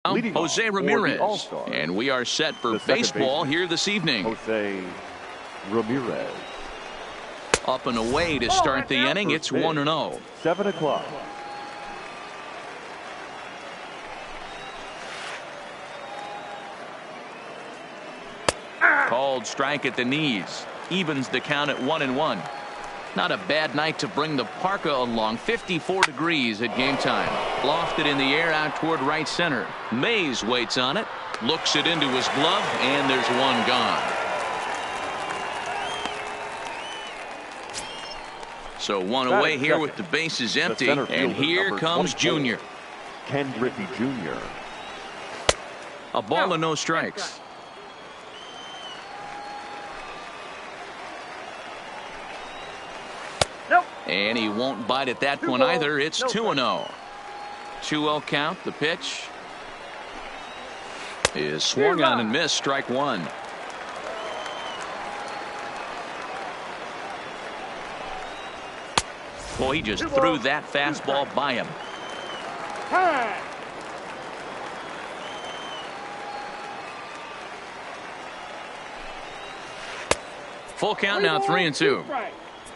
Jose Ramirez. And we are set for baseball here this evening. Jose Ramirez. Up and away to start the inning. It's 1-0. 7 o'clock. Called strike at the knees. Evens the count at 1-1. Not a bad night to bring the parka along. 54 degrees at game time. Lofted in the air out toward right center. Mays waits on it. Looks it into his glove. And there's one gone. So one away here with the bases empty. And here comes Junior. Ken Griffey Jr. A ball and no strikes. And he won't bite at that one either. It's 2-0. 2-0 count. The pitch is swung on and missed. Strike one. Boy, he just threw that fastball by him. Full count now, 3-2.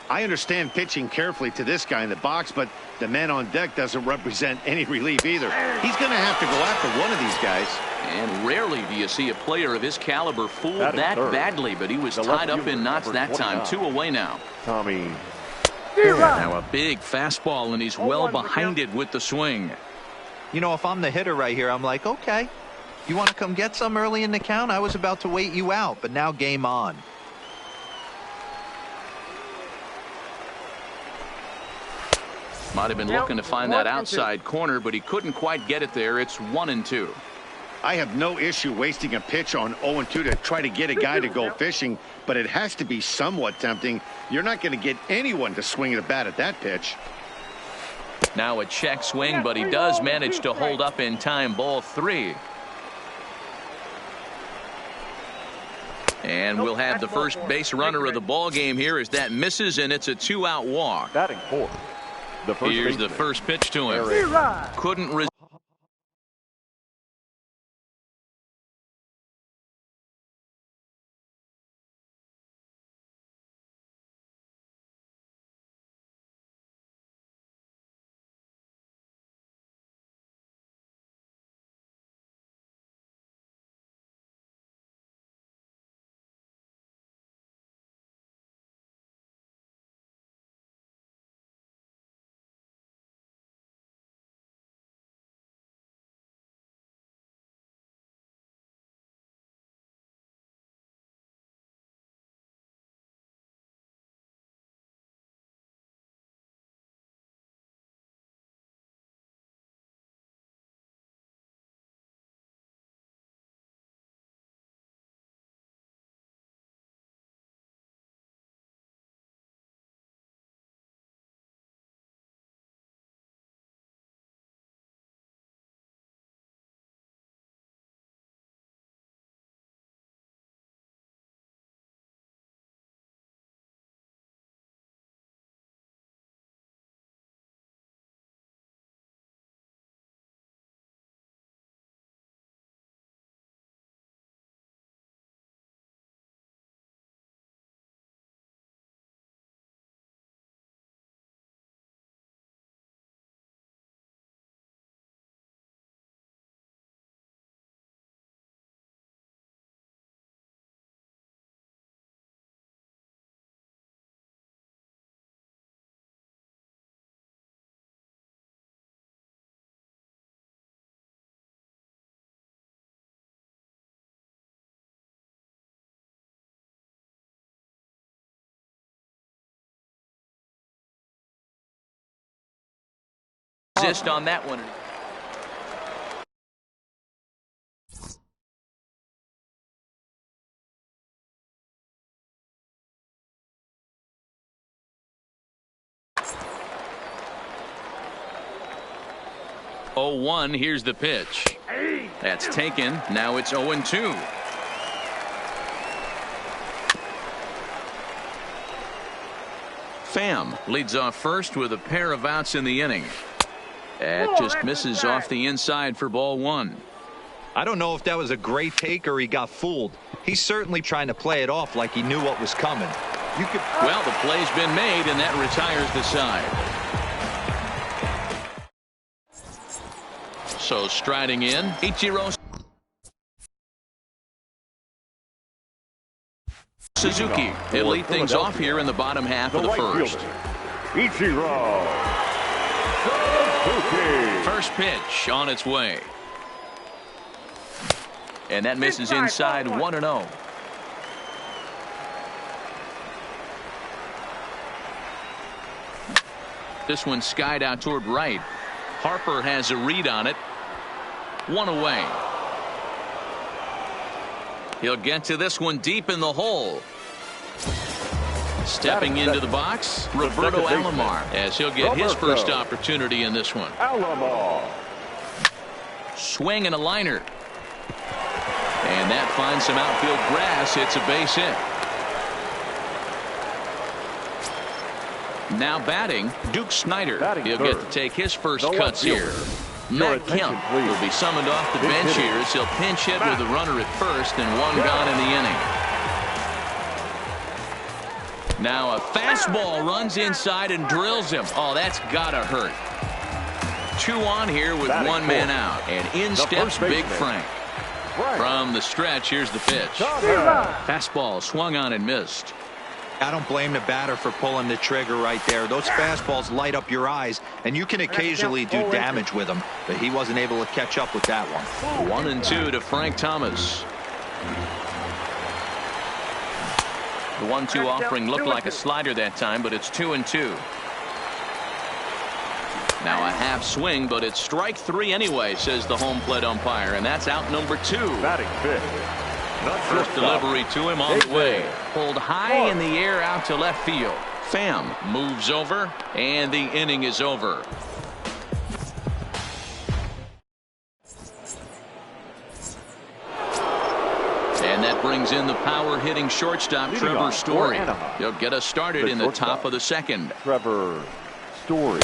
I understand pitching carefully to this guy in the box, but the man on deck doesn't represent any relief either. He's going to have to go after one of these guys. And rarely do you see a player of his caliber fooled that badly, but he was tied up in knots that time. 2 away now. Tommy. Now a big fastball, and he's well behind it with the swing. You know, if I'm the hitter right here, I'm like, okay, you want to come get some early in the count? I was about to wait you out, but now game on. Might have been looking to find that outside corner, but he couldn't quite get it there. It's 1-2. I have no issue wasting a pitch on 0-2 to try to get a guy to go fishing, but it has to be somewhat tempting. You're not going to get anyone to swing at a bat at that pitch. Now a check swing, but he does manage to hold up in time. Ball 3. And we'll have the first base runner of the ball game here as that misses, and it's a 2-out walk. Batting fourth. Here's the first pitch to him. Couldn't resist. On that one. Oh, 1. Here's the pitch. That's taken. Now it's 0-2. Pham leads off first with a pair of outs in the inning. That just misses off the inside for ball 1. I don't know if that was a great take or he got fooled. He's certainly trying to play it off like he knew what was coming. Well, the play's been made, and that retires the side. So striding in, Ichiro Suzuki. He'll lead things off here in the bottom half of the first. Ichiro Suzuki. First pitch on its way. And that misses inside 1-0. This one skied out toward right. Harper has a read on it. One away. He'll get to this one deep in the hole. Stepping into the box, Roberto Alomar, as he'll get his first opportunity in this one. Alomar. Swing and a liner. And that finds some outfield grass. It's a base hit. Now batting, Duke Snyder. He'll get to take his first cuts here. Matt Kemp will be summoned off the bench here as he'll pinch hit with a runner at first and one gone in the inning. Now a fastball runs inside and drills him. Oh, that's gotta hurt. 2 on here with one man out. And in steps Big Frank. From the stretch, here's the pitch. Fastball swung on and missed. I don't blame the batter for pulling the trigger right there. Those fastballs light up your eyes, and you can occasionally do damage with them, but he wasn't able to catch up with that one. 1-2 to Frank Thomas. The 1-2 offering looked like a slider that time, but it's 2-2. Now a half swing, but it's strike 3 anyway, says the home plate umpire, and that's out number 2. Batting fifth. First delivery to him on the way. Pulled high in the air out to left field. Pham moves over, and the inning is over. And that brings in the power-hitting shortstop, Trevor Story. He'll get us started in the top of the second. Trevor Story.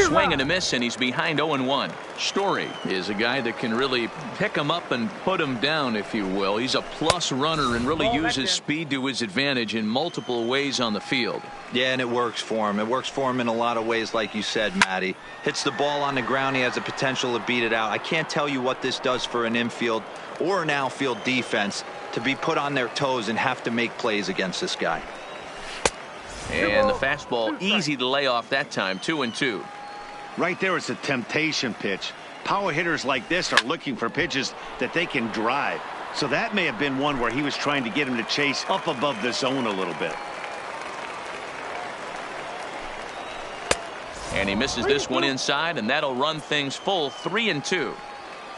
Swing and a miss, and he's behind 0-1. Story is a guy that can really pick him up and put him down, if you will. He's a plus runner and really uses speed to his advantage in multiple ways on the field. Yeah, and it works for him. It works for him in a lot of ways, like you said, Matty. Hits the ball on the ground. He has the potential to beat it out. I can't tell you what this does for an infield or an outfield defense to be put on their toes and have to make plays against this guy. And the fastball easy to lay off that time. 2-2. Right there, it's a temptation pitch. Power hitters like this are looking for pitches that they can drive. So that may have been one where he was trying to get him to chase up above the zone a little bit. And he misses this one inside, and that'll run things full. 3-2.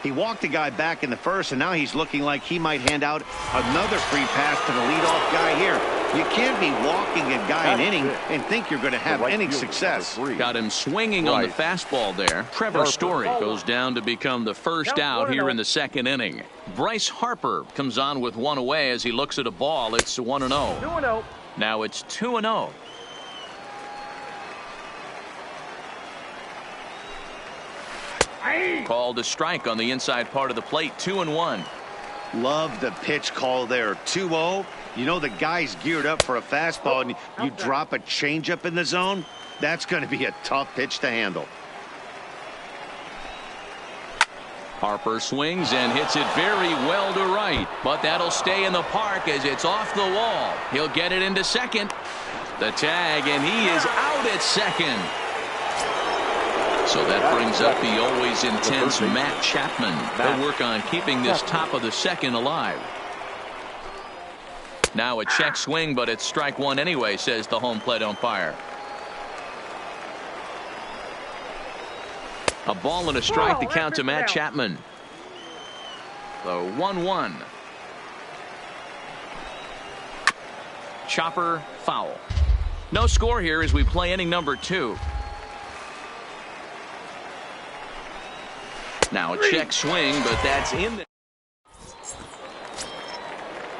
He walked the guy back in the first, and now he's looking like he might hand out another free pass to the leadoff guy here. You can't be walking a guy an inning and think you're going to have any success. Got him swinging on the fastball there. Trevor Story goes down to become the first out here in the second inning. Bryce Harper comes on with one away as he looks at a ball. It's 1-0. 2-0. Now it's 2-0. Called a strike on the inside part of the plate. 2-1. Love the pitch call there. 2-0. You know the guy's geared up for a fastball, and you drop a changeup in the zone. That's going to be a tough pitch to handle. Harper swings and hits it very well to right, but that'll stay in the park as it's off the wall. He'll get it into second. The tag, and he is out at second. So that brings up the always intense Matt Chapman. They'll work on keeping this top of the second alive. Now a check swing, but it's strike 1 anyway, says the home plate umpire. A ball and a strike to count to Matt Chapman. The 1-1. Chopper foul. No score here as we play inning number 2. Now a check swing, but that's in the...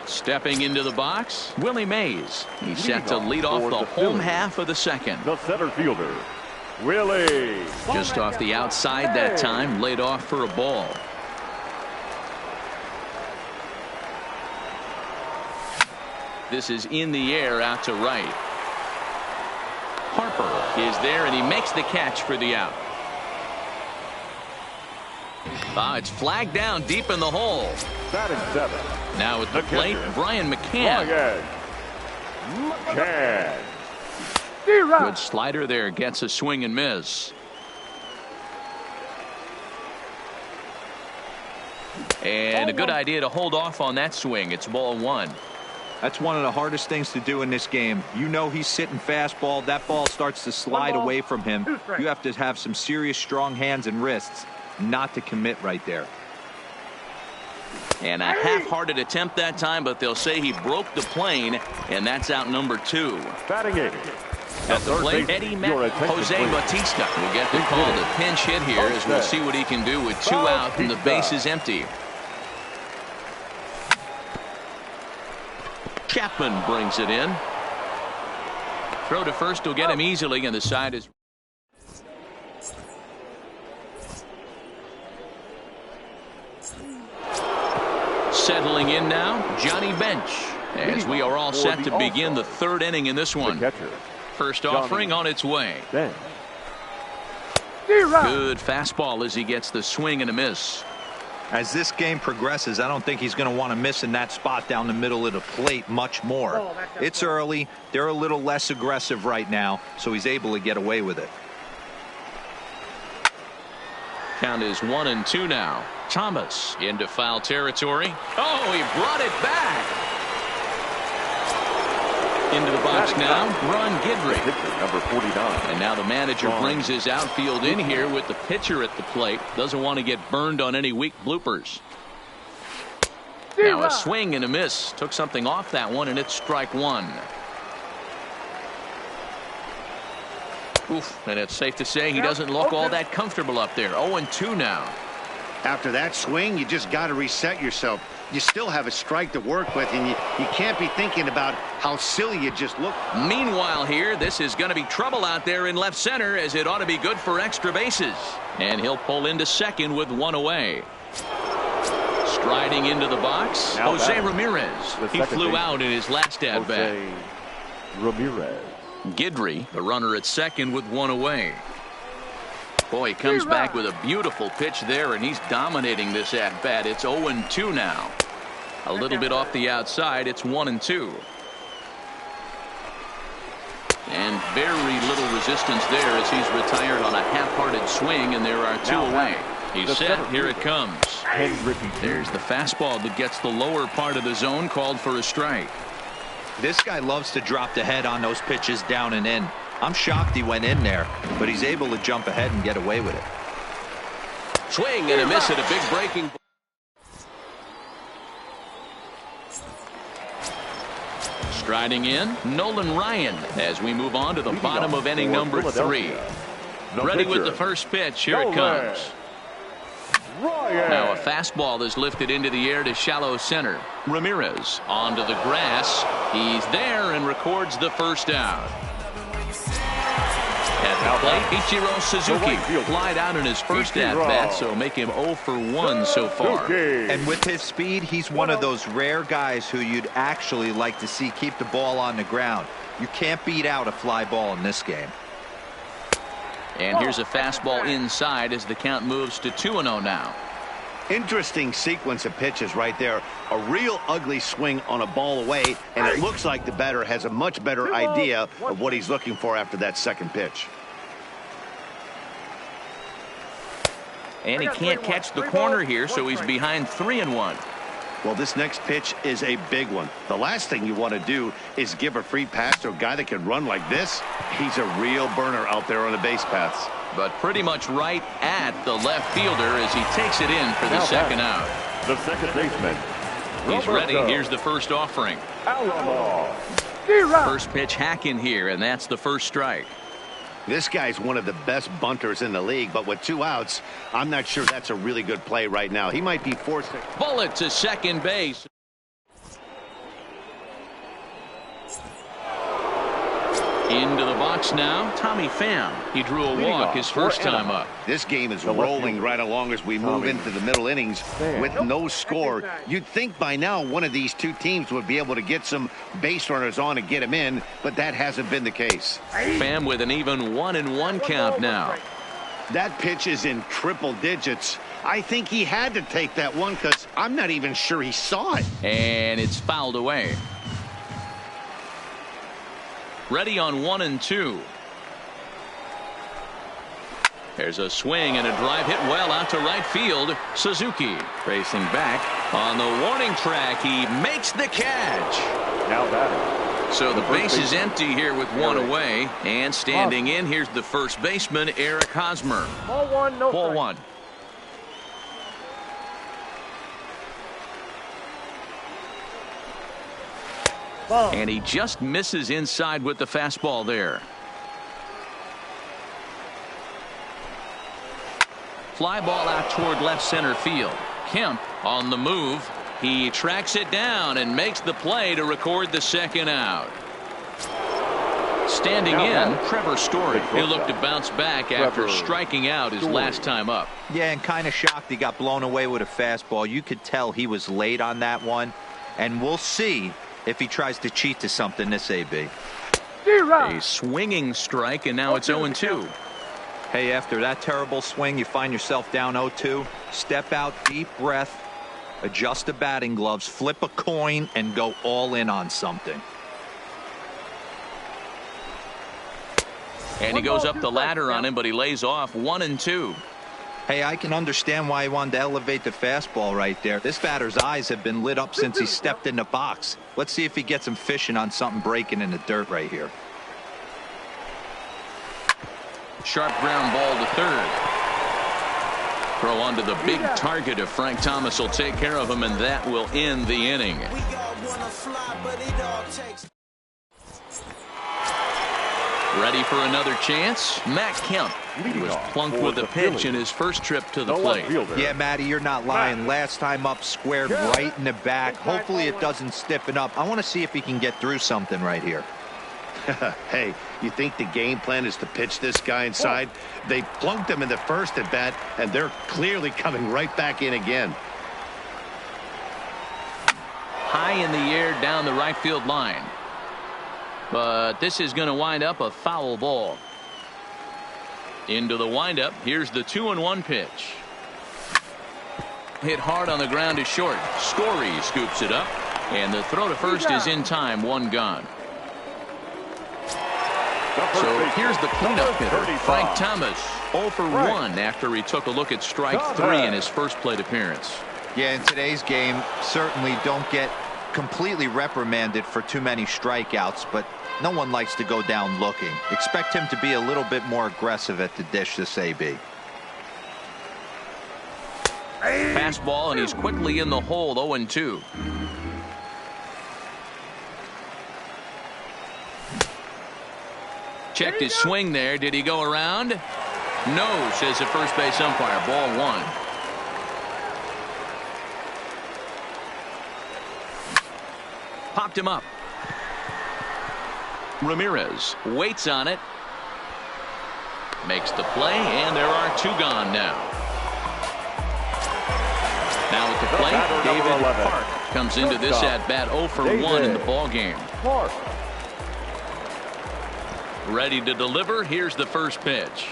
Stepping into the box, Willie Mays. He's set to lead off the home half of the second. The center fielder, Willie. Just off the outside that time, laid off for a ball. This is in the air out to right. Harper is there, and he makes the catch for the out. It's flagged down deep in the hole. Batting 7. Now at the plate, Brian McCann. Good slider there, gets a swing and miss. And a good idea to hold off on that swing. It's ball 1. That's one of the hardest things to do in this game. You know he's sitting fastball. That ball starts to slide away from him. You have to have some serious strong hands and wrists not to commit right there. And a half-hearted attempt that time, but they'll say he broke the plane, and that's out number 2. Batting 8. At the plate, Jose Bautista will get the call to pinch hit here as we'll see what he can do with 2 out and the base is empty. Chapman brings it in. Throw to first will get him easily, and the side is. Settling in now, Johnny Bench, as we are all set to begin the 3rd inning in this one. First offering on its way. Good fastball as he gets the swing and a miss. As this game progresses, I don't think he's going to want to miss in that spot down the middle of the plate much more. It's early. They're a little less aggressive right now, so he's able to get away with it. Count is 1-2 now. Thomas into foul territory. Oh, he brought it back. Into the box now, Ron Guidry. Number 49. And now the manager brings his outfield in here with the pitcher at the plate. Doesn't want to get burned on any weak bloopers. Now a swing and a miss. Took something off that one, and it's strike 1. Oof, and it's safe to say he doesn't look all that comfortable up there. 0-2 now. After that swing, you just got to reset yourself. You still have a strike to work with, and you can't be thinking about how silly you just look. Meanwhile here, this is going to be trouble out there in left center, as it ought to be good for extra bases. And he'll pull into second with 1 away. Striding into the box, now Jose Ramirez. He flew out in his last at-bat. Ramirez. Guidry, the runner at second with 1 away. Boy, he comes back with a beautiful pitch there, and he's dominating this at-bat. It's 0-2 now. A little bit off the outside. It's 1-2. And very little resistance there as he's retired on a half-hearted swing, and there are 2 away. He's set. Here it comes. There's the fastball that gets the lower part of the zone, called for a strike. This guy loves to drop the head on those pitches down and in. I'm shocked he went in there, but he's able to jump ahead and get away with it. Swing and a miss at a big breaking. Striding in, Nolan Ryan, as we move on to the bottom of inning number 3. Ready with the first pitch. Here it comes. Now a fastball is lifted into the air to shallow center. Ramirez onto the grass. He's there and records the first out. At the plate, Ichiro Suzuki flied out in his first at-bat, so make him 0 for 1 so far. And with his speed, he's one of those rare guys who you'd actually like to see keep the ball on the ground. You can't beat out a fly ball in this game. And here's a fastball inside as the count moves to 2-0 now. Interesting sequence of pitches right there. A real ugly swing on a ball away, and it looks like the batter has a much better idea of what he's looking for after that second pitch. And he can't catch the corner here, so he's behind 3-1. Well, this next pitch is a big one. The last thing you want to do is give a free pass to a guy that can run like this. He's a real burner out there on the base paths. But pretty much right at the left fielder as he takes it in for the second out. The second baseman. He's ready. Here's the first offering. First pitch hack in here, and that's the first strike. This guy's one of the best bunters in the league, but with 2 outs, I'm not sure that's a really good play right now. He might be forced to. Bullet to second base. Into the box now, Tommy Pham. He drew a walk his first time up. This game is rolling right along as we move into the middle innings with no score. You'd think by now one of these two teams would be able to get some base runners on and get them in, but that hasn't been the case. Pham with an even 1-1 count now. That pitch is in triple digits. I think he had to take that one because I'm not even sure he saw it. And it's fouled away. Ready on 1-2. There's a swing and a drive hit well out to right field. Suzuki racing back on the warning track. He makes the catch. Now batting. So the base is empty here with one away. And standing in, here's the first baseman, Eric Hosmer. Ball one, no Ball strike. one. And he just misses inside with the fastball there. Fly ball out toward left center field. Kemp on the move. He tracks it down and makes the play to record the second out. Standing in, Trevor Story. He'll look to bounce back after striking out his last time up. Yeah, and kind of shocked he got blown away with a fastball. You could tell he was late on that one. And we'll see if he tries to cheat to something this AB. A swinging strike, and now it's 0-2. Hey, after that terrible swing, you find yourself down 0-2. Step out, deep breath, adjust the batting gloves, flip a coin, and go all in on something. And he goes up the ladder on him, but he lays off 1-2. Hey, I can understand why he wanted to elevate the fastball right there. This batter's eyes have been lit up since he stepped in the box. Let's see if he gets him fishing on something breaking in the dirt right here. Sharp ground ball to third. Throw onto the big target if Frank Thomas will take care of him, and that will end the inning. Ready for another chance? Matt Kemp. He was plunked with a pitch in his first trip to the plate. Yeah, Matty, you're not lying. Last time up, squared right in the back. Hopefully it doesn't stiffen up. I want to see if he can get through something right here. Hey, you think the game plan is to pitch this guy inside? They plunked him in the first at bat, and they're clearly coming right back in again. High in the air down the right field line. But this is going to wind up a foul ball. Into the windup. Here's the 2-1 pitch. Hit hard on the ground to short. Story scoops it up. And the throw to first is in time. One gone. So here's the cleanup hitter, Frank Thomas. 0 for 1 after he took a look at strike 3 in his first plate appearance. Yeah, in today's game, certainly don't get completely reprimanded for too many strikeouts, but no one likes to go down looking. Expect him to be a little bit more aggressive at the dish this AB. Fastball, and he's quickly in the hole. 0-2. Checked his swing there. Did he go around? No, says the first base umpire. Ball 1. Popped him up. Ramirez waits on it. Makes the play, and there are 2 gone now. Now at the plate, David Park comes into this at-bat 0 for 1 in the ballgame. Ready to deliver. Here's the first pitch.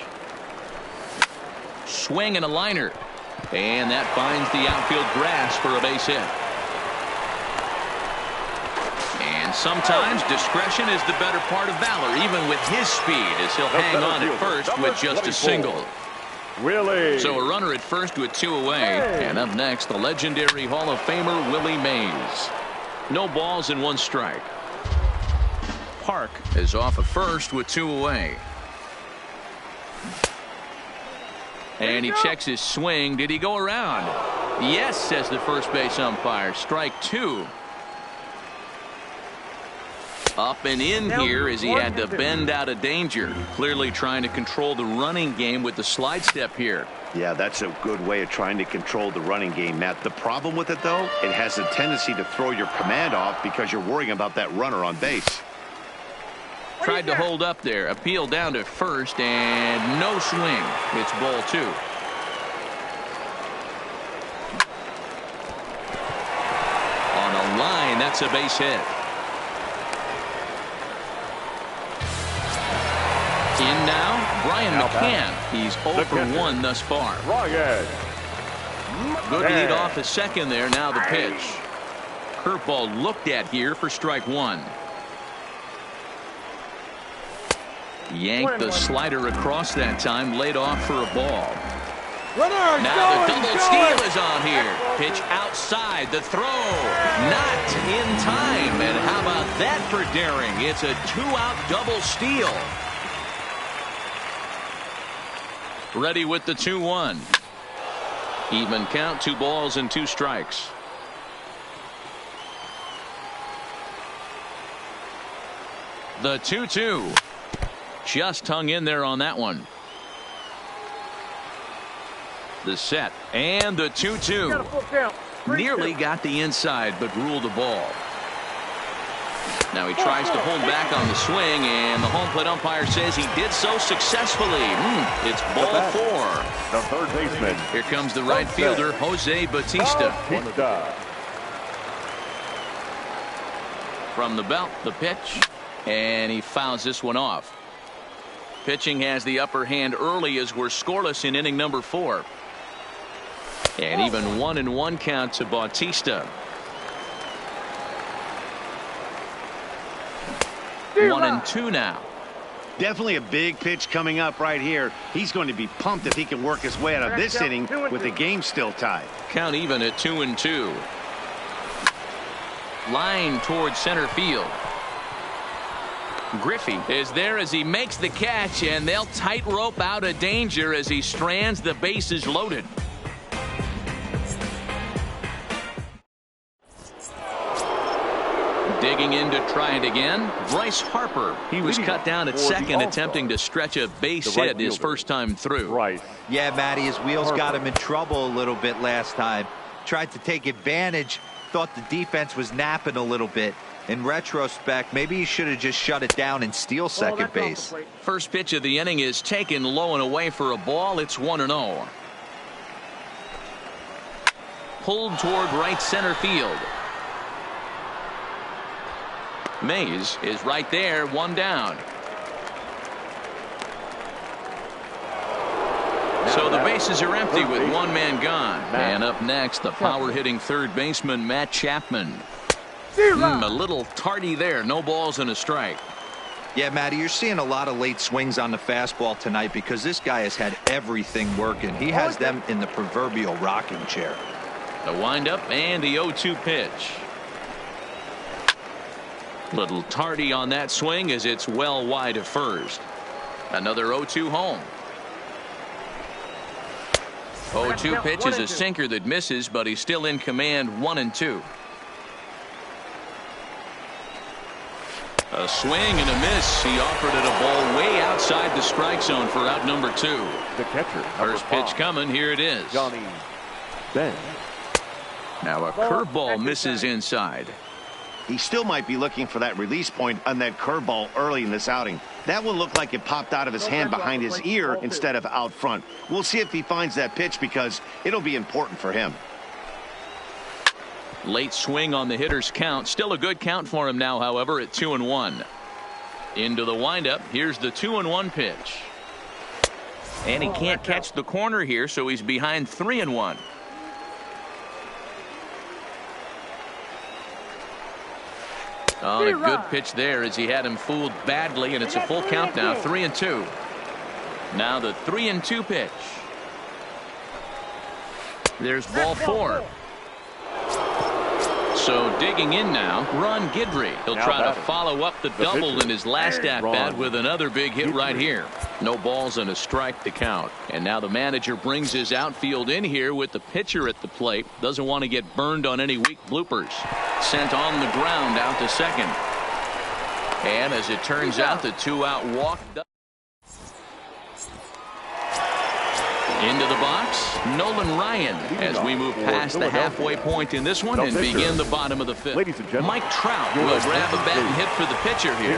Swing and a liner. And that finds the outfield grass for a base hit. And sometimes discretion is the better part of valor, even with his speed, as he'll hang on at first with just a single. Willie. So a runner at first with 2 away. And up next, the legendary Hall of Famer Willie Mays. No balls and 1 strike. Park is off at first with 2 away. And he checks his swing. Did he go around? Yes, says the first base umpire. Strike 2. Up and in here as he had to bend out of danger. Clearly trying to control the running game with the slide step here. Yeah, that's a good way of trying to control the running game, Matt. The problem with it, though, it has a tendency to throw your command off because you're worrying about that runner on base. tried to hold up there. Appeal down to first, and no swing. It's ball 2. On a line, that's a base hit. In now, Brian McCann. He's 0 for 1 thus far. Good lead off at second there. Now the pitch. Curveball looked at here for strike 1. Yanked the slider across that time. Laid off for a ball. Now the double steal is on here. Pitch outside. The throw. Not in time. And how about that for daring? It's a 2-out double steal. Ready with the 2-1. Even count, 2 balls and 2 strikes. The 2-2. Just hung in there on that one. The set and the 2-2. Nearly got the inside but ruled the ball. Now he tries to hold back on the swing, and the home plate umpire says he did so successfully. It's ball 4. The third baseman. Here comes the right fielder, Jose Bautista. From the belt, the pitch, and he fouls this one off. Pitching has the upper hand early as we're scoreless in inning number 4. And even 1-1 count to Bautista. 1-2 now. Definitely a big pitch coming up right here. He's going to be pumped if he can work his way out of this inning with the game still tied. Count even at 2-2. Line towards center field. Griffey is there as he makes the catch, and they'll tightrope out of danger as he strands the bases loaded. Digging in to try it again, Bryce Harper. He was cut down at second, attempting to stretch a base hit his first time through. Yeah, Matty, his wheels got him in trouble a little bit last time. Tried to take advantage, thought the defense was napping a little bit. In retrospect, maybe he should have just shut it down and steal second base. First pitch of the inning is taken low and away for a ball. It's 1-0. Pulled toward right center field. Mays is right there, 1 down. So the bases are empty with 1 man gone. And up next, the power-hitting third baseman, Matt Chapman. A little tardy there. No balls and a strike. Yeah, Matty, you're seeing a lot of late swings on the fastball tonight because this guy has had everything working. He has them in the proverbial rocking chair. The windup and the 0-2 pitch. Little tardy on that swing as it's well wide of first. Another 0-2 home. 0-2 pitch is a sinker that misses, but he's still in command. 1-2. A swing and a miss. He offered it a ball way outside the strike zone for out number 2. The catcher. First pitch coming. Here it is. Johnny Ben. Now a curveball misses inside. He still might be looking for that release point on that curveball early in this outing. That will look like it popped out of his hand behind his ear instead of out front. We'll see if he finds that pitch because it'll be important for him. Late swing on the hitter's count. Still a good count for him now, however, at 2-1. Into the windup. Here's the 2-1 pitch. And he can't catch the corner here, so he's behind 3-1. Oh, a good pitch there as he had him fooled badly, and it's a full count now. 3-2. Now the 3-2 pitch. There's ball 4. So digging in now, Ron Guidry. He'll try to follow up the double in his last at-bat with another big hit right here. No balls and a strike to count. And now the manager brings his outfield in here with the pitcher at the plate. Doesn't want to get burned on any weak bloopers. Sent on the ground out to second. And as it turns out, the 2-out walk. Into the box, Nolan Ryan, as we move past the halfway point in this one and begin the bottom of the 5th. Mike Trout will grab a bat and hit for the pitcher here.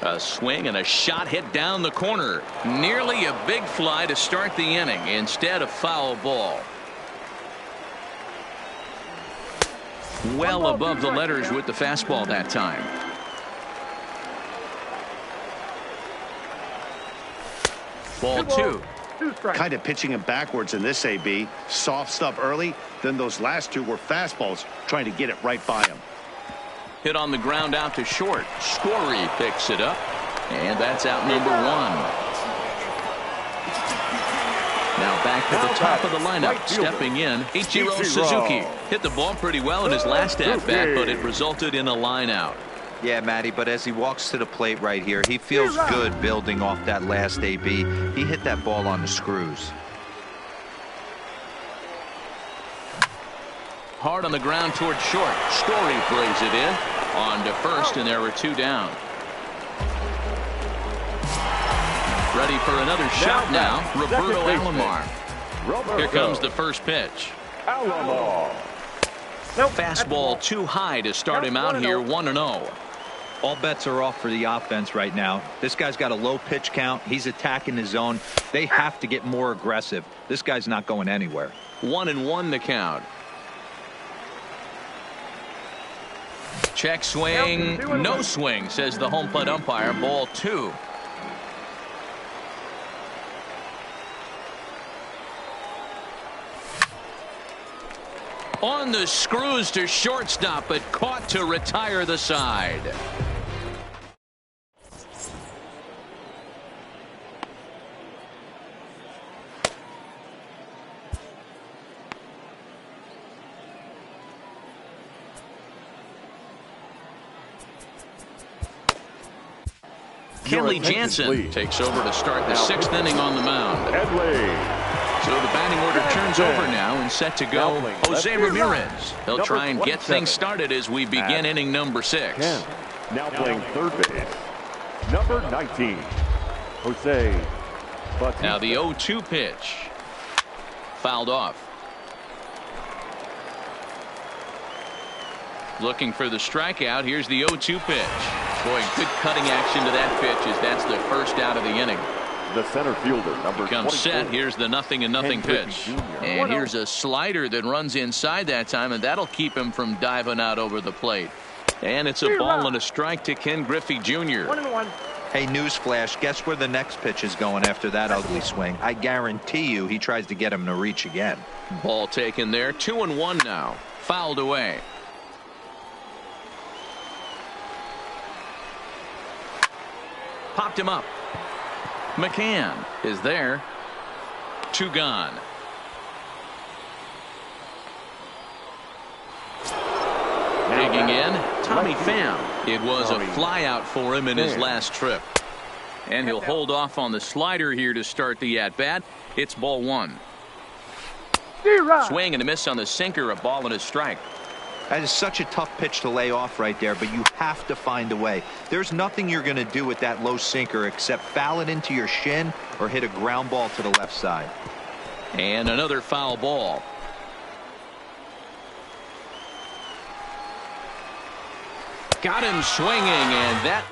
A swing and a shot hit down the corner. Nearly a big fly to start the inning. Instead, a foul ball. Well above the letters with the fastball that time. Ball two. Kind of pitching him backwards in this AB. Soft stuff early. Then those last two were fastballs trying to get it right by him. Hit on the ground out to short. Story picks it up. And that's out number one. Now back to the top of the lineup. Stepping in, Ichiro Suzuki. Hit the ball pretty well in his last at-bat, but it resulted in a line out. Yeah, Matty, but as he walks to the plate right here, he feels good building off that last AB. He hit that ball on the screws. Hard on the ground toward short. Story plays it in. On to first, and there were two down. Ready for another shot now. Roberto Alomar. Here comes the first pitch. Fastball too high to start him out here 1-0. All bets are off for the offense right now. This guy's got a low pitch count. He's attacking the zone. They have to get more aggressive. This guy's not going anywhere. 1-1 the count. Check swing. No swing, says the home plate umpire. Ball two. On the screws to shortstop, but caught to retire the side. Kenley Jansen takes over to start the sixth inning on the mound. So the batting order turns over now and set to go. Jose Ramirez. He'll try and get things started as we begin inning number 6. Now playing third base, number 19, Jose Bautista. Now the 0-2 pitch. Fouled off. Looking for the strikeout. Here's the 0-2 pitch. Boy, good cutting action to that pitch as that's the first out of the inning. The center fielder, number 24. Set. Here's the 0-0 pitch. And here's a slider that runs inside that time, and that'll keep him from diving out over the plate. And it's a ball and a strike to Ken Griffey Jr. 1-1. Hey, newsflash, guess where the next pitch is going after that ugly swing? I guarantee you he tries to get him to reach again. Ball taken there. 2-1 now. Fouled away. Popped him up. McCann is there. 2 gone. Digging in, Tommy Pham. It was a fly out for him in his last trip. And he'll hold off on the slider here to start the at-bat. It's ball 1. Swing and a miss on the sinker, a ball and a strike. That is such a tough pitch to lay off right there, but you have to find a way. There's nothing you're going to do with that low sinker except foul it into your shin or hit a ground ball to the left side. And another foul ball. Got him swinging, and that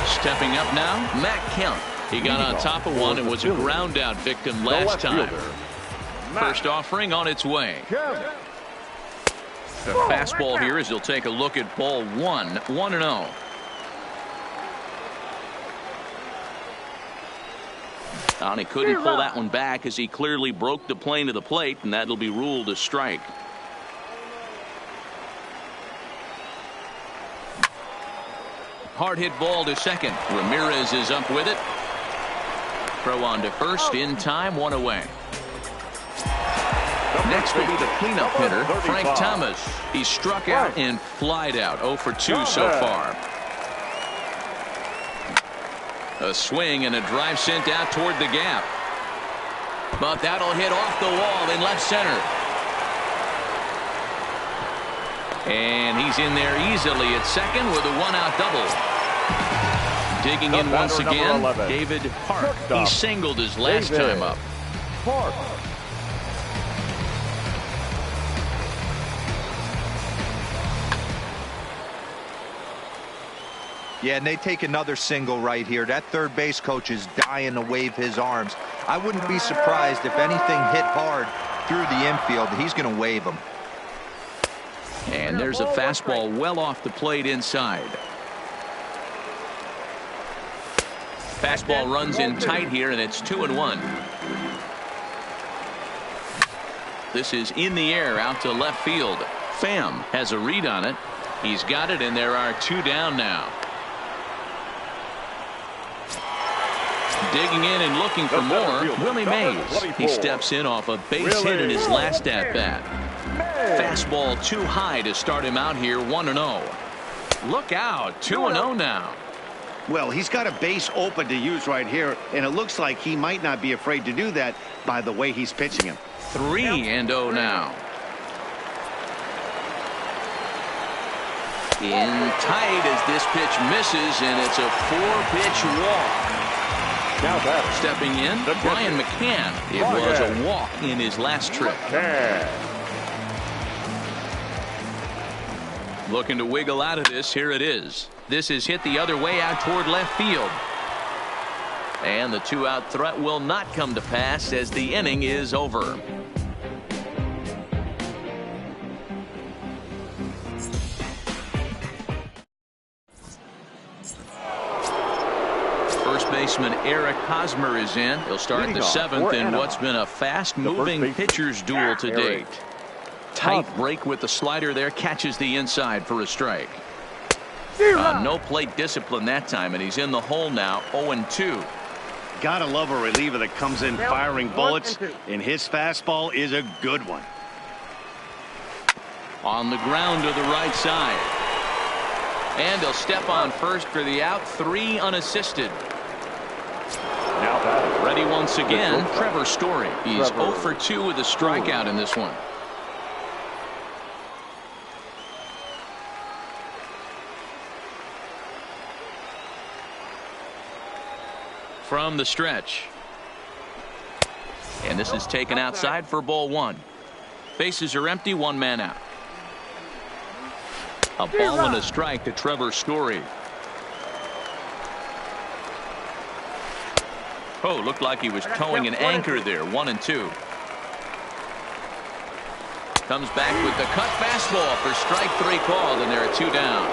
stepping up now, Matt Kemp. He got on top of one and was a ground out victim last time. First offering on its way. The fastball here as he'll take a look at ball 1. 1-0. And he couldn't pull that one back as he clearly broke the plane of the plate, and that'll be ruled a strike. Hard hit ball to second. Ramirez is up with it. Throw on to first in time, 1 away. Next will be the cleanup hitter, Frank Thomas. He struck out and flied out. 0 for 2 so far. A swing and a drive sent out toward the gap. But that'll hit off the wall in left center. And he's in there easily at second with a one-out double. Digging in once again, David Park. He singled his last time up. Park. Yeah, and they take another single right here. That third base coach is dying to wave his arms. I wouldn't be surprised if anything hit hard through the infield. He's going to wave them. And there's a fastball well off the plate inside. Fastball runs in tight here, and it's 2-1. This is in the air out to left field. Pham has a read on it. He's got it, and there are 2 down now. Digging in and looking for more, Willie Mays. He steps in off a base hit in his last at-bat. Fastball too high to start him out here, 1-0. Look out, 2-0 now. Well, he's got a base open to use right here, and it looks like he might not be afraid to do that by the way he's pitching him. 3-0 now. In tight as this pitch misses, and it's a 4-pitch walk. Now batter. Stepping in, Brian McCann. It was a walk in his last trip. Looking to wiggle out of this. Here it is. This is hit the other way out toward left field. And the 2-out threat will not come to pass as the inning is over. First baseman Eric Hosmer is in. He'll start the 7th in what's been a fast-moving pitcher's duel to date. Tight break with the slider there, catches the inside for a strike. No plate discipline that time, and he's in the hole now, 0-2. Gotta love a reliever that comes in firing bullets, and his fastball is a good one. On the ground to the right side. And he'll step on first for the out, 3 unassisted. Now ready once again, Trevor Story. He's 0 for 2 with a strikeout in this one. From the stretch. And this is taken outside for ball 1. Bases are empty, 1 man out. A ball and a strike to Trevor Story. Oh, looked like he was towing an anchor there. 1-2. Comes back with the cut fastball for strike 3 called, and there are 2 down.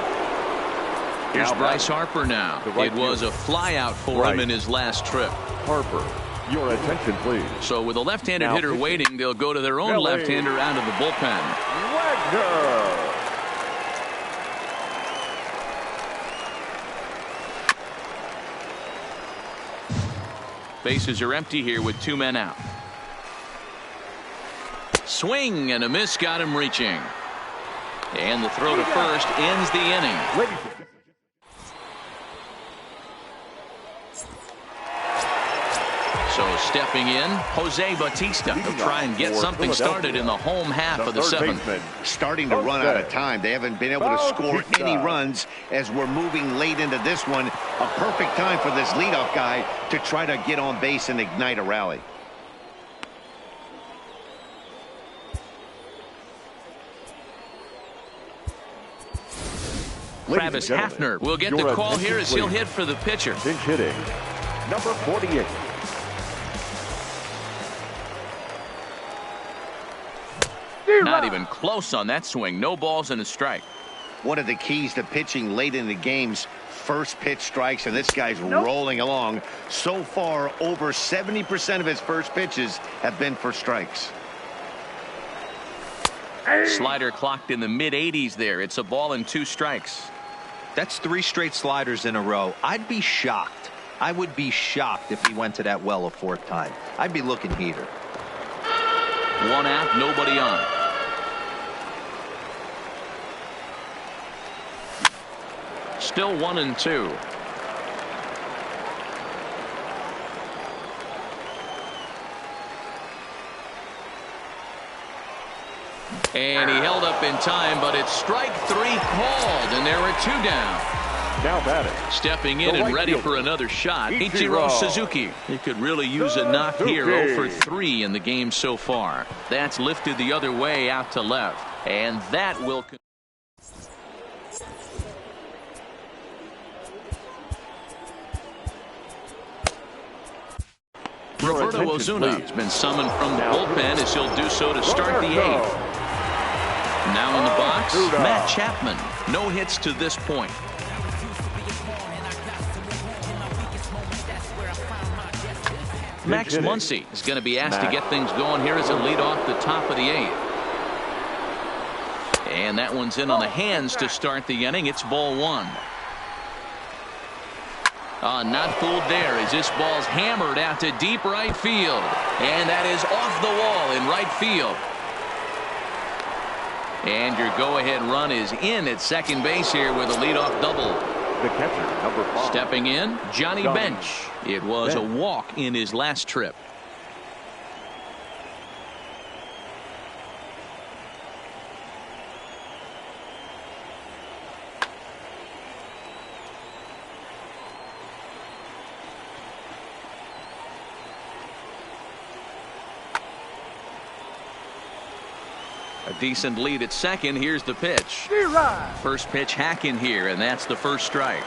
Here's Bryce Harper now. It was a flyout for him in his last trip. Harper, your attention, please. So with a left-handed hitter waiting, they'll go to their own left-hander out of the bullpen. Wagner. Bases are empty here with 2 men out. Swing and a miss got him reaching. And the throw to first ends the inning. So stepping in, Jose Bautista to try and get something started in the home half of the 7th. Starting to run out of time. They haven't been able to score any runs as we're moving late into this one. A perfect time for this leadoff guy to try to get on base and ignite a rally. Travis Hafner will get the call here as he'll hit for the pitcher. Pinch hitting, number 48. Not even close on that swing. No balls and a strike. One of the keys to pitching late in the game's first pitch strikes, and this guy's rolling along. So far, over 70% of his first pitches have been for strikes. Slider clocked in the mid-80s there. It's a ball and 2 strikes. That's 3 straight sliders in a row. I'd be shocked. I would be shocked if he went to that well a 4th time. I'd be looking heater. One out, nobody on. Still 1-2. And he held up in time, but it's strike 3 called, and there are 2 down. Now batting. Stepping in and ready for another shot, Ichiro Suzuki. He could really use a knock here. 0 for 3 in the game so far. That's lifted the other way out to left, and that will. Roberto Osuna has been summoned from the bullpen as he'll do so to start the 8th. Now in the box, Matt Chapman. No hits to this point. Max Muncy is going to be asked to get things going here as a lead off the top of the 8th. And that one's in on the hands to start the inning. It's ball 1. Not fooled there as this ball's hammered out to deep right field. And that is off the wall in right field. And your go-ahead run is in at second base here with a leadoff double. The catcher, number 5. Stepping in, Johnny Bench. It was a walk in his last trip. A decent lead at second. Here's the pitch. First pitch hack in here, and that's the first strike.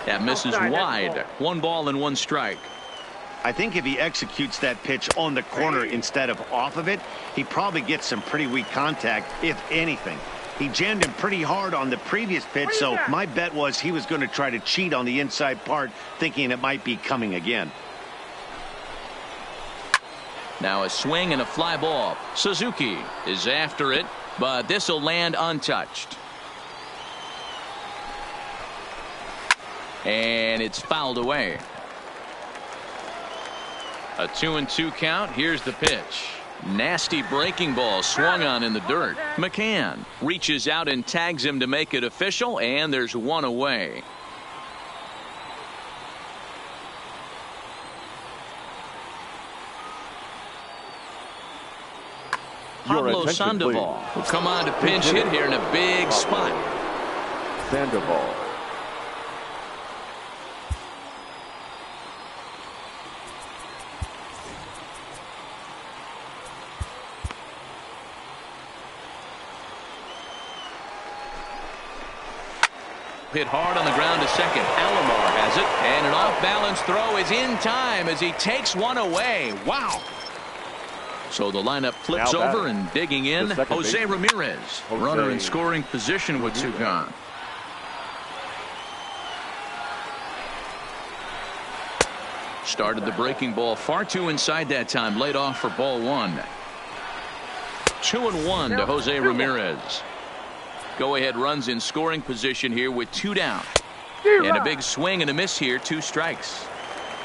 That misses wide. 1 ball and 1 strike. I think if he executes that pitch on the corner instead of off of it, he probably gets some pretty weak contact, if anything. He jammed him pretty hard on the previous pitch, so my bet was he was going to try to cheat on the inside part, thinking it might be coming again. Now a swing and a fly ball. Suzuki is after it, but this will land untouched. And it's fouled away. A 2-2 count. Here's the pitch. Nasty breaking ball swung on in the dirt. McCann reaches out and tags him to make it official, and there's 1 away. Pablo Sandoval will come on to pinch hit here in a big spot. Sandoval. Hit hard on the ground to second. Alomar has it, and an off-balance throw is in time as he takes 1 away. Wow. So the lineup flips over and digging in, Jose Ramirez. Runner in scoring position with 2 gone. Started the breaking ball far too inside that time. Laid off for ball 1. 2-1 to Jose Ramirez. Go-ahead runs in scoring position here with 2 down. And a big swing and a miss here. 2 strikes.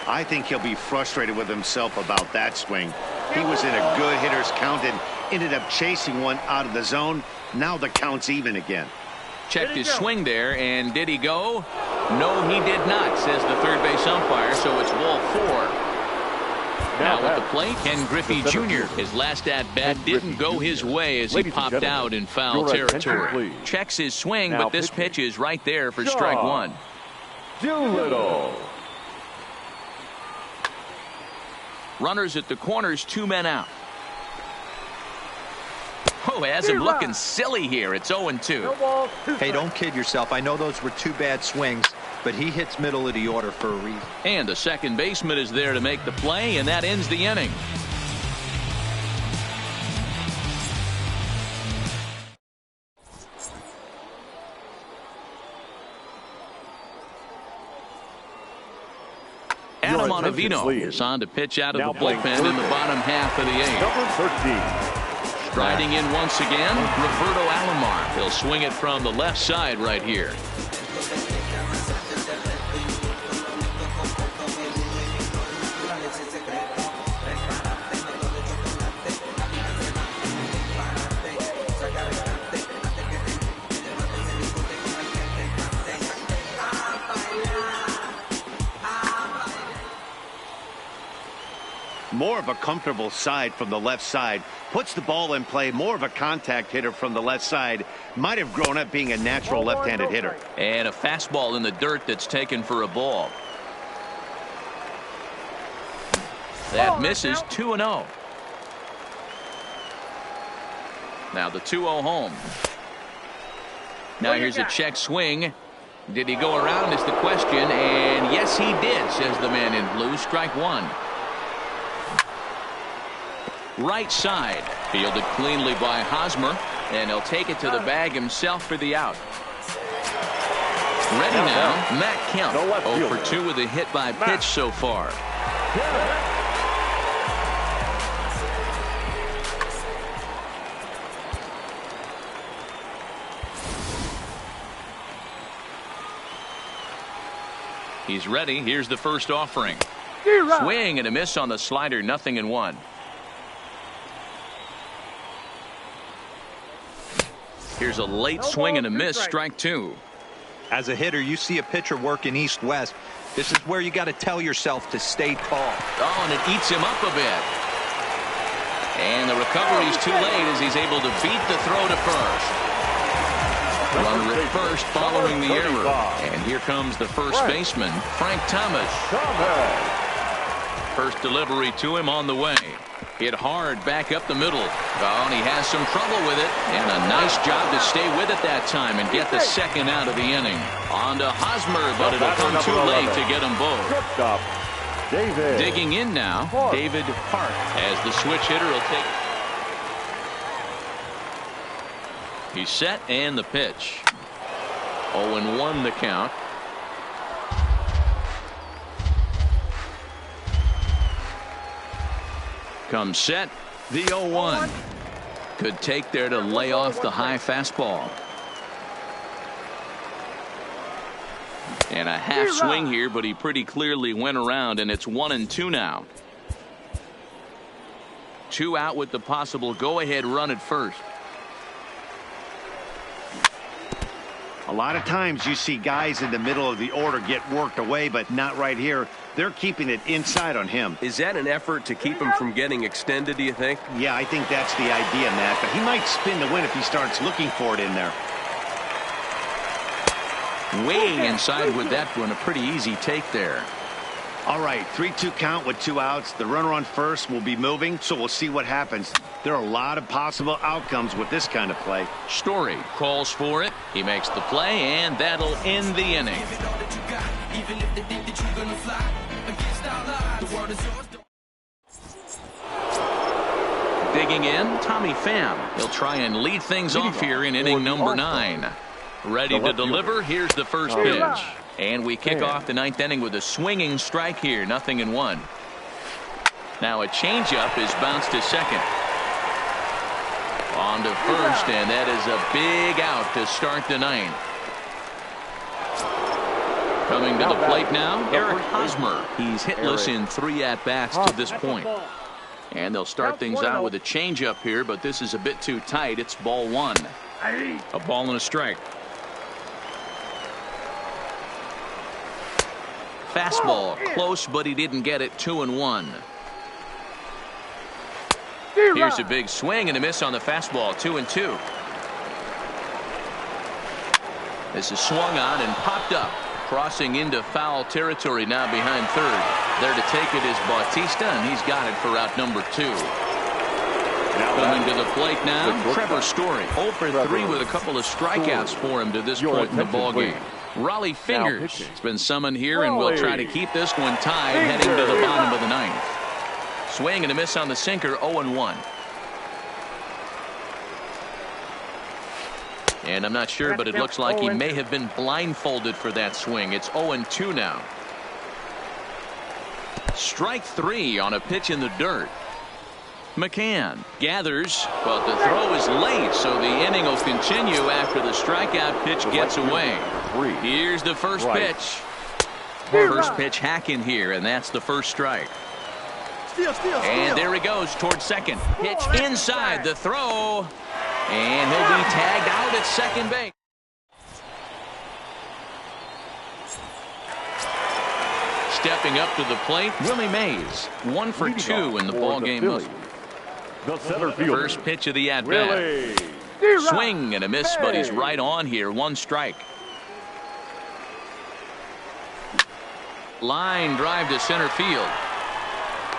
I think he'll be frustrated with himself about that swing. He was in a good hitter's count and ended up chasing one out of the zone. Now the count's even again. Checked his swing there, and did he go? No, he did not, says the third base umpire, so it's ball 4. Now at the plate, Ken Griffey Jr. His last at-bat didn't go his way as he popped out in foul territory. Checks his swing, but this pitch is right there for strike 1. Doolittle. Runners at the corners, 2 men out. Oh, has him looking silly here. It's 0-2. Hey, don't kid yourself. I know those were 2 bad swings, but he hits middle of the order for a reason. And the second baseman is there to make the play, and that ends the inning. Adam Ottavino is on to pitch out of the bullpen in the bottom half of the 8th. Number 13. Striding in once again, Roberto Alomar. He'll swing it from the left side right here. more of a comfortable side from the left side. Puts the ball in play, more of a contact hitter from the left side. Might have grown up being a natural left-handed hitter. And a fastball in the dirt that's taken for a ball. That misses 2-0. Now the 2-0 home. Now here's a check swing. Did he go around is the question, and yes he did, says the man in blue. Strike one. Right side, fielded cleanly by Hosmer, and he'll take it to the bag himself for the out. Ready now, Matt Kemp. 0 for 2 with a hit by pitch so far. He's ready. Here's the first offering. Swing and a miss on the slider. 0-1. Here's a late swing and a miss. Strike two. As a hitter, you see a pitcher working east-west. This is where you got to tell yourself to stay tall. Oh, and it eats him up a bit. And the recovery's too late as he's able to beat the throw to first. Runner at first following the error. And here comes the first baseman, Frank Thomas. First delivery to him on the way. Hit hard back up the middle. Oh, and he has some trouble with it. And a nice job to stay with it that time and get the second out of the inning. On to Hosmer, but it'll come too late to get them both. Digging in now, David Park, as the switch hitter will take. He's set and the pitch. 0-1 the count. Comes set. The 0-1. Good take there to lay off the high fastball. And a half swing here, but he pretty clearly went around, and it's 1-2 now. 2 out with the possible go-ahead run at first. A lot of times you see guys in the middle of the order get worked away, but not right here. They're keeping it inside on him. Is that an effort to keep him from getting extended, do you think? Yeah, I think that's the idea, Matt. But he might spin to win if he starts looking for it in there. Way inside with that one. A pretty easy take there. All right, 3-2 count with 2 outs. The runner on first will be moving, so we'll see what happens. There are a lot of possible outcomes with this kind of play. Story calls for it. He makes the play, and that'll end the inning. Digging in, Tommy Pham. He'll try and lead things off here in inning number 9. Ready to deliver. Here's the first pitch. And we kick off the 9th inning with a swinging strike here. 0-1. Now a changeup is bounced to second. On to first, and that is a big out to start the 9th. Coming to the plate now, Eric Hosmer. He's hitless in 3 at-bats to this point. And they'll start things out with a changeup here, but this is a bit too tight. It's ball 1. A ball and a strike. Fastball close, but he didn't get it. 2-1. Here's a big swing and a miss on the fastball. 2-2. This is swung on and popped up. Crossing into foul territory now behind third. There to take it is Bautista, and he's got it for out number 2. Coming to the plate now, Trevor Story. 0 for 3 with a couple of strikeouts for him to this point in the ballgame. Raleigh Fingers has been summoned here, and will try to keep this one tied heading to the bottom of the 9th. Swing and a miss on the sinker. 0-1. And I'm not sure, but it looks like he may have been blindfolded for that swing. It's 0-2 now. Strike 3 on a pitch in the dirt. McCann gathers, but the throw is late, so the inning will continue after the strikeout pitch gets away. Here's the first pitch. First pitch hack in here, and that's the first strike. And there he goes towards second. Pitch inside the throw, and he'll be tagged out at second base. stepping up to the plate, Willie Mays. 1 for 2 in the ball game. The center fielder. First pitch of the at-bat. Swing and a miss, but he's right on here. 1 strike. Line drive to center field.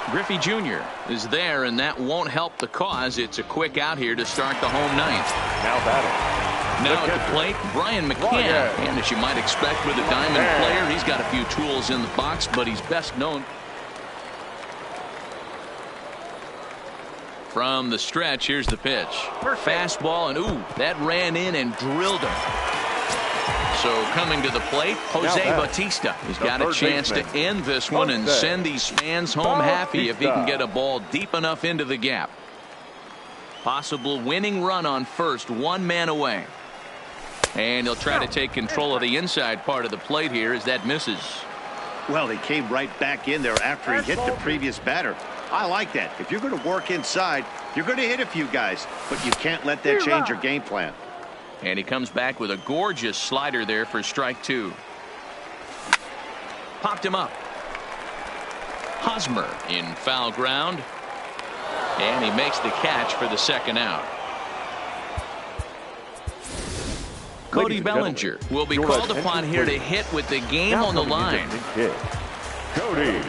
Griffey Jr. is there, and that won't help the cause. It's a quick out here to start the home ninth. Now batting. Now at the plate, Brian McCann. And as you might expect with a diamond player, he's got a few tools in the box, but he's best known. From the stretch, here's the pitch. Fastball, and ooh, that ran in and drilled him. So coming to the plate, Jose Bautista. He's got a chance to end this one and send these fans home happy if he can get a ball deep enough into the gap. Possible winning run on first, 1 man away. And he'll try to take control of the inside part of the plate here as that misses. Well, he came right back in there after he hit the previous batter. I like that. If you're going to work inside, you're going to hit a few guys, but you can't let that change your game plan. And he comes back with a gorgeous slider there for strike 2. Popped him up. Hosmer in foul ground. And he makes the catch for the second out. Cody Bellinger will be called upon here to hit with the game on the line. Cody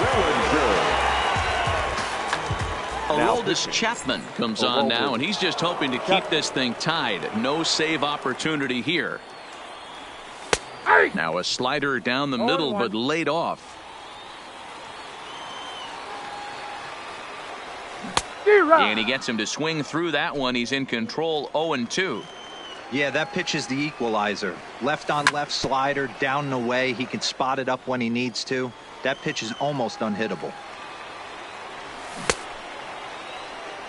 Bellinger. Aroldis Chapman comes on now, and he's just hoping to keep this thing tied. No save opportunity here. Now a slider down the middle, but laid off. And he gets him to swing through that one. He's in control, 0-2. Yeah, that pitch is the equalizer. Left on left slider, down and away. He can spot it up when he needs to. That pitch is almost unhittable.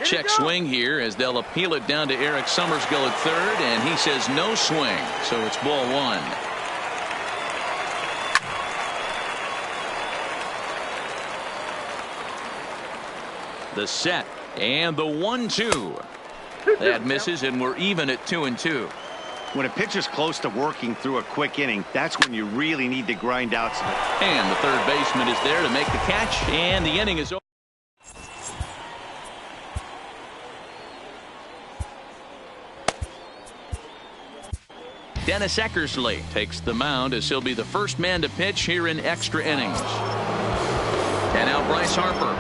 Check swing here as they'll appeal it down to Eric Summersgill at third, and he says no swing, so it's ball 1. The set and the 1-2. That misses, and we're even at 2-2. When a pitcher's close to working through a quick inning, that's when you really need to grind out some. And the third baseman is there to make the catch, and the inning is over. Dennis Eckersley takes the mound as he'll be the first man to pitch here in extra innings. And now Bryce Harper.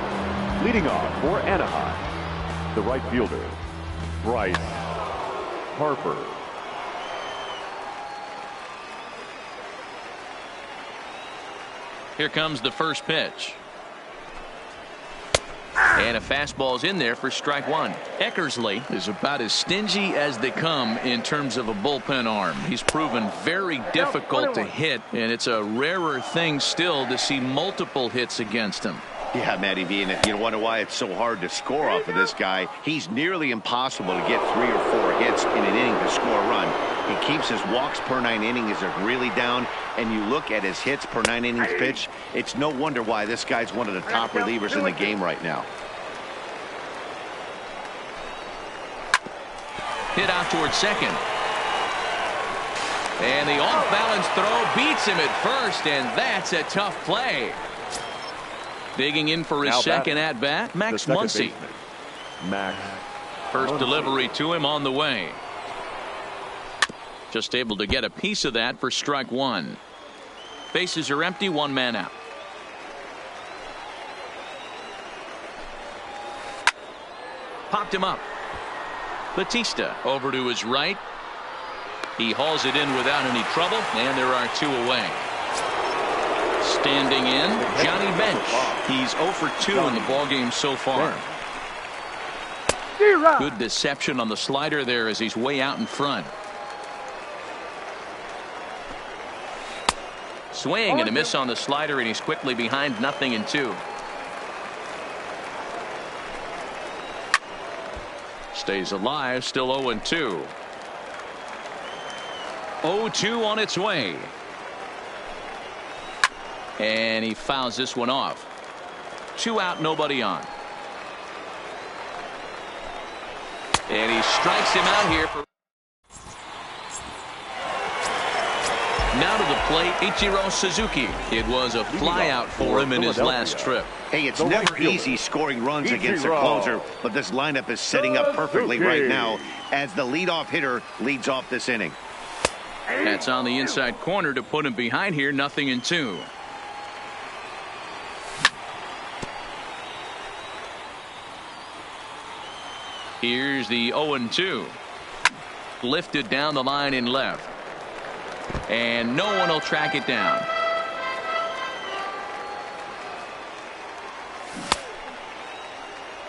Leading off for Anaheim, the right fielder, Bryce Harper. Here comes the first pitch. And a fastball's in there for strike 1. Eckersley is about as stingy as they come in terms of a bullpen arm. He's proven very difficult to hit, and it's a rarer thing still to see multiple hits against him. Yeah, Matty V, and you wonder why it's so hard to score off of this guy. He's nearly impossible to get 3 or 4 hits in an inning to score a run. He keeps his walks per 9 innings are really down, and you look at his hits per 9 innings pitch, it's no wonder why this guy's one of the top relievers in the game right now. Hit out towards second. And the off-balance throw beats him at first, and that's a tough play. Digging in for his second at-bat, Max Muncy. First delivery to him on the way. Just able to get a piece of that for strike 1. Bases are empty, 1 man out. Popped him up. Bautista over to his right. He hauls it in without any trouble, and there are 2 away. Standing in, Johnny Bench. He's 0 for 2 in the ballgame so far. Good deception on the slider there as he's way out in front. Swing and a miss on the slider, and he's quickly behind 0-2. Stays alive, still 0-2. 0-2 on its way. And he fouls this one off. 2 out, nobody on. And he strikes him out here for. Now to the plate, Ichiro Suzuki. It was a flyout for him in his last trip. Hey, it's never easy scoring runs against a closer, but this lineup is setting up perfectly right now as the leadoff hitter leads off this inning. That's on the inside corner to put him behind here, 0-2. Here's the 0-2. Lifted down the line in left. And no one will track it down.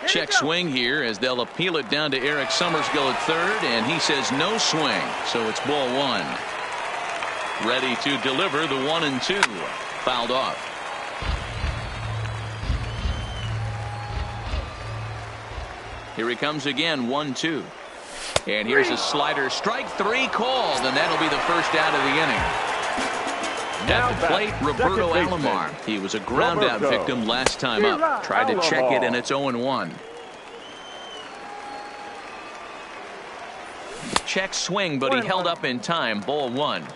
Check swing here as they'll appeal it down to Eric Summerskill at third, and he says no swing, so it's ball one. Ready to deliver the 1-2. Fouled off. Here he comes again, 1-2. And here's a slider, strike three called, and that'll be the first out of the inning. At the plate, Roberto Alomar. He was a ground out victim last time up. Tried to check it, and it's 0-1. Check swing, but he held up in time. Ball one.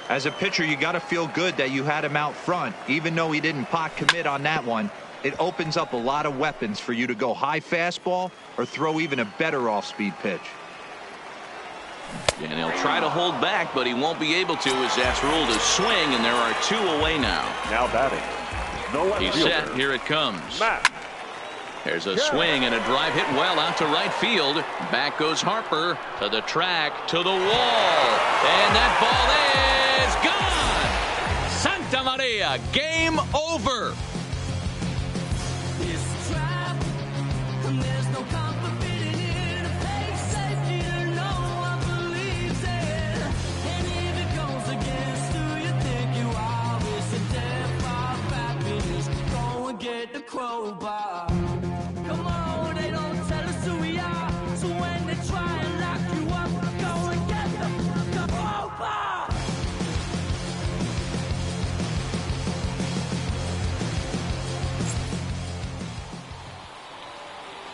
As a pitcher, you got to feel good that you had him out front, even though he didn't pot commit on that one. It opens up a lot of weapons for you to go high fastball or throw even a better off-speed pitch. And he'll try to hold back, but he won't be able to as that's ruled a swing, and there are two away now. Now batting. He's set. Here it comes. There's a swing and a drive hit well out to right field. Back goes Harper to the track, to the wall. And that ball is gone. Santa Maria, game over. Crowbar. Come on, they don't tell us who we are. So when they try and lock you up, go and get the crowbar.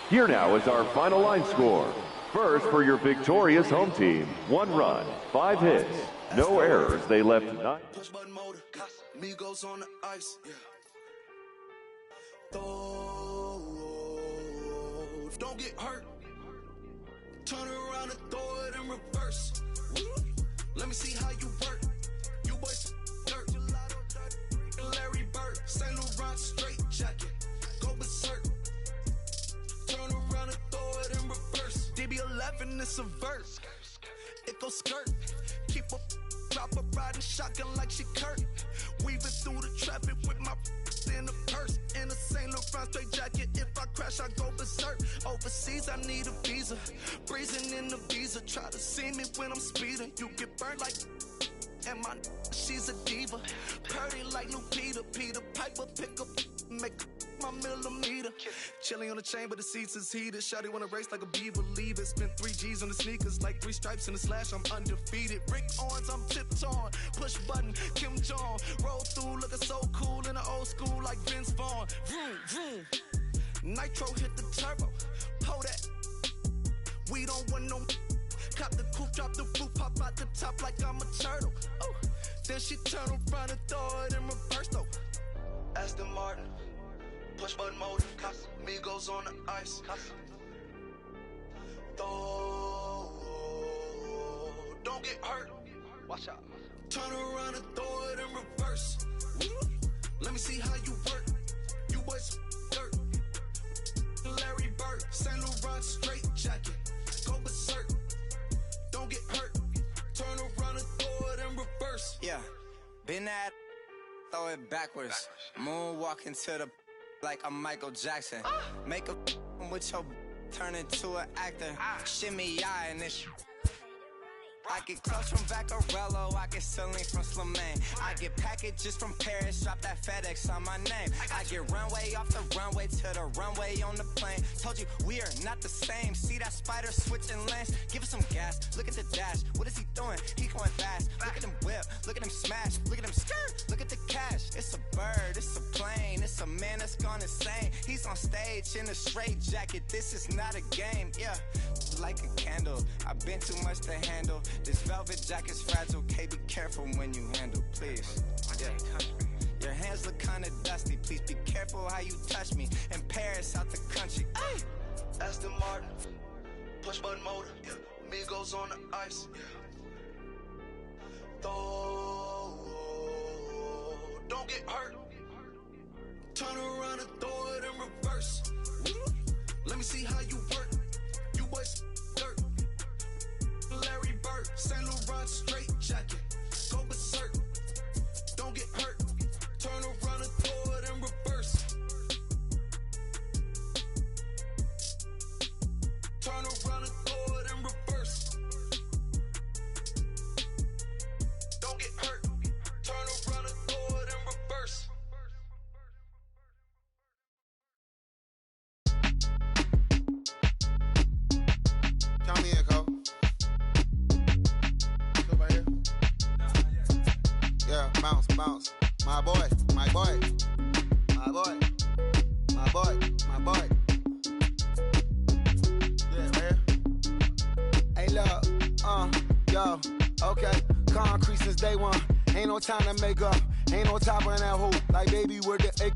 Here now is our final line score. First, for your victorious home team, 1 run, 5 hits, no errors. They left 9. Push button motor, Migos on the ice. Yeah. Don't get hurt. Turn around and throw it in reverse. Let me see how you work. You boys dirt. Larry Bird, St. Laurent straight jacket. Go berserk. Turn around and throw it in reverse. DB11 is a verse. It goes skirt. Keep a drop a riding shotgun like she Kurt. Weaving through the traffic with my in a purse, in a St. Laurent straight jacket. If I crash, I go berserk. Overseas, I need a visa. Breezing in the visa. Try to see me when I'm speeding. You get burned like. And my she's a diva. Purdy like new Peter. Peter Piper pick up, make my millimeter. Chilling on the chain, but the seats is heated. Shawty wanna race like a beaver. Leave it. Spent 3 G's on the sneakers, like 3 stripes in the slash. I'm undefeated. Rick Owens, I'm tiptoeing. Push button, Kim Jong. Roll through, looking so cool in the old school, like Vince Vaughn. Vroom, vroom. Nitro hit the turbo. Pull that. We don't want no. Cop the coupe, drop the roof, pop out the top like I'm a turtle. Oh. Then she turn around and throw it in reverse though. Aston Martin, push button motor, Migos on the ice. Don't get hurt. Watch out. Turn around and throw it in reverse. Let me see how you work. You boys dirt. Larry Bird, St. Laurent straight jacket. Go berserk. Don't get hurt. Turn around and throw it in reverse. Yeah, been at, throw it backwards. Moonwalking to the like I'm Michael Jackson. Make a with your turn into an actor. Shimmy eye and this. I get clothes from Vaccarello, I get Celine from Slimane. I get packages from Paris, drop that FedEx on my name. I get runway off the runway to the runway on the plane. Told you we are not the same. See that spider switching lanes? Give us some gas, look at the dash. What is he doing? He going fast. Look at him whip, look at him smash, look at him skirt. Look at the cash. It's a bird, it's a plane, it's a man that's gone insane. He's on stage in a straight jacket. This is not a game, yeah. Like a candle, I've been too much to handle. This velvet jacket's fragile, okay, be careful when you handle, please. Yeah. Your hands look kinda dusty, please be careful how you touch me. In Paris, out the country. Ay! Aston Martin, push button motor, yeah. Migos on the ice, yeah. Don't get hurt. Turn around and throw it in reverse. Let me see how you work. You boys dirt. Larry Bird, Saint Laurent straight jacket. Go berserk. Don't get hurt. Turn around and throw it in reverse. Turn around and throw it in reverse. Don't get hurt. Turn around and throw it in reverse. Count me in, Cole. Come right here. Yeah, bounce, bounce. My boy, my boy. My boy. My boy, my boy. Yeah, man. Hey, look, yo, okay. Concrete since day one. Ain't no time to make up. Ain't no top on that hoe. Like, baby, where the egg?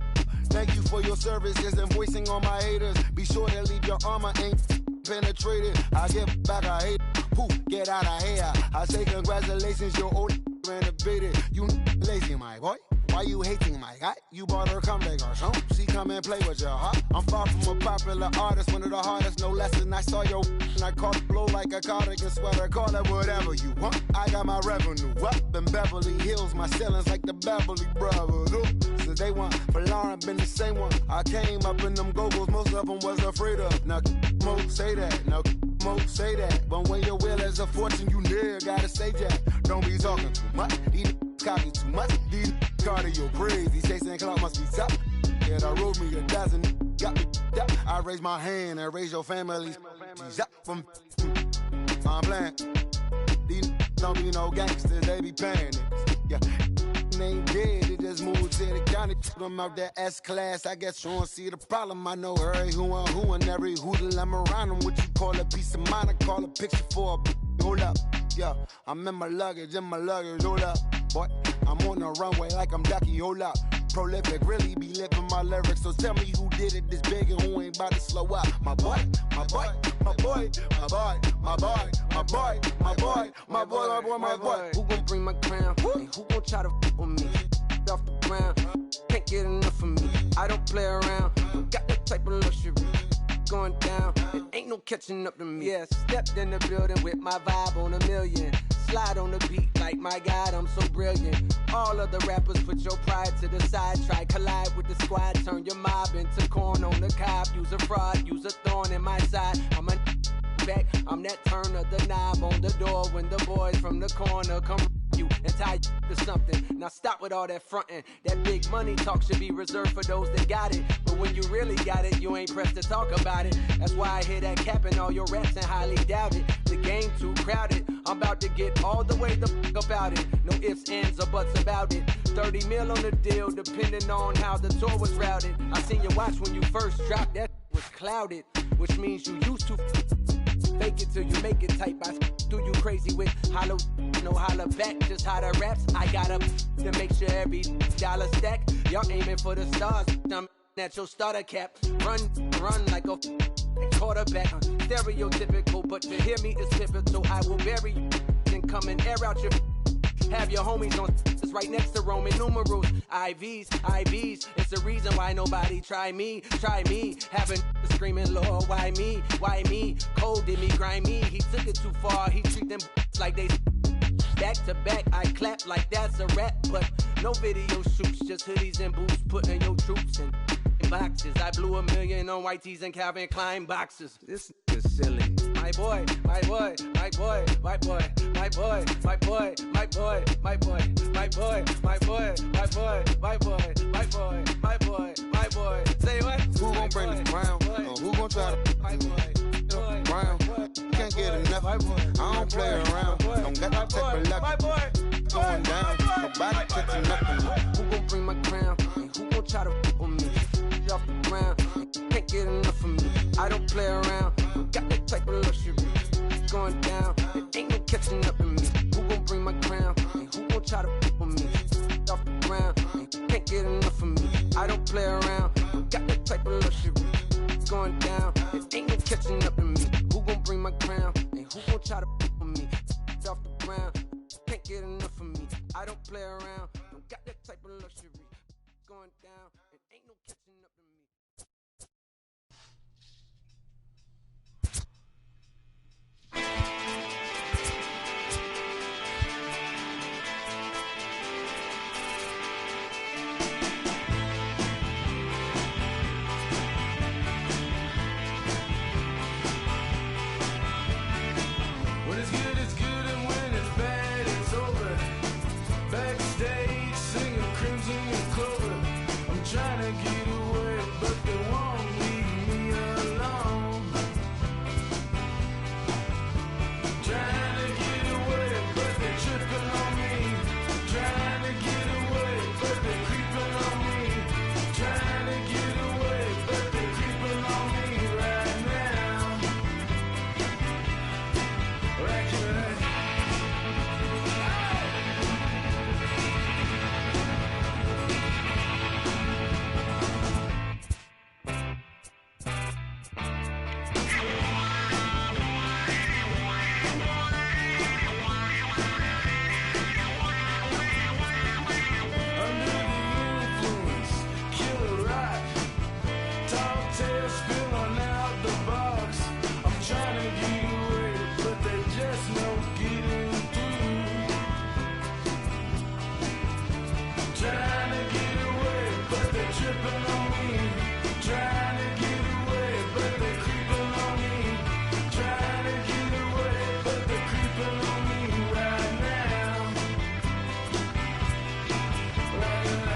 Thank you for your service. Just invoicing on my haters. Be sure to leave your armor ain't penetrated. I give back, I hate. Who get out of here? I say congratulations, your old renovated. You lazy, my boy. Why you hating my guy? You bought her come back or something. She come and play with your heart. I'm far from a popular artist, one of the hardest, no less than I saw your and I caught it blow like a cardigan sweater. Call it whatever you want. I got my revenue up in Beverly Hills. My ceilings like the Beverly Brothers. Since day one, for Lauren been the same one. I came up in them go-go's, most of them was afraid of. Now, Mo say that. Now, Mo say that. But when your will is a fortune, you never gotta say that. Don't be talking too much. These copy too much. These cardio crazy. Chasing clout must be tough. Yeah, I wrote me a dozen. Got me up. I raise my hand and raise your family's up from. I'm playing. These don't be no gangsters. They be paying it. Yeah. They ain't dead. They just moved to the county. Took them out that S-class. I guess you don't see the problem. I know every who and every hoodle I'm around them. What you call a piece of mind, I call a picture for a hold up. Yeah, I'm in my luggage, hold up. Boy, I'm on the runway like I'm Ducky, hold up. Prolific, really be living my lyrics. So tell me who did it this big and who ain't about to slow up. My boy, my boy, my boy, my boy, my boy, my boy, my boy, my boy, my boy, my boy. Who gon' bring my crown? And who gon' try to f with me? Off the ground, can't get enough of me. I don't play around, got that type of luxury. Going down, it ain't no catching up to me. Yeah, stepped in the building with my vibe on a million. Slide on the beat like my God, I'm so brilliant. All of the rappers put your pride to the side. Try collide with the squad, turn your mob into corn on the cob. Use a fraud, use a thorn in my side. I'm a back, I'm that turn of the knob on the door when the boys from the corner come you and tie you to something. Now stop with all that frontin'. That big money talk should be reserved for those that got it. But when you really got it, you ain't pressed to talk about it. That's why I hear that cap in all your raps and highly doubt it. The game too crowded. I'm about to get all the way the fuck about it. No ifs, ands, or buts about it. 30 mil on the deal, depending on how the tour was routed. I seen your watch when you first dropped, that was clouded, which means you used to fake it till you make it type. I do you crazy with hollow, no holler back, just how the raps. I got up to make sure every dollar stack. Y'all aiming for the stars, I'm at your starter cap. Run like a quarterback. Stereotypical, but to hear me is pivotal. I will bury you and come and air out your. Have your homies on it's right next to Roman numerals. IVs, it's the reason why nobody try me. Having screaming, Lord, why me? Cold did me, grimy. He took it too far, he treat them like they back to back. I clap like that's a rap, but no video shoots, just hoodies and boots, putting your troops in boxes. I blew $1 million on white tees and Calvin Klein boxes. This is silly. My boy, my boy, my boy, my boy, my boy, my boy, my boy, my boy, my boy, my boy, my boy, my boy, my boy, my boy, my boy. Say what? Who gon' bring this round? Who gon' try to my boy, round? Can't get enough. I don't play around. Don't got to take a luck. Going down. Nobody catching nothing. Who gon' bring my crown? And who gon' try to f with me? Off the ground, can't get enough of me. I don't play around. Got that type of luxury. Going down, it ain't no catching up in me. try to f with me. Off the ground, and you can't get enough of me. I don't play around, you got that type of luxury. It's going down, it ain't no catching up to me. Who gon' bring my crown, and who gon' try to f with me? It's off the ground, you can't get enough of me. I don't play around, you got that type of luxury. It's going down, it ain't no catching up to me. When it's good, it's good, and when it's bad, it's over. Backstage, singing Crimson and Clover. I'm trying to get away, but they won't leave me alone. Trying to get away, but they're tripping on me. Trying to get away, but they're creeping on me. Trying to get away, but they're creeping on me right now. Right here. Under the influence, killer rock. Tall tales spilling out the box. I'm trying to get away, but they just no getting through. Trying to get away, but they're tripping on me. Trying to get away, but they're creeping on me. Trying to get away, but they're creeping on me right now. Right now.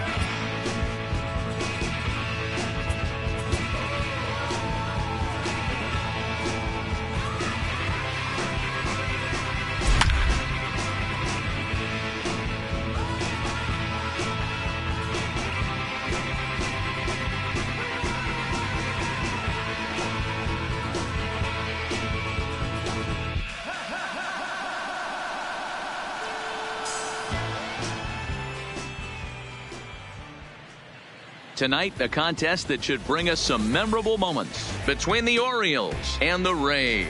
Tonight, a contest that should bring us some memorable moments between the Orioles and the Rays.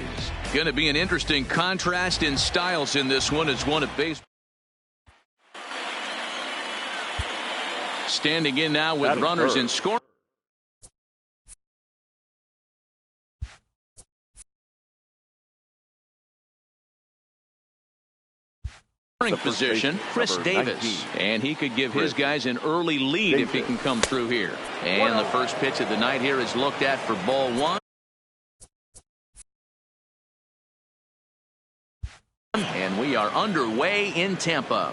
Going to be an interesting contrast in styles in this one as one of baseball. Standing in now with runners in scoring position, Chris Davis. And he could give his guys an early lead if he can come through here. And the first pitch of the night here is looked at for ball one. And we are underway in Tampa.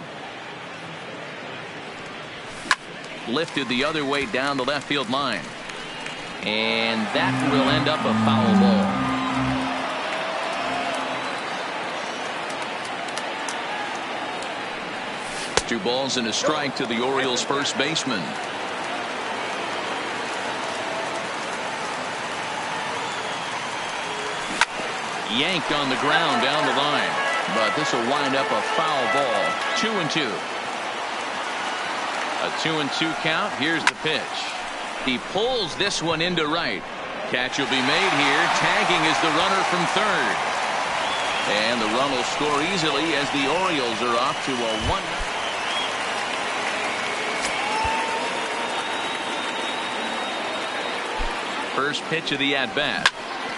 Lifted the other way down the left field line. And that will end up a foul ball. 2 balls and a strike to the Orioles first baseman. Yanked on the ground down the line, but this will wind up a foul ball. 2-2. A 2-2 count. Here's the pitch. He pulls this one into right. Catch will be made here. Tagging is the runner from third. And the run will score easily as the Orioles are off to a 1. First pitch of the at-bat.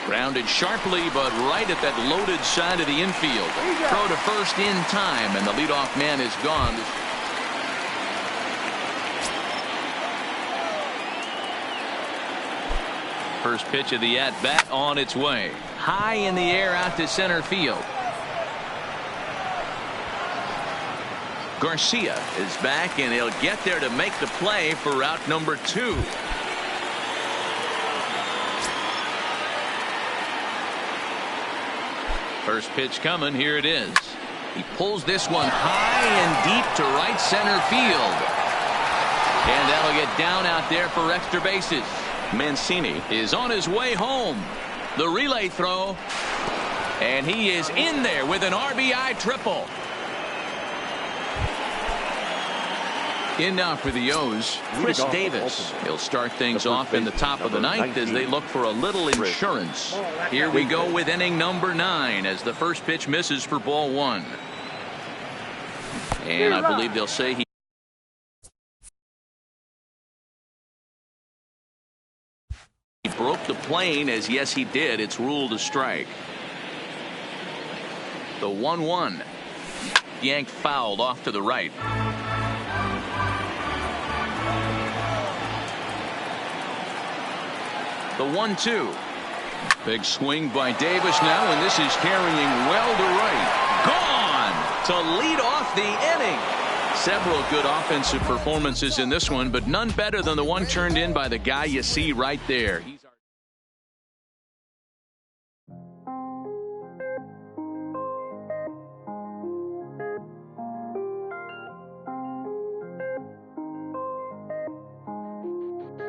Grounded sharply, but right at that loaded side of the infield. Throw to first in time, and the leadoff man is gone. First pitch of the at-bat on its way. High in the air out to center field. Garcia is back, and he'll get there to make the play for route number 2. First pitch coming. Here it is. He pulls this one high and deep to right center field. And that'll get down out there for extra bases. Mancini is on his way home. The relay throw. And he is in there with an RBI triple. In now for the O's, Chris Davis. He'll start things off in the top of the ninth as they look for a little insurance. Here we go with inning number 9 as the first pitch misses for ball 1. And I believe they'll say he broke the plane, as yes he did. It's ruled a strike. The 1-1. Yanked fouled off to the right. The 1-2. Big swing by Davis now, and this is carrying well to right. Gone to lead off the inning. Several good offensive performances in this one, but none better than the one turned in by the guy you see right there.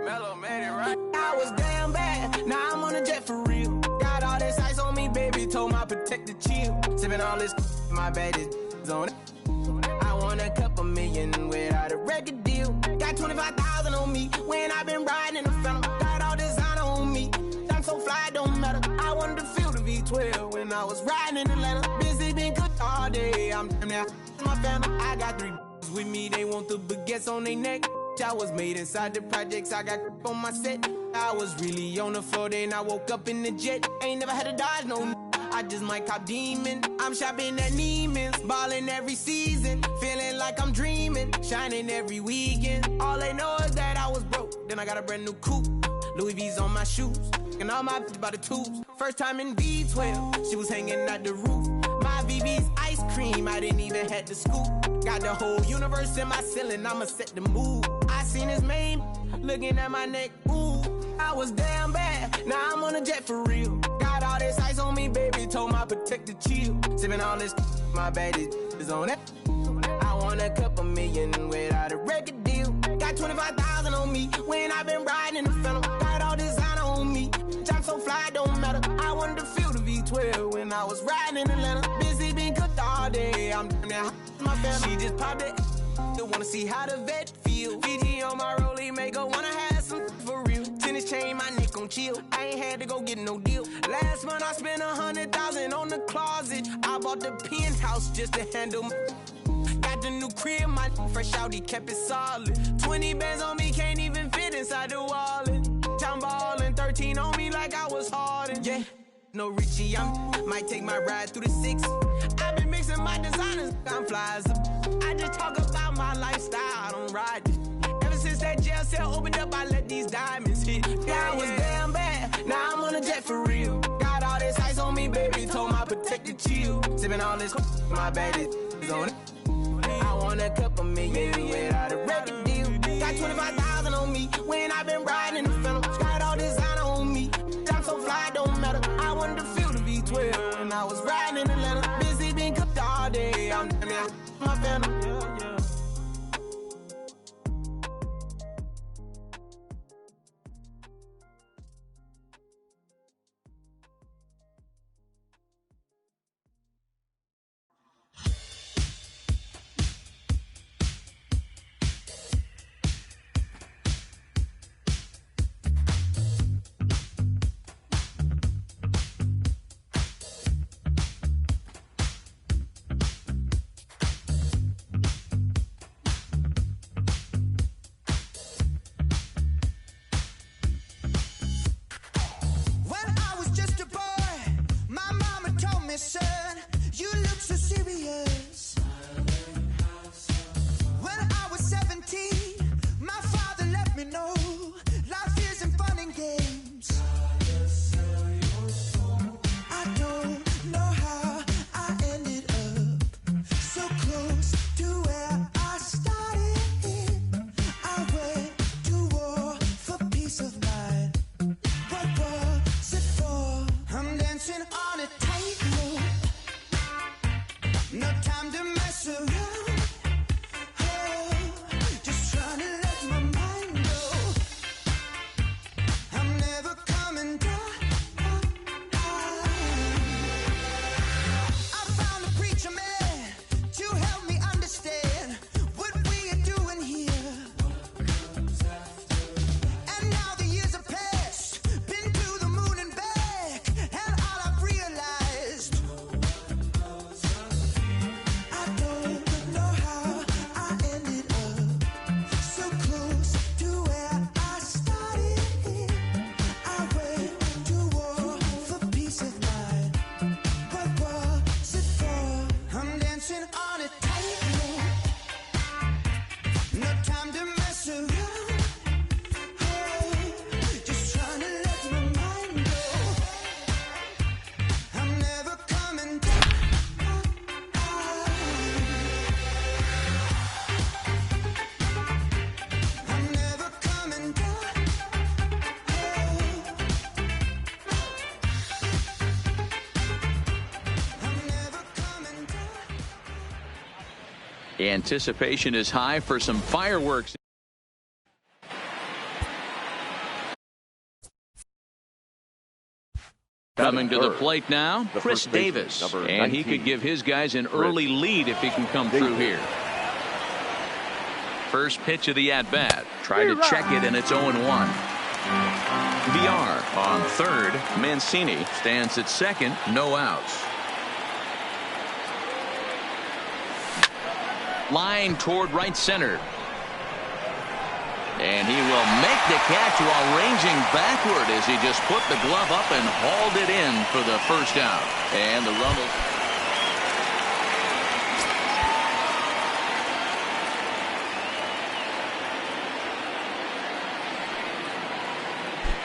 Mellow made it right. I was damn bad. Now I'm on a jet for real. Got all this ice on me, baby. Told my protector chill. Sipping all this, my bad is on it. I won a couple million without a record deal. Got 25,000 on me when I've been riding in the phantom. Got all designer on me. I'm so fly, don't matter. I wanted to feel the V12 when I was riding in Atlanta. Busy been cooked all day. I'm damn near my family. I got 3 with me. They want the baguettes on their neck. I was made inside the projects. I got on my set. I was really on the floor. Then I woke up in the jet. Ain't never had to dodge no. I just might cop demon. I'm shopping at Neiman's, balling every season, feeling like I'm dreaming, shining every weekend. All they know is that I was broke. Then I got a brand new coupe, Louis V's on my shoes, and all my by the tubes. First time in V12, she was hanging at the roof. My VV's ice cream, I didn't even have to scoop. Got the whole universe in my ceiling, I'ma set the mood. I seen his main, looking at my neck, ooh. I was damn bad, now I'm on a jet for real. Got all this ice on me, baby, told my protector chill. Sipping all this, my bad is on it. I won a couple million without a record deal. Got 25,000 on me when I've been riding in the phantom. Got all designer on me, I'm so fly, don't matter. I wanted to feel the V12 when I was riding in Atlanta. Busy been cooked all day, I'm damn near my family. She just popped it, still wanna see how the vet feel. Fiji on my rollie, make her wanna have some for real. Tennis chain, my neck on chill. I ain't had to go get no deal. Last month I spent 100,000 on the closet. I bought the penthouse just to handle my. Got the new crib, my fresh out, he kept it solid. 20 bands on me, can't even fit inside the wallet. I'm ballin', 13 on me like I was Harden. Yeah, no Richie, might take my ride through the 6. I've been mixing my designers, I'm flies. I just talk about my lifestyle, I don't ride it. Ever since that jail cell opened up, I let these diamonds hit. Yeah, I was damn bad, now I'm on a jet for real. Got all this ice on me, baby, told my protector chill. Sipping all this, my bad is on it. I won a couple million without a record deal. Got 25,000 on me when I've been riding in the phantom. Got all designer on me, I'm so fly, don't matter. I wanted to feel the V12 when I was riding in Atlanta. Busy been cooked all day, I'm damn near my family. Anticipation is high for some fireworks. Coming to the plate now, Chris Davis. And he could give his guys an early lead if he can come through here. First pitch of the at-bat. Try to check it, and it's 0-1. VR on third. Mancini stands at second. No outs. Line toward right center. And he will make the catch while ranging backward as he just put the glove up and hauled it in for the first out. And the run will...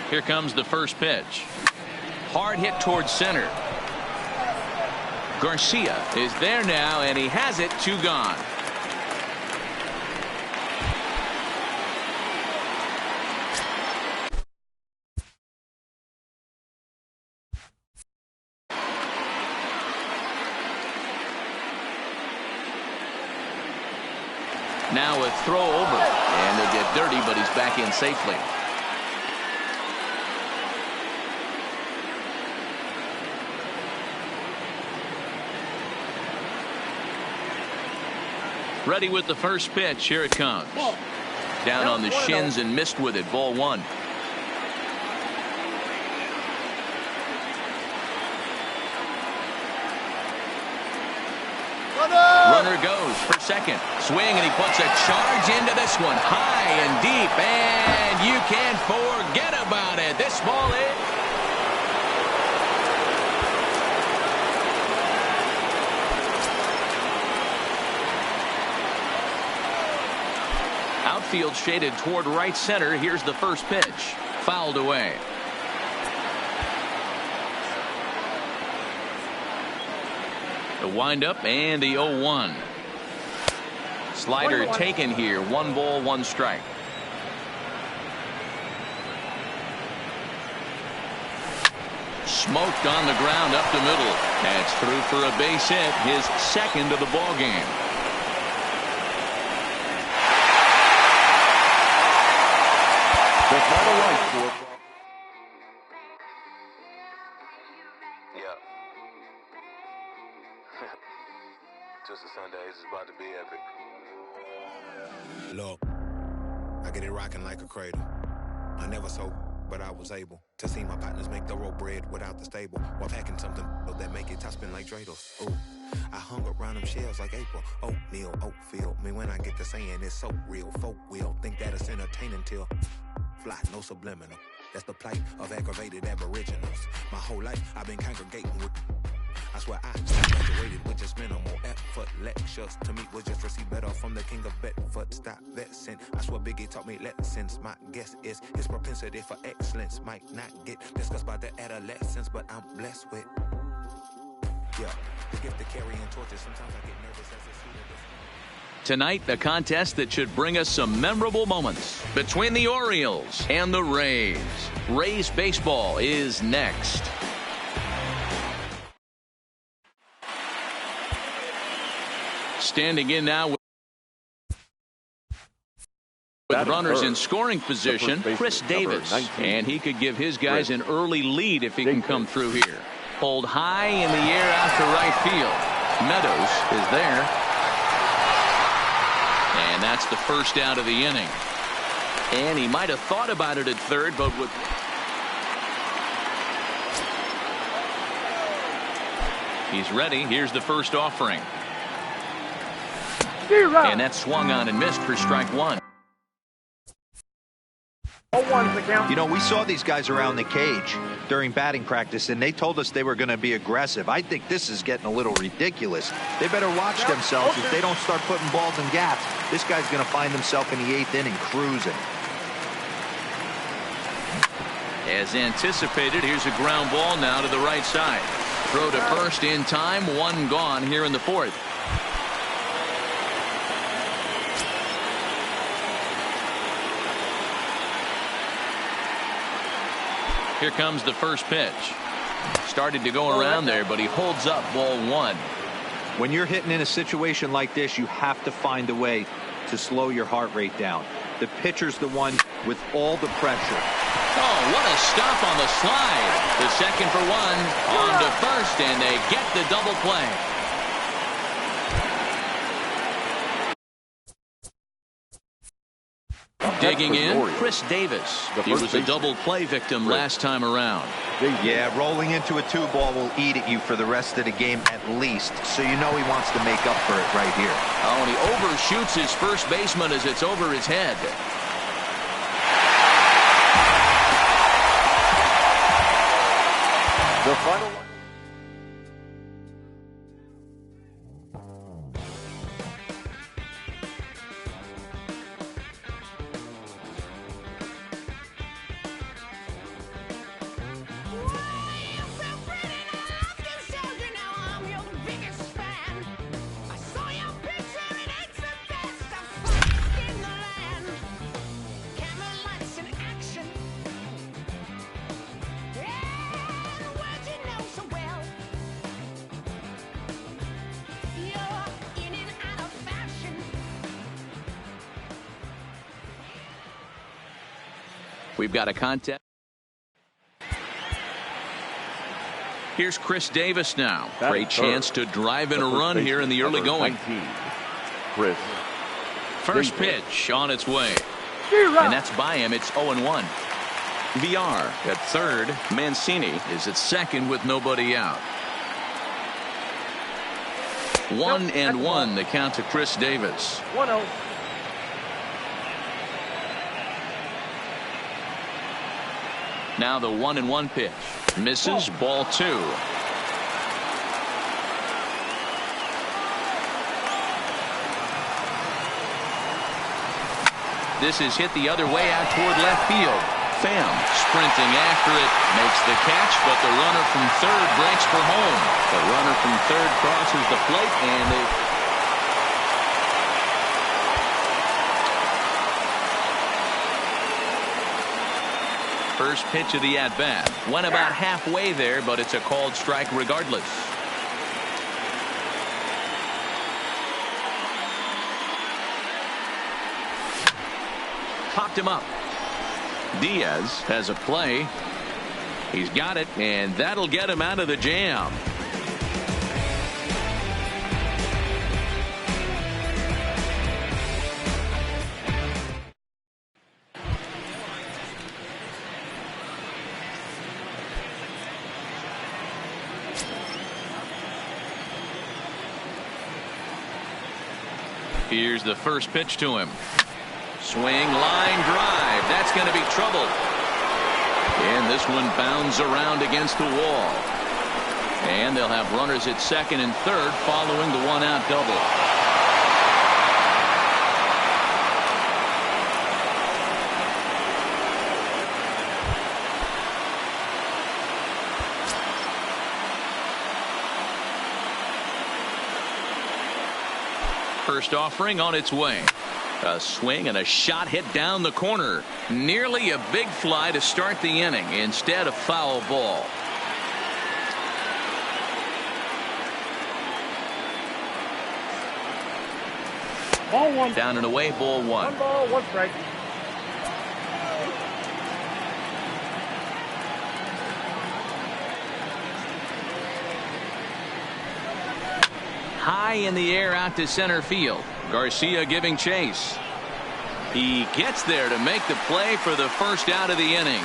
Here comes the first pitch. Hard hit towards center. Garcia is there now, and he has it. 2 gone. Now a throw over, and they'll get dirty, but he's back in safely. Ready with the first pitch. Here it comes. Down on the shins and missed with it. Ball 1. Runner goes for second. Swing, and he puts a charge into this one. High and deep, and you can't forget about it. This ball is... Outfield shaded toward right center. Here's the first pitch. Fouled away. The windup and the 0-1. Slider taken here. 1 ball, 1 strike. Smoked on the ground up the middle. That's through for a base hit. His second of the ball game. The final line score. Yeah. Just a Sunday. This is about to be epic. Look, I get it rocking like a cradle. I never sold, but I was able to see my partners make thorough bread without the stable while packing something that make it top spin like dreidels. Ooh, I hung around them shells like April. Oatmeal, oatfield. Me when I get to saying it's so real. Folk will think that it's entertaining till fly, no subliminal. That's the plight of aggravated aboriginals. My whole life I've been congregating with. I swear I graduated with just minimal effort. Lectures to me was just receive better from the king of Bedford. Stop vexing. I swear Biggie taught me lessons. My guess is his propensity for excellence might not get discussed by the adolescents, but I'm blessed with. Yeah, the gift of carrying torches. Sometimes I get nervous as a student. Tonight, the contest that should bring us some memorable moments between the Orioles and the Rays. Rays baseball is next. Standing in now with runners in scoring position, Chris Davis. And he could give his guys an early lead if he can come through here. Pulled high in the air out to right field. Meadows is there. And that's the first out of the inning. And he might have thought about it at third, but with... He's ready. Here's the first offering. And that swung on and missed for strike 1. You know, we saw these guys around the cage during batting practice, and they told us they were going to be aggressive. I think this is getting a little ridiculous. They better watch themselves if they don't start putting balls in gaps. This guy's going to find himself in the 8th inning cruising. As anticipated, here's a ground ball now to the right side. Throw to first in time. 1 gone here in the 4th. Here comes the first pitch. Started to go around there, but he holds up ball 1. When you're hitting in a situation like this, you have to find a way to slow your heart rate down. The pitcher's the one with all the pressure. Oh, what a stop on the slide. The second for one, on to first, and they get the double play. Digging in, Chris Davis. He was a double play victim last time around. Yeah, rolling into a 2-ball will eat at you for the rest of the game at least, so you know he wants to make up for it right here. Oh, and he overshoots his first baseman as it's over his head. The final. We've got a contest. Here's Chris Davis now. Great chance to drive in a run here in the early going. 19, Chris. First pitch on its way. And that's by him. It's 0-1. VR at third. Mancini is at second with nobody out. 1-1 the count to Chris Davis. 1-0. Now the 1-1 pitch. Misses, ball 2. This is hit the other way out toward left field. Pham sprinting after it, makes the catch, but the runner from third breaks for home. The runner from third crosses the plate, and they... First pitch of the at-bat. Went about halfway there, but it's a called strike regardless. Popped him up. Diaz has a play. He's got it, and that'll get him out of the jam. Here's the first pitch to him. Swing, line drive. That's going to be trouble. And this one bounds around against the wall. And they'll have runners at second and third following the one-out double. First offering on its way. A swing and a shot hit down the corner. Nearly a big fly to start the inning. Instead, a foul ball. Ball 1. Down and away, ball 1. 1 ball, 1 strike. High in the air out to center field. Garcia giving chase. He gets there to make the play for the first out of the inning.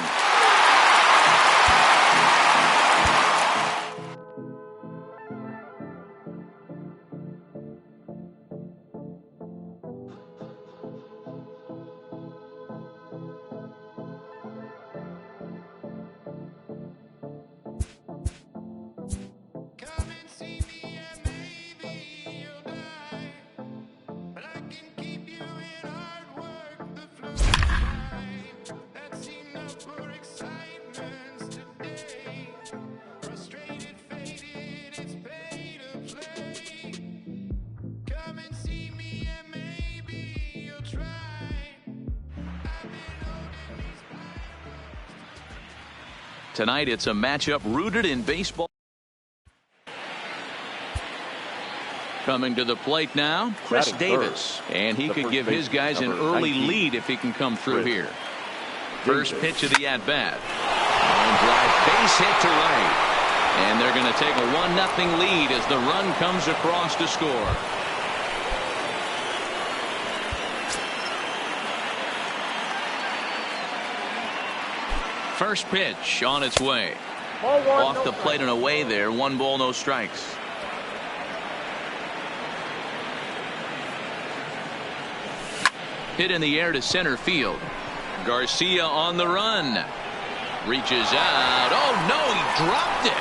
Tonight it's a matchup rooted in baseball. Coming to the plate now, Chris Davis. And he could give his guys an early lead if he can come through here. First pitch of the at-bat. And drive base hit to right. And they're going to take a 1-0 lead as the run comes across to score. First pitch on its way. Off the plate and away there. 1 ball, no strikes. Hit in the air to center field. Garcia on the run. Reaches out. Oh, no, he dropped it.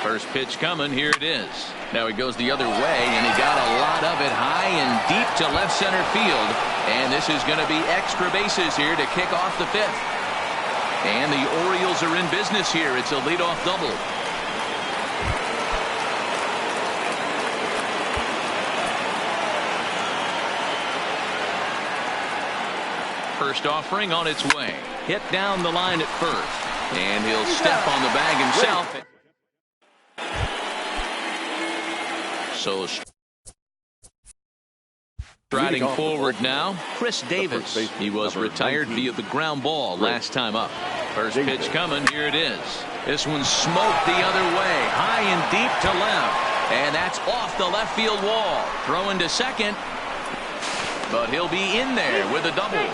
First pitch coming. Here it is. Now he goes the other way, and he got a lot of it high and deep to left center field. And this is going to be extra bases here to kick off the 5th. And the Orioles are in business here. It's a leadoff double. First offering on its way. Hit down the line at first. And he'll step on the bag himself. So striding forward now, Chris Davis. He was retired via the ground ball last time up. First pitch coming. Here it is. This one smoked the other way, high and deep to left. And that's off the left field wall. Throwing to second. But he'll be in there with a double.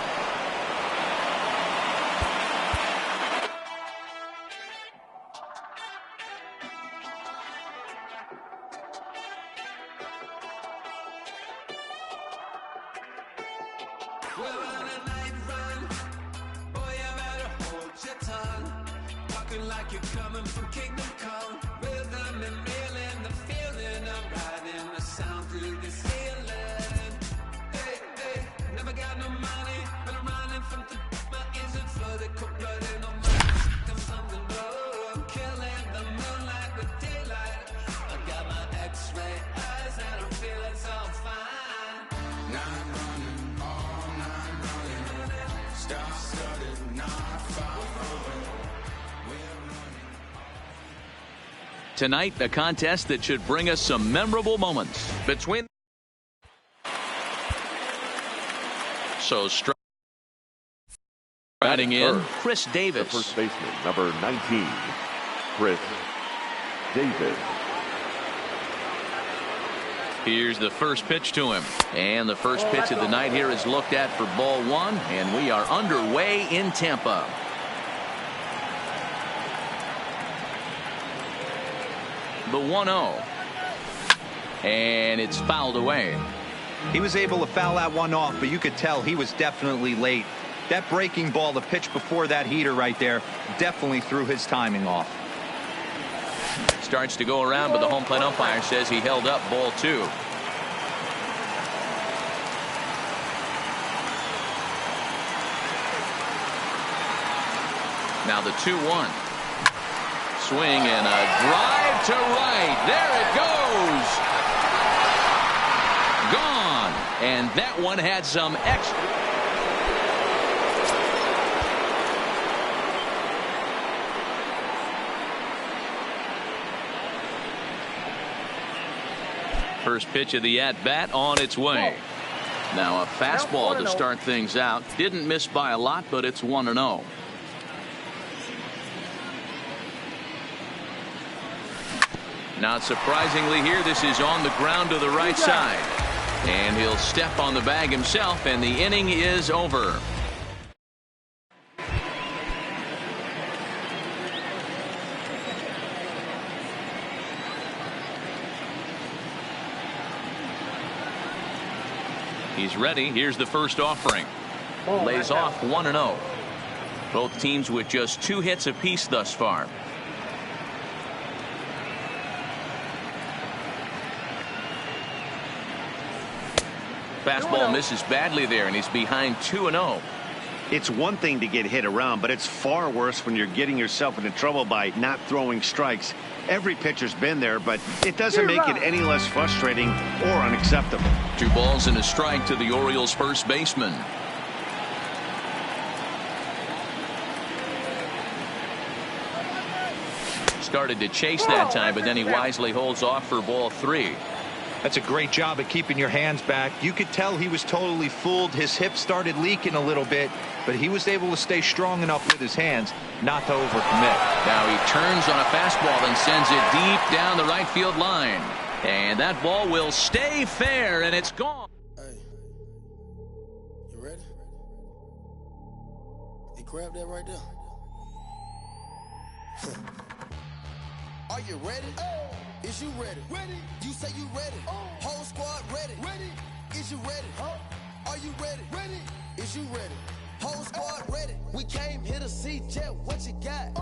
Tonight, a contest that should bring us some memorable moments between. So striding in, Chris Davis. The first baseman, number 19, Chris Davis. Here's the first pitch to him. And the first pitch of the night here is looked at for ball 1. And we are underway in Tampa. The 1-0. And it's fouled away. He was able to foul that one off, but you could tell he was definitely late. That breaking ball, the pitch before that heater right there, definitely threw his timing off. Starts to go around, but the home plate umpire says he held up ball 2. Now the 2-1. Swing and a drive to right. There it goes. Gone. And that one had some extra. First pitch of the at-bat on its way. Now a fastball to start things out. Didn't miss by a lot, but it's 1-0. Not surprisingly here, this is on the ground to the right side. And he'll step on the bag himself, and the inning is over. He's ready. Here's the first offering. Lays off 1-0. Both teams with just 2 hits apiece thus far. Fastball misses badly there, and he's behind 2-0. It's one thing to get hit around, but it's far worse when you're getting yourself into trouble by not throwing strikes. Every pitcher's been there, but it doesn't make it any less frustrating or unacceptable. 2 balls and a strike to the Orioles first baseman. Started to chase that time, but then he wisely holds off for ball 3. That's a great job of keeping your hands back. You could tell he was totally fooled. His hip started leaking a little bit, but he was able to stay strong enough with his hands not to overcommit. Now he turns on a fastball and sends it deep down the right field line. And that ball will stay fair, and it's gone. Hey, you ready? Hey, grab that right there. Are you ready? Is you ready? Ready. You say you ready. Whole squad ready. Ready. Is you ready? Are you ready? Ready. Is you ready? Whole squad ready. We came here to see Jet. What you got?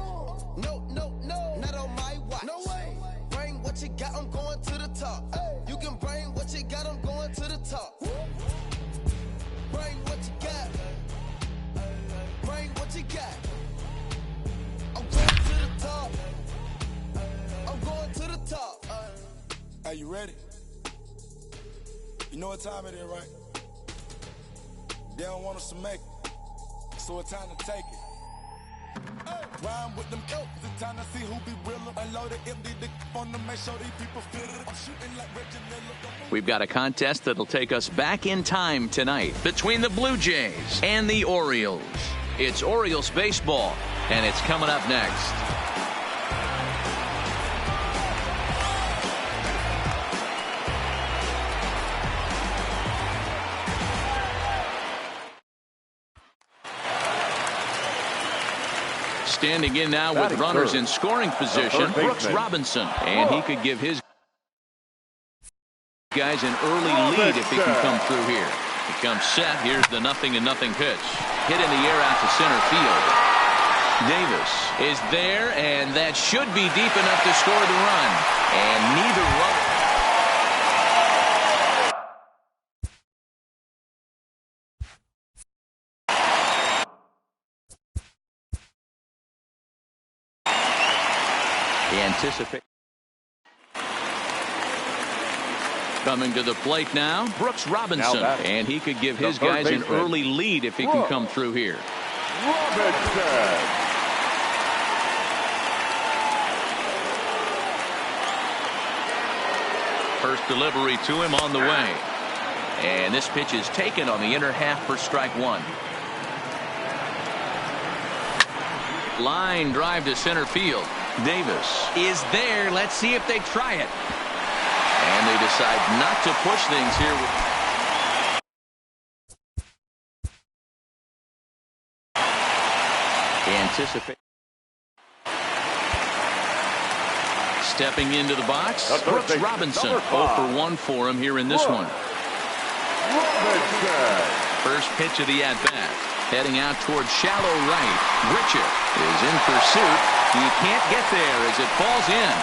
No, no, no. Not on my watch. No way. Bring what you got. I'm going to the top. You can bring what you got. I'm going to the top. Bring what you got. Bring what you got. I'm going to the top. I'm going to the top. Are you ready? You know what time it is, right? They don't want us to make it, so it's time to take it. Rhyme with them elks, it's time to see who be realer. Unloaded empty the on them, make sure these people feel it. I'm shooting like Reggie Miller. We've got a contest that'll take us back in time tonight between the Blue Jays and the Orioles. It's Orioles baseball, and it's coming up next. Standing in now with runners in scoring position, Brooks Robinson. And he could give his guys an early lead if he can come through here. He comes set. Here's the 0-0 pitch. Hit in the air out to center field. Davis is there, and that should be deep enough to score the run. And neither runner. Anticipate. Coming to the plate now, Brooks Robinson. And he could give his guys an early lead if he can come through here. Robinson. First delivery to him on the way. And this pitch is taken on the inner half for strike 1. Line drive to center field. Davis is there. Let's see if they try it. And they decide not to push things here. Anticipate. Stepping into the box, Brooks Robinson. 0 for 1 for him here in this one. Robinson. First pitch of the at-bat. Heading out towards shallow right. Richard is in pursuit. He can't get there as it falls in.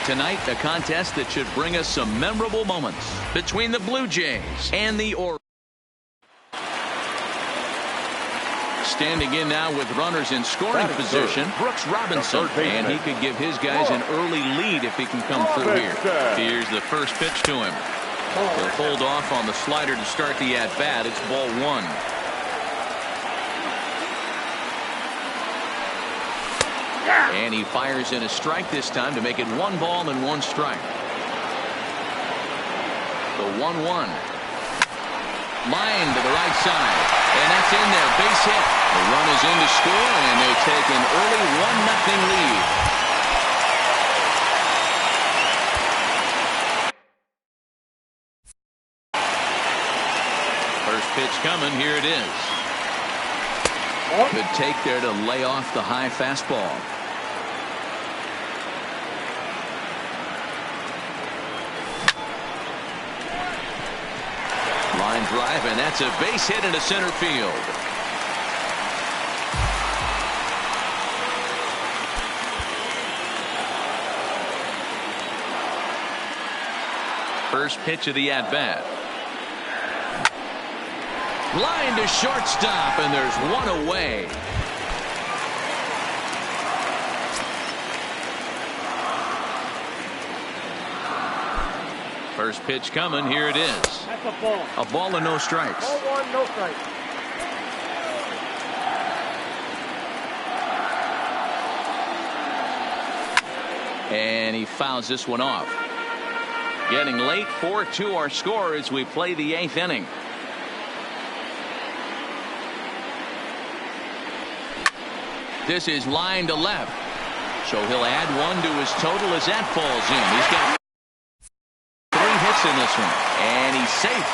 Tonight, a contest that should bring us some memorable moments between the Blue Jays and the Orioles. Standing in now with runners in scoring position, Brooks Robinson. And he could give his guys an early lead if he can come through here. Here's the first pitch to him. He'll hold off on the slider to start the at-bat. It's ball 1. And he fires in a strike this time to make it 1 ball and 1 strike. The 1-1. Line to the right side. And that's in there. Base hit. The run is in to score, and they take an early 1-0 lead. First pitch coming. Here it is. Good take there to lay off the high fastball. Line drive, and that's a base hit into center field. First pitch of the at-bat. Line to shortstop, and there's one away. First pitch coming. Here it is. That's a ball. A ball and no strikes. Ball one, no strikes. And he fouls this one off. Getting late, 4-2 our score as we play the 8th inning. This is line to left. So he'll add one to his total as that falls in. He's got 3 hits in this one. And he's safe.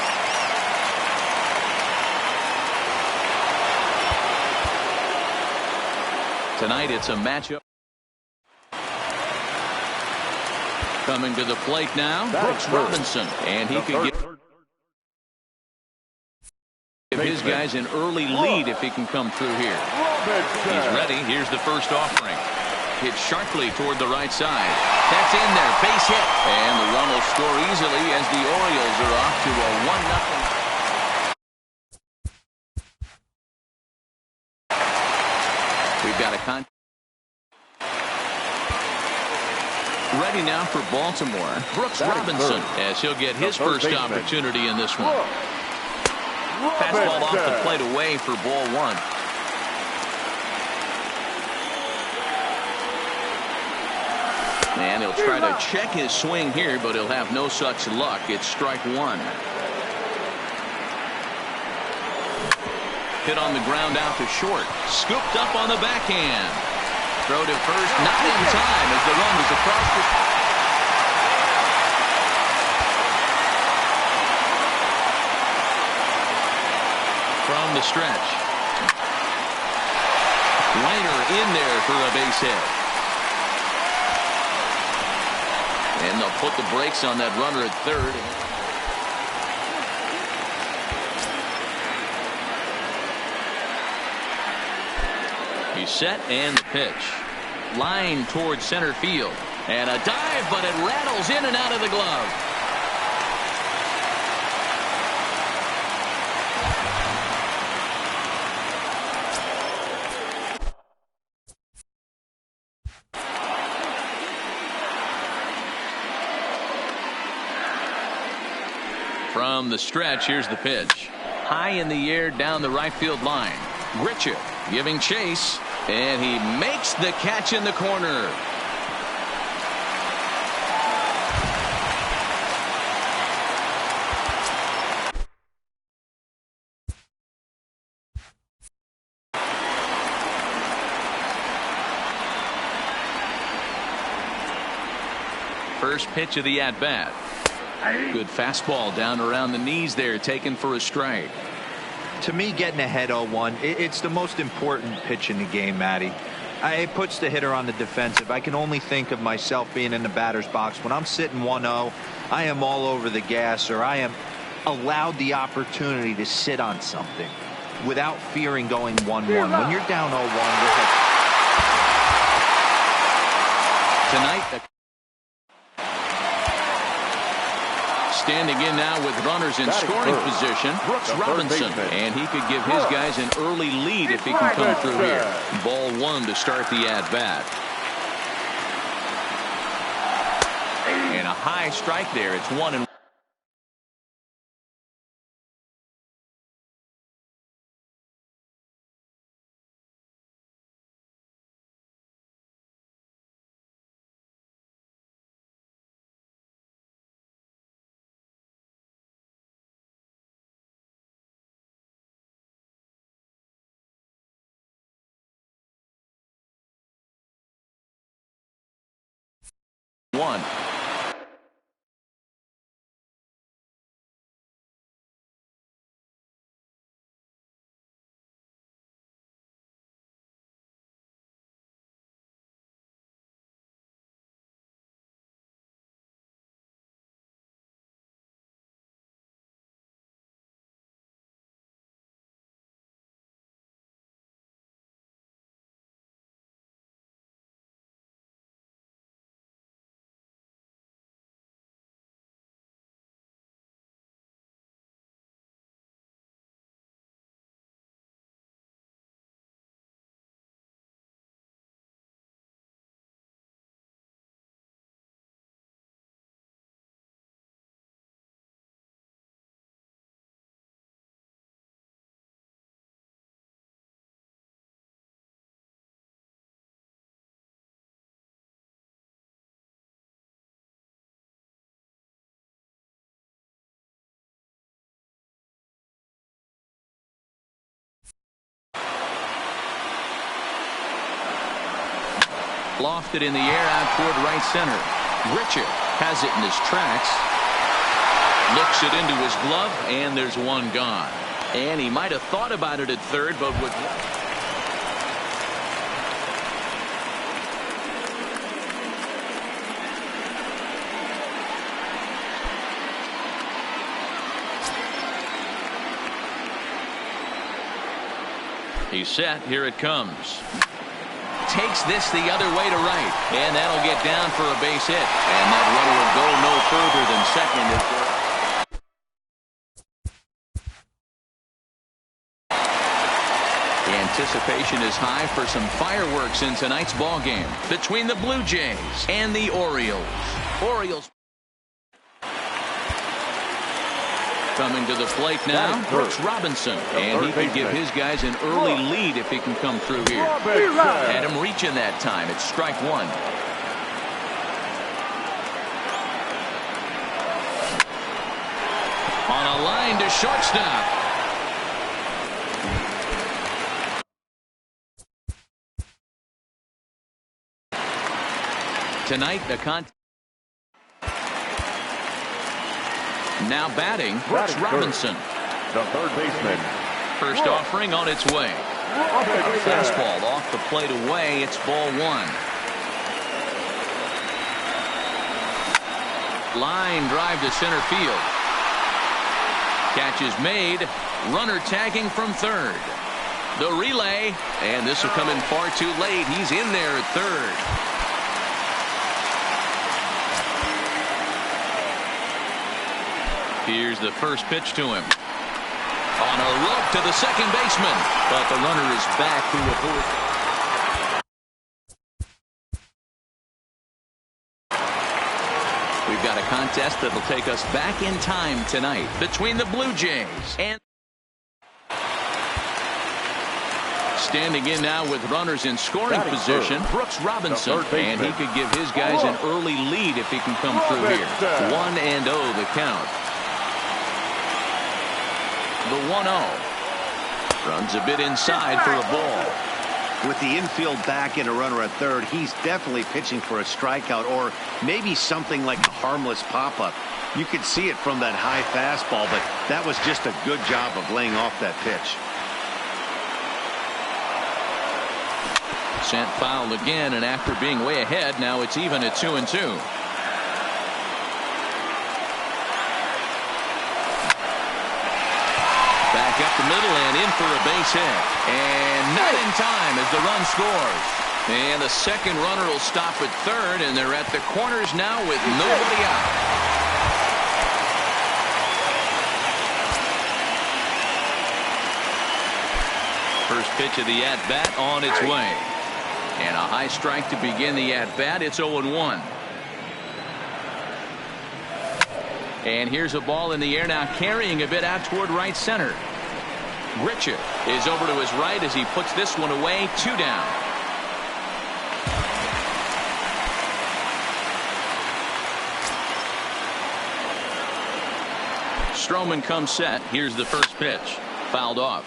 Tonight it's a matchup. Coming to the plate now, Brooks Robinson. And he could give his guys an early lead if he can come through here. He's ready. Here's the first offering. Hit sharply toward the right side. That's in there. Base hit. And the run will score easily as the Orioles are off to a 1-0. We've got a contact. Ready now for Baltimore, Brooks Robinson, as he'll get his first opportunity in this one. Fastball off the plate away for ball 1. And he'll try to check his swing here, but he'll have no such luck. It's strike 1. Hit on the ground out to short. Scooped up on the backhand. Throw to first, not in time as the run was across the... From the stretch. Liner in there for a base hit. And they'll put the brakes on that runner at third. He's set and the pitch. Line towards center field. And a dive, but it rattles in and out of the glove. From the stretch, here's the pitch. High in the air down the right field line. Gritcha giving chase, and he makes the catch in the corner. First pitch of the at-bat. Good fastball down around the knees there, taken for a strike. To me, getting ahead 0-1, it's the most important pitch in the game, Matty. It puts the hitter on the defensive. I can only think of myself being in the batter's box. When I'm sitting 1-0, I am all over the gas, or I am allowed the opportunity to sit on something without fearing going 1-1. When you're down 0-1, tonight, standing in now with runners in scoring position, Brooks Robinson. And he could give his guys an early lead if he can come through here. Ball 1 to start the at-bat. And a high strike there. It's 1-1. Lofted in the air out toward right center. Richard has it in his tracks. Looks it into his glove, and there's one gone. And he might have thought about it at third, but with... He's set. Here it comes. Takes this the other way to right, and that'll get down for a base hit. And that runner will go no further than second. The anticipation is high for some fireworks in tonight's ball game between the Blue Jays and the Orioles. Coming to the plate now, Brooks Robinson, and he can give his guys an early lead if he can come through here. Had him reaching that time. It's strike one. On a line to shortstop. Tonight, the contest. Now batting, Brooks Robinson. The third baseman. First offering on its way. A fastball off the plate away. It's ball one. Line drive to center field. Catch is made. Runner tagging from third. The relay, and this will come in far too late. He's in there at third. Here's the first pitch to him. On a rope to the second baseman, but the runner is back to the fourth. We've got a contest that'll take us back in time tonight between the Blue Jays and... Standing in now with runners in scoring position, Brooks Robinson, and he could give his guys an early lead if he can come through here. 1-0 the count. The 1-0. Runs a bit inside for a ball. With the infield back and a runner at third, he's definitely pitching for a strikeout or maybe something like a harmless pop-up. You could see it from that high fastball, but that was just a good job of laying off that pitch. Sent foul again, and after being way ahead, now it's even at 2-2. Back up the middle and in for a base hit. And not in time as the run scores. And the second runner will stop at third, and they're at the corners now with nobody out. First pitch of the at-bat on its way. And a high strike to begin the at-bat. It's 0-1. And here's a ball in the air now, carrying a bit out toward right center. Richard is over to his right as he puts this one away. 2 down. Stroman comes set. Here's the first pitch. Fouled off.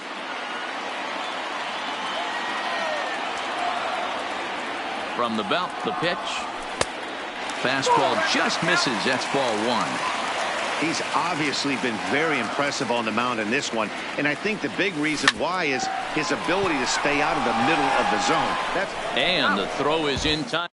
From the belt, the pitch. Fastball just misses. That's ball one. He's obviously been very impressive on the mound in this one, and I think the big reason why is his ability to stay out of the middle of the zone. And the throw is in time.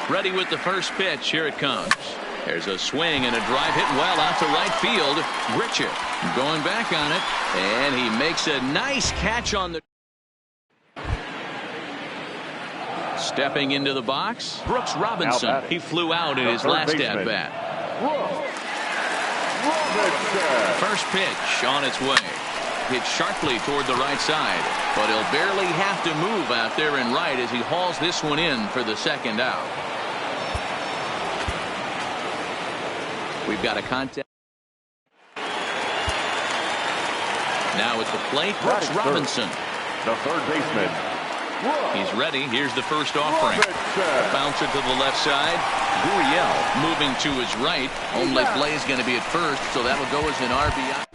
Ready with the first pitch. Here it comes. There's a swing and a drive hit well out to right field. Richard going back on it, and he makes a nice catch on the... Stepping into the box, Brooks Robinson. He flew out in his last at-bat. First pitch on its way. Hit sharply toward the right side, but he'll barely have to move out there in right as he hauls this one in for the second out. We've got a contest. Now at the plate, Brooks Robinson. The third baseman. He's ready. Here's the first offering. A bouncer to the left side. Gurriel moving to his right. Only play is going to be at first, so that'll go as an RBI.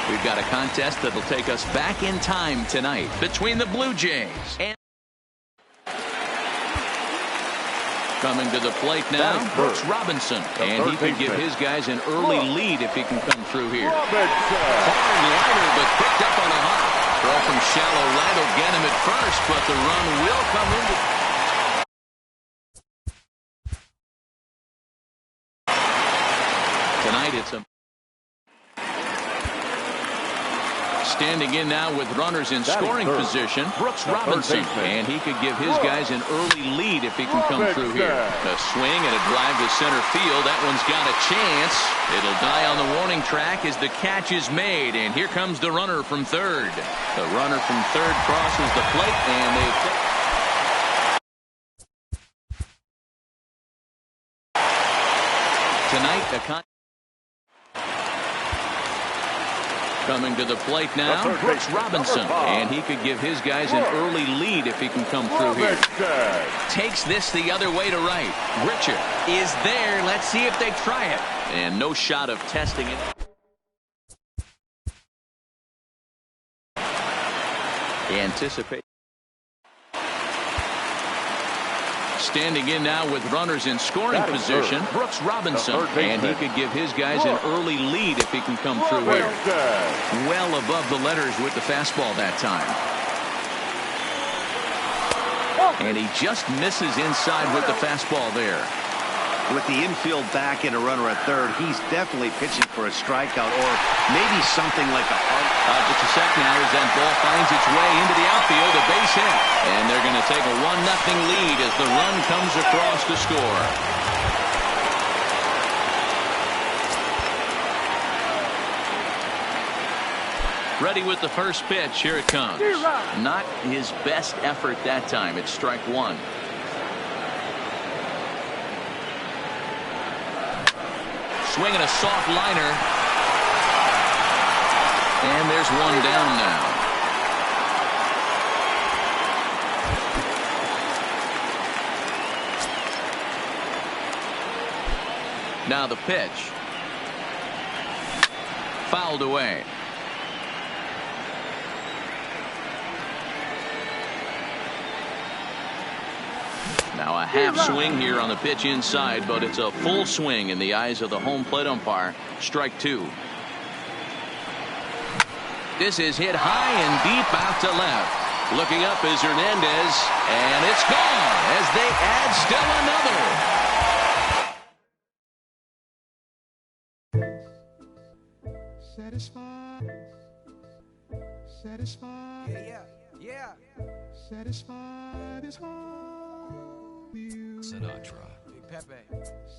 We've got a contest that'll take us back in time tonight between the Blue Jays and coming to the plate now, Brooks Robinson. And he could give his guys an early lead if he can come through here. Hard liner, but picked up on a hop. Throw from shallow right will get him at first, but the run will come into. Tonight it's a standing in now with runners in scoring position, Brooks Robinson. And he could give his guys an early lead if he can come through here. A swing and a drive to center field. That one's got a chance. It'll die on the warning track as the catch is made. And here comes the runner from third. The runner from third crosses the plate, and they... Tonight, coming to the plate now, Brooks Robinson. And he could give his guys an early lead if he can come through here. Takes this the other way to right. Richard is there. Let's see if they try it. And no shot of testing it. Anticipate. Standing in now with runners in scoring position, Brooks Robinson. And he could give his guys an early lead if he can come through here. Well above the letters with the fastball that time. And he just misses inside with the fastball there. With the infield back and a runner at third, he's definitely pitching for a strikeout or maybe something like a hard. Just a sec now as that ball finds its way into the outfield, a base hit. And they're going to take a 1-0 lead as the run comes across to score. Ready with the first pitch. Here it comes. Not his best effort that time. It's strike one. Swinging a soft liner. And there's one down now. Now the pitch. Fouled away. Now a half swing here on the pitch inside, but it's a full swing in the eyes of the home plate umpire. Strike two. This is hit high and deep out to left. Looking up is Hernandez, and it's gone as they add still another. Satisfied. Satisfied. Yeah. Satisfied is all you. Sinatra. Big Pepe.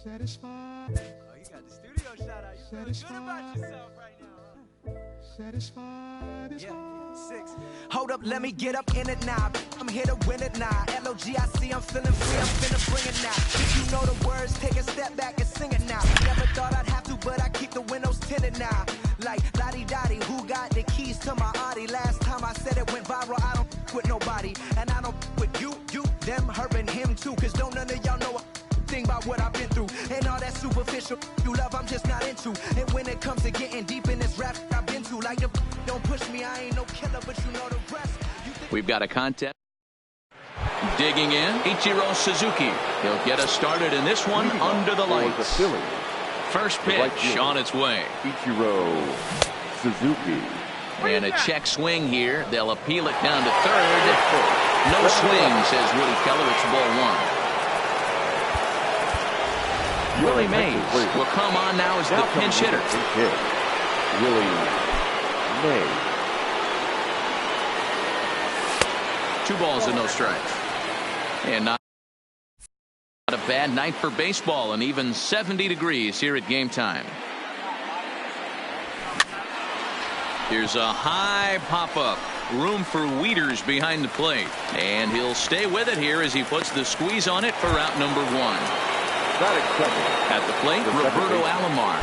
Satisfied. Oh, you got the studio shout out. You feel good about yourself right now, huh? Satisfied is all. 6. Hold up, let me get up in it now. I'm here to win it now. LOGIC, I'm feeling free, I'm finna bring it now. If you know the words, take a step back and sing it now. Never thought I'd have to, but I keep the windows tinted now. Like, lottie-dottie, who got the keys to my Audi? Last time I said it went viral, I don't with nobody. And I don't with you, them, her, and him too. Cause don't none of y'all know a thing about what I've been through. And all that superficial you love, I'm just not into. And when it comes to getting deep in this rap I've been to, like the don't push me, I ain't no killer, but you know the rest. We've got a contest. Digging in, Ichiro Suzuki. He'll get us started in this one under the lights. First pitch on its way. Ichiro Suzuki. And a check swing here. They'll appeal it down to third. No swing, says Woody Keller. It's ball one. Willie Mays will come on now as the pinch hitter. Willie Mays. 2 balls and no strikes. And not a bad night for baseball, and even 70 degrees here at game time. Here's a high pop-up. Room for Wieters behind the plate. And he'll stay with it here as he puts the squeeze on it for route number 1. At the plate, Roberto Alomar.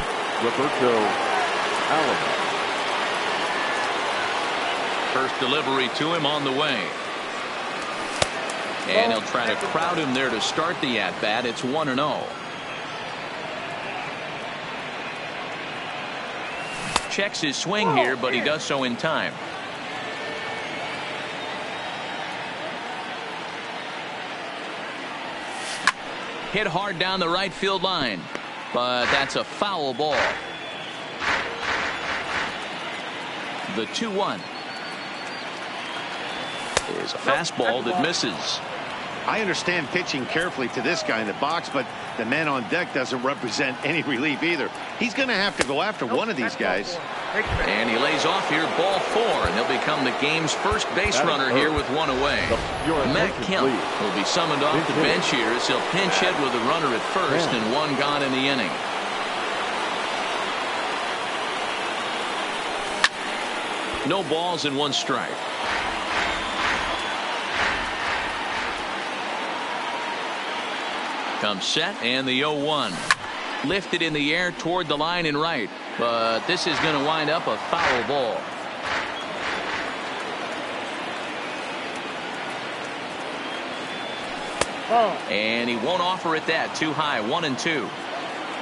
First delivery to him on the way. And he'll try to crowd him there to start the at-bat. It's 1-0. Checks his swing here, but he does so in time. Hit hard down the right field line, but that's a foul ball. The 2-1 is a fastball that misses. I understand pitching carefully to this guy in the box, but the man on deck doesn't represent any relief either. He's going to have to go after one of these guys. And he lays off here, ball 4, and he'll become the game's first base runner here with one away. Matt Kemp will be summoned off the bench here as he'll pinch hit with a runner at first and one gone in the inning. No balls and 1 strike. Comes set and the 0-1. Lifted in the air toward the line and right, but this is going to wind up a foul ball. And he won't offer it that. Too high. 1-2.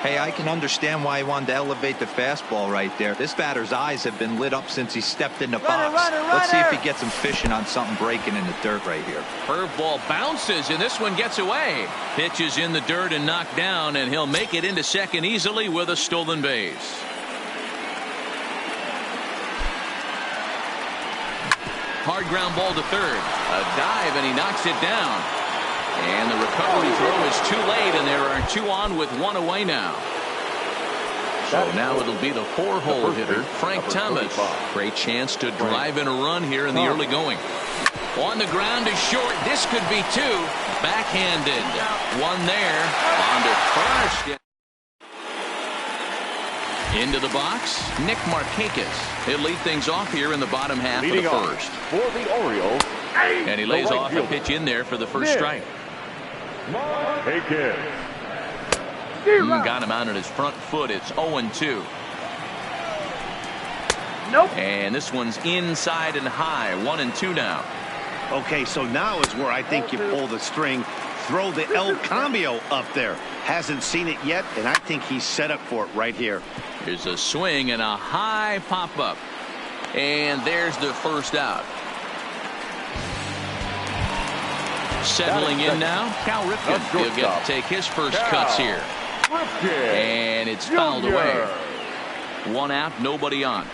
Hey, I can understand why he wanted to elevate the fastball right there. This batter's eyes have been lit up since he stepped in the box. Let's see if he gets him fishing on something breaking in the dirt right here. Curveball bounces, and this one gets away. Pitch is in the dirt and knocked down, and he'll make it into second easily with a stolen base. Hard ground ball to third. A dive, and he knocks it down. And the recovery throw is too late, and there are 2 on with 1 away now. So now it'll be the 4-hole hitter, Frank Thomas. Great chance to drive in a run here in the early going. On the ground is short. This could be 2. Backhanded. 1 there. On to first. Into the box, Nick Markakis. He'll lead things off here in the bottom half of the first. For the Orioles. And he lays off a pitch in there for the first strike. Markakis. Got him out on his front foot. It's 0-2. Nope. And this one's inside and high. 1-2 now. Okay, so now is where I think you pull the string. Throw the El Cambio up there. Hasn't seen it yet, and I think he's set up for it right here. Here's a swing and a high pop-up. And there's the first out. Settling in now, Cal Ripken. He'll get to take his first cuts here. And it's fouled away. 1 out, nobody on.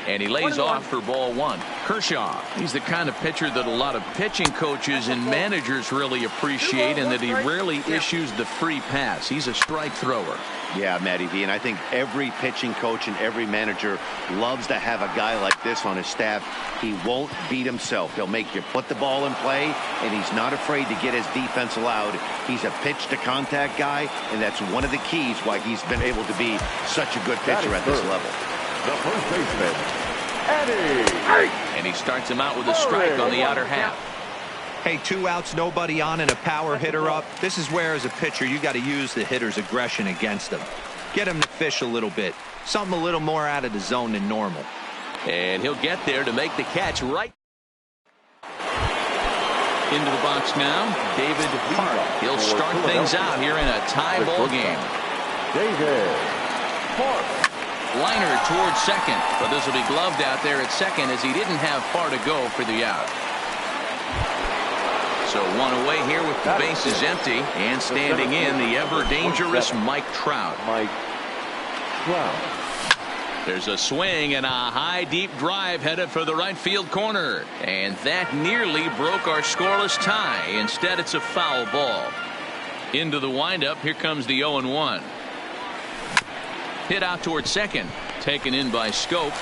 And he lays off for ball 1. Kershaw. He's the kind of pitcher that a lot of pitching coaches and managers really appreciate, and that he rarely issues the free pass. He's a strike thrower. Yeah, Matty V, and I think every pitching coach and every manager loves to have a guy like this on his staff. He won't beat himself. He'll make you put the ball in play, and he's not afraid to get his defense allowed. He's a pitch-to-contact guy, and that's one of the keys why he's been able to be such a good pitcher at this level. The first baseman, Eddie. And he starts him out with a strike on the outer half. Hey, 2 outs, nobody on, and a power hitter up. This is where, as a pitcher, you got to use the hitter's aggression against him. Get him to fish a little bit. Something a little more out of the zone than normal. And he'll get there to make the catch right. Into the box now, David Hart. He'll start things out here in a tie ball game. David Hart. Liner towards second, but this will be gloved out there at second as he didn't have far to go for the out. So 1 away here with the bases empty, and standing in the ever-dangerous Mike Trout. There's a swing and a high deep drive headed for the right field corner, and that nearly broke our scoreless tie. Instead, it's a foul ball. Into the windup, here comes the 0-1. Hit out towards second, taken in by Scope.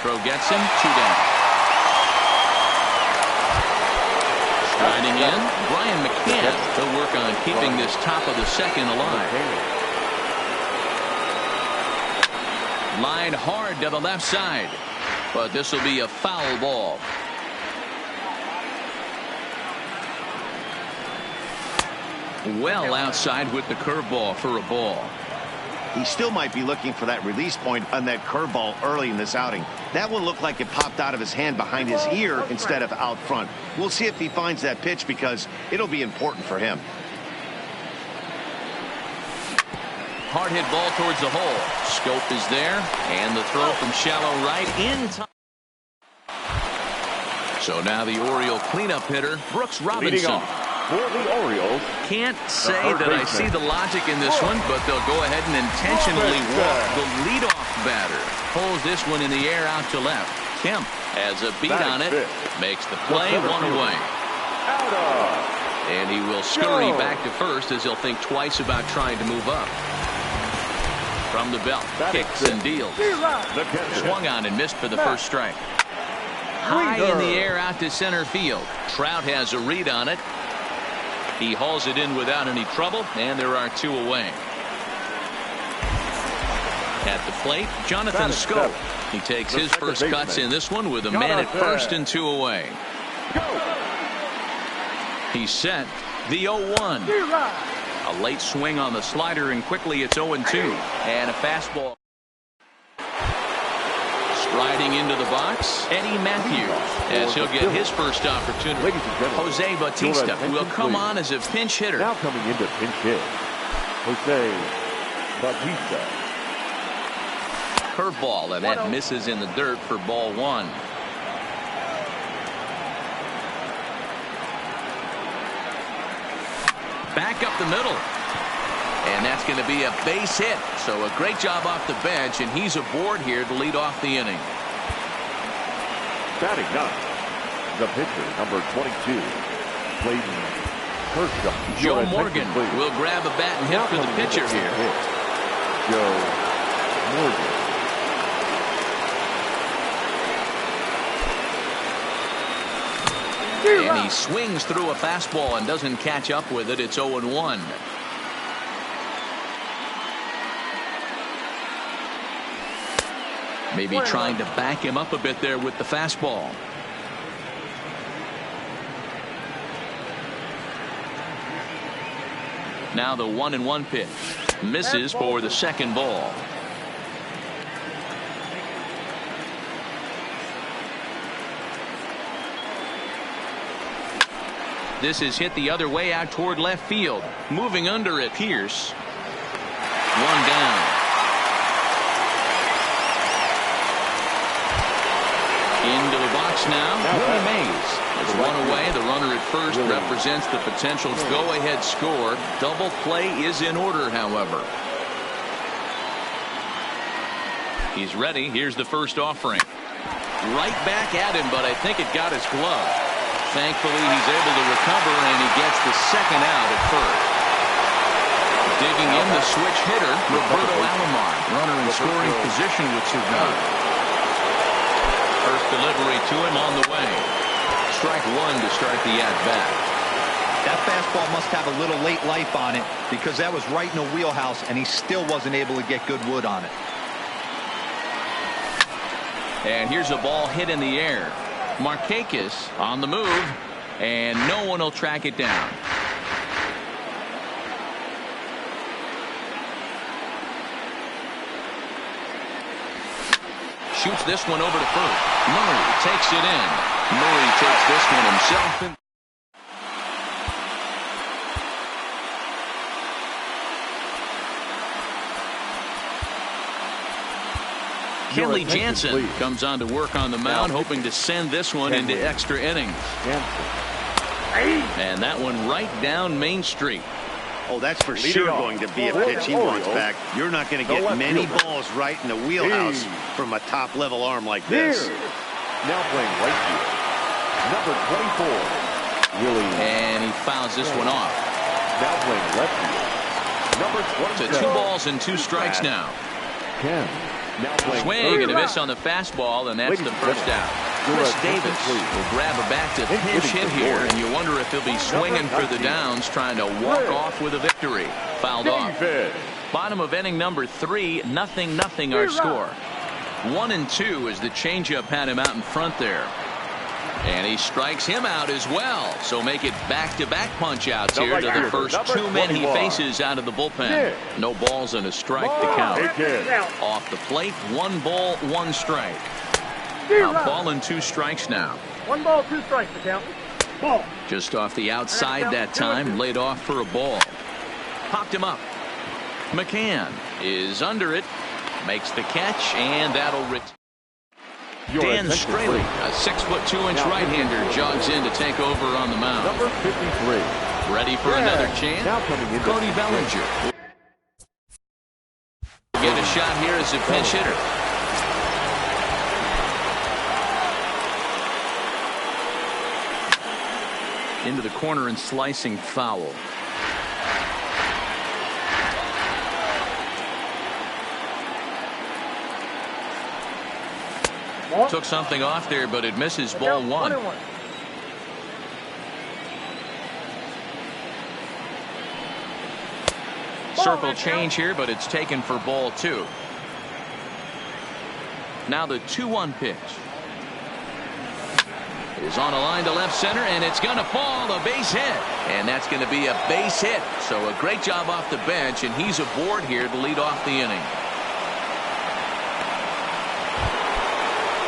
Throw gets him, 2 down. Striding in, Brian McCann. He'll work on keeping this top of the second alive. Line hard to the left side, but this will be a foul ball. Well outside with the curveball for a ball. he still might be looking for that release point on that curveball early in this outing. That one looked like it popped out of his hand behind his ear instead of out front. We'll see if he finds that pitch because it'll be important for him. Hard hit ball towards the hole. Scope is there, and the throw from shallow right in time. So now the Oriole cleanup hitter, Brooks Robinson. For the Orioles, can't say that I see the logic in this one, but they'll go ahead and intentionally walk the leadoff batter. Pulls this one in the air out to left. Kemp has a beat on it, makes the play, one away. And he will scurry back to first as he'll think twice about trying to move up. From the belt, kicks and deals. Swung on and missed for the first strike. High in the air out to center field. Trout has a read on it. He hauls it in without any trouble, and there are 2 away. At the plate, Jonathan Scope. He takes his first cuts in this one with a man at first and 2 away. He's set. The 0-1. A late swing on the slider, and quickly it's 0-2. And a fastball. Striding into the box, Eddie Matthews, as he'll get his first opportunity. Jose Bautista will come on as a pinch hitter. Now coming into pinch hit, Jose Bautista. Curveball, and that misses in the dirt for ball 1. Back up the middle. And that's going to be a base hit. So a great job off the bench, and he's aboard here to lead off the inning. Batting ninth, the pitcher, number 22, Clayton Kershaw. Joe Morgan will grab a bat and hit for the pitcher here. Joe Morgan. And he swings through a fastball and doesn't catch up with it. It's 0-1. Maybe trying to back him up a bit there with the fastball. Now the 1-1 pitch. Misses for the second ball. This is hit the other way out toward left field. Moving under it, Pierce. 1 down. Into the box now, Willie Mays. It's 1 away. The runner at first represents the potential go-ahead score. Double play is in order, however. He's ready. Here's the first offering. Right back at him, but I think it got his glove. Thankfully, he's able to recover, and he gets the second out at first. Digging in the switch hitter, Roberto Alomar. Runner in scoring position with 2 guns. First delivery to him on the way. Strike 1 to start the at-bat. That fastball must have a little late life on it because that was right in the wheelhouse, and he still wasn't able to get good wood on it. And here's a ball hit in the air. Markakis on the move, and no one will track it down. Shoots this one over to first. Murray takes it in. Murray takes this one himself. Kenley Jansen comes on to work on the mound, hoping to send this one into extra innings. And that one right down Main Street. Oh, that's for sure going to be a pitch he wants back. You're not going to get many balls right in the wheelhouse from a top-level arm like this. Now playing right field, number 24, Willie. And he fouls this one off. Now playing left field, number 27. So 2 balls and 2 strikes now. Ken. Swing and a miss on the fastball, and that's the first out. Chris Davis will grab a bat to pinch hit here, and you wonder if he'll be swinging for the downs, trying to walk off with a victory. Fouled off. Bottom of inning number 3, 0-0 our score. 1-2 as the changeup had him out in front there. And he strikes him out as well. So make it back-to-back punch-outs here to the first two men he faces out of the bullpen. No balls and a strike to count. Off the plate, 1 ball, 1 strike. A ball and 2 strikes now. 1 ball, 2 strikes to count. Ball. Just off the outside that time, laid off for a ball. Popped him up. McCann is under it, makes the catch, and that'll Dan Straley, a 6'2" right-hander, jogs in to take over on the mound. Number 53. Ready for another chance? Now coming in, Cody Bellinger. Get a shot here as a pinch hitter. Into the corner and slicing foul. Took something off there, but it misses. Ball 1. Circle change here, but it's taken for ball 2. Now the 2-1 pitch. Is on a line to left center, and it's going to fall. A base hit. And that's going to be a base hit. So a great job off the bench, and he's aboard here to lead off the inning.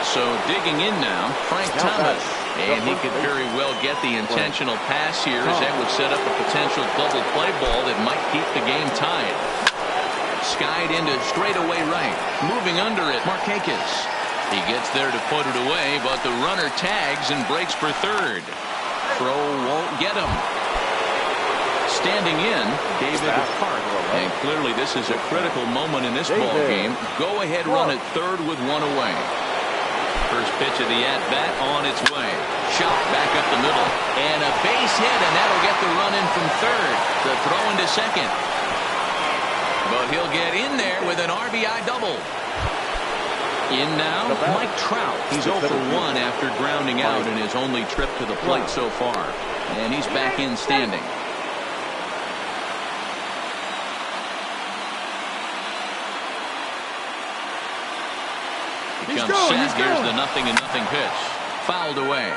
So digging in now, Frank Thomas. And he could very well get the intentional pass here, as that would set up a potential double play ball that might keep the game tied. Skied into straightaway right. Moving under it, Markakis. He gets there to put it away, but the runner tags and breaks for third. Throw won't get him. Standing in, David Hart. And clearly this is a critical moment in this ball game. Go ahead run at third with 1 away. First pitch of the at-bat on its way. Shot back up the middle. And a base hit, and that'll get the run in from third. The throw into second. But he'll get in there with an RBI double. In now, Mike Trout. He's 0 for 1 after grounding out in his only trip to the plate so far. And he's back in standing. He comes set. Here's the 0-0 pitch. Fouled away.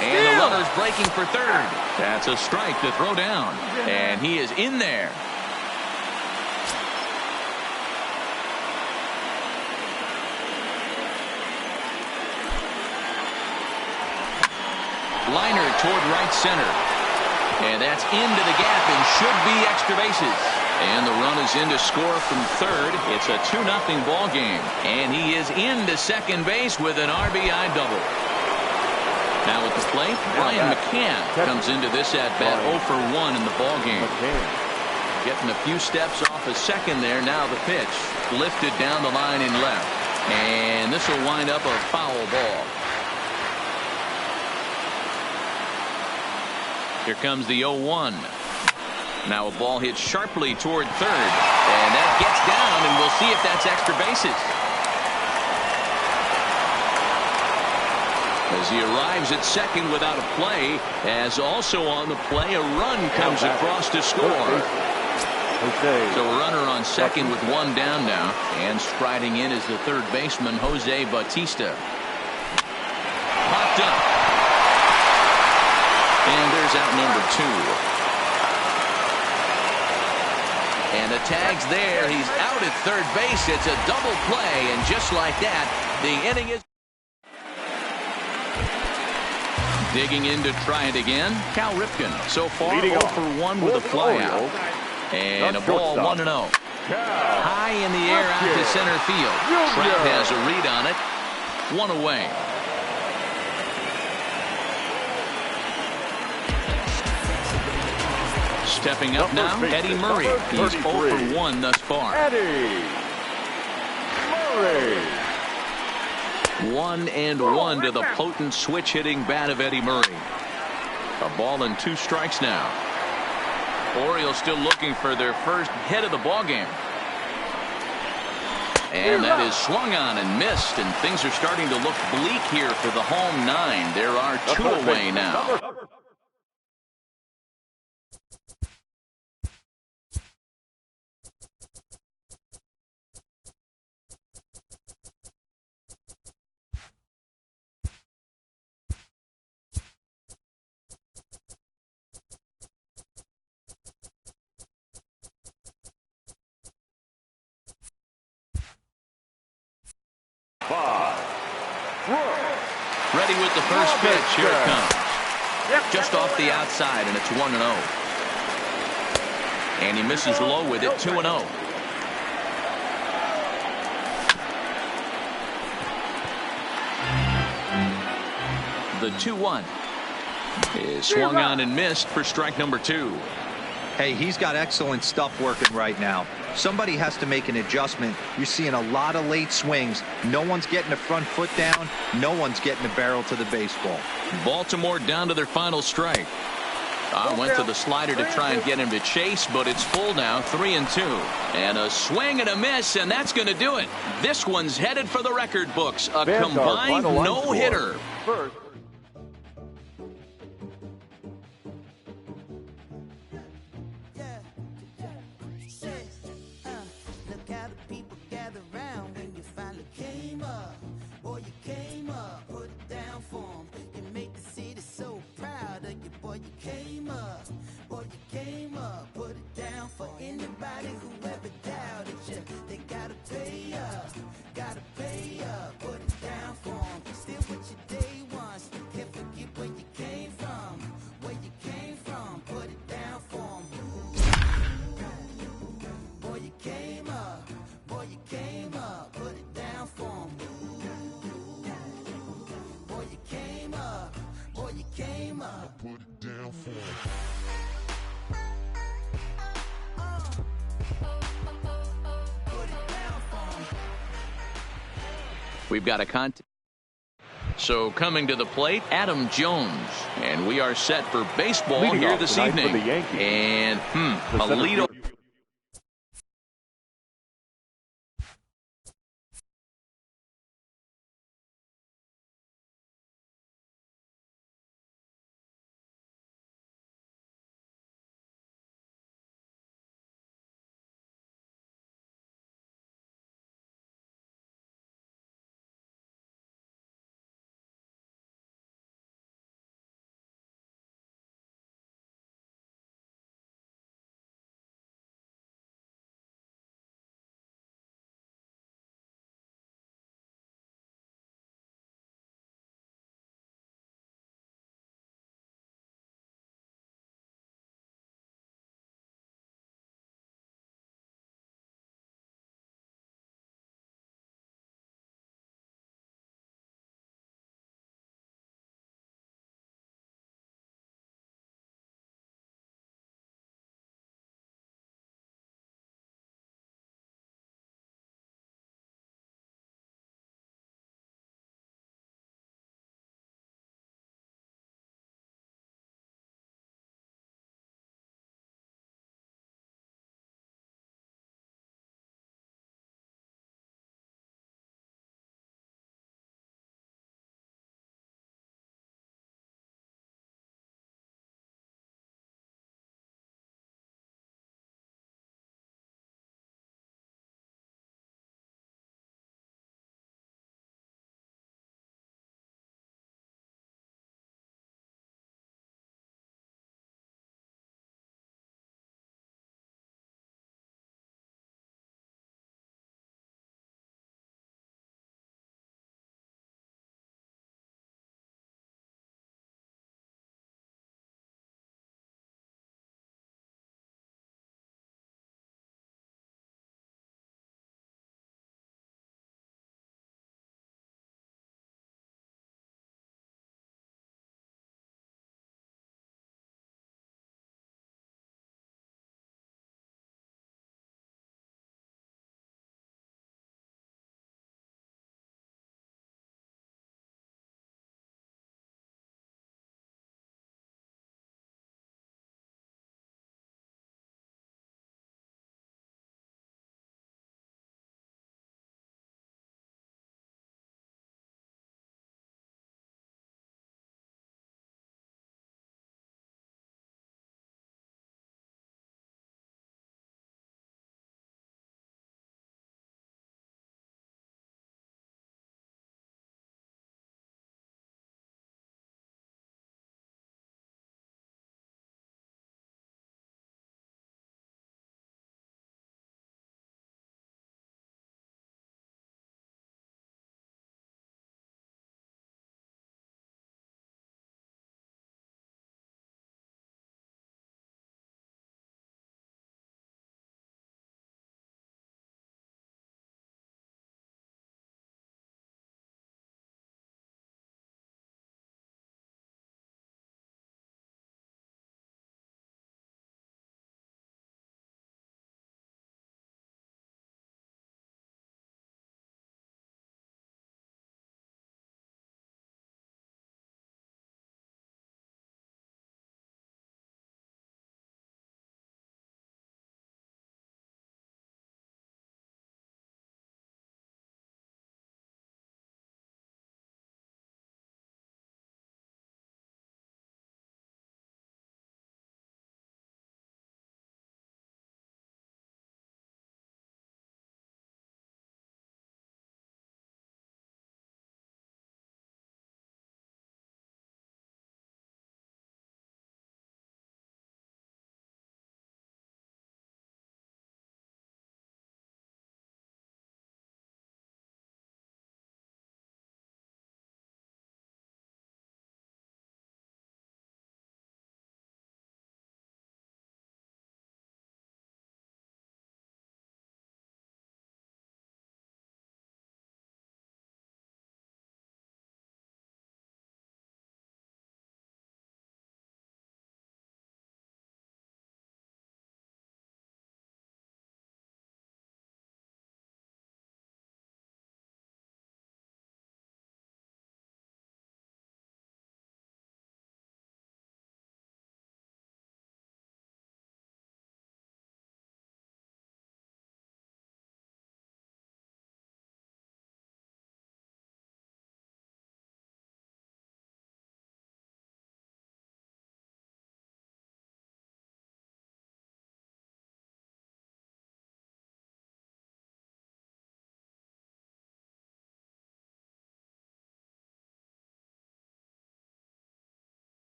And the runner's breaking for third. That's a strike to throw down. And he is in there. Liner toward right center. And that's into the gap and should be extra bases. And the run is in to score from third. It's a 2-0 ball game. And he is into second base with an RBI double. Now at the plate, Brian McCann comes into this at-bat 0 for 1 in the ball game. Getting a few steps off a second there. Now the pitch lifted down the line in left. And this will wind up a foul ball. Here comes the 0-1. Now a ball hit sharply toward third. And that gets down, and we'll see if that's extra bases. As he arrives at second without a play, as also on the play, a run comes across to score. So a runner on second with 1 down now. And striding in is the third baseman, Jose Bautista. Popped up. And there's out number 2. And the tag's there. He's out at third base. It's a double play. And just like that, the inning is... Digging in to try it again, Cal Ripken. So far, 0 for 1 with a flyout. And a ball 1-0. High in the air out to center field. Trout has a read on it. 1 away. Stepping up now, Eddie Murray. He's 0 for 1 thus far. Eddie Murray. 1-1 to the potent switch-hitting bat of Eddie Murray. A ball and 2 strikes now. Orioles still looking for their first hit of the ballgame. And that is swung on and missed, and things are starting to look bleak here for the home 9. There are 2 away now. with the first pitch. Here it comes. Just off the outside, and it's 1-0. And he misses low with it, 2-0. The 2-1 is swung on and missed for strike number 2. Hey, he's got excellent stuff working right now. Somebody has to make an adjustment. You're seeing a lot of late swings. No one's getting the front foot down. No one's getting the barrel to the baseball. Baltimore down to their final strike. I went to the slider to try and get him to chase, but it's full now, 3-2. And a swing and a miss, and that's going to do it. This one's headed for the record books. A combined no-hitter. First. We've got a contest. So coming to the plate, Adam Jones. And we are set for baseball here this evening. And a leadoff.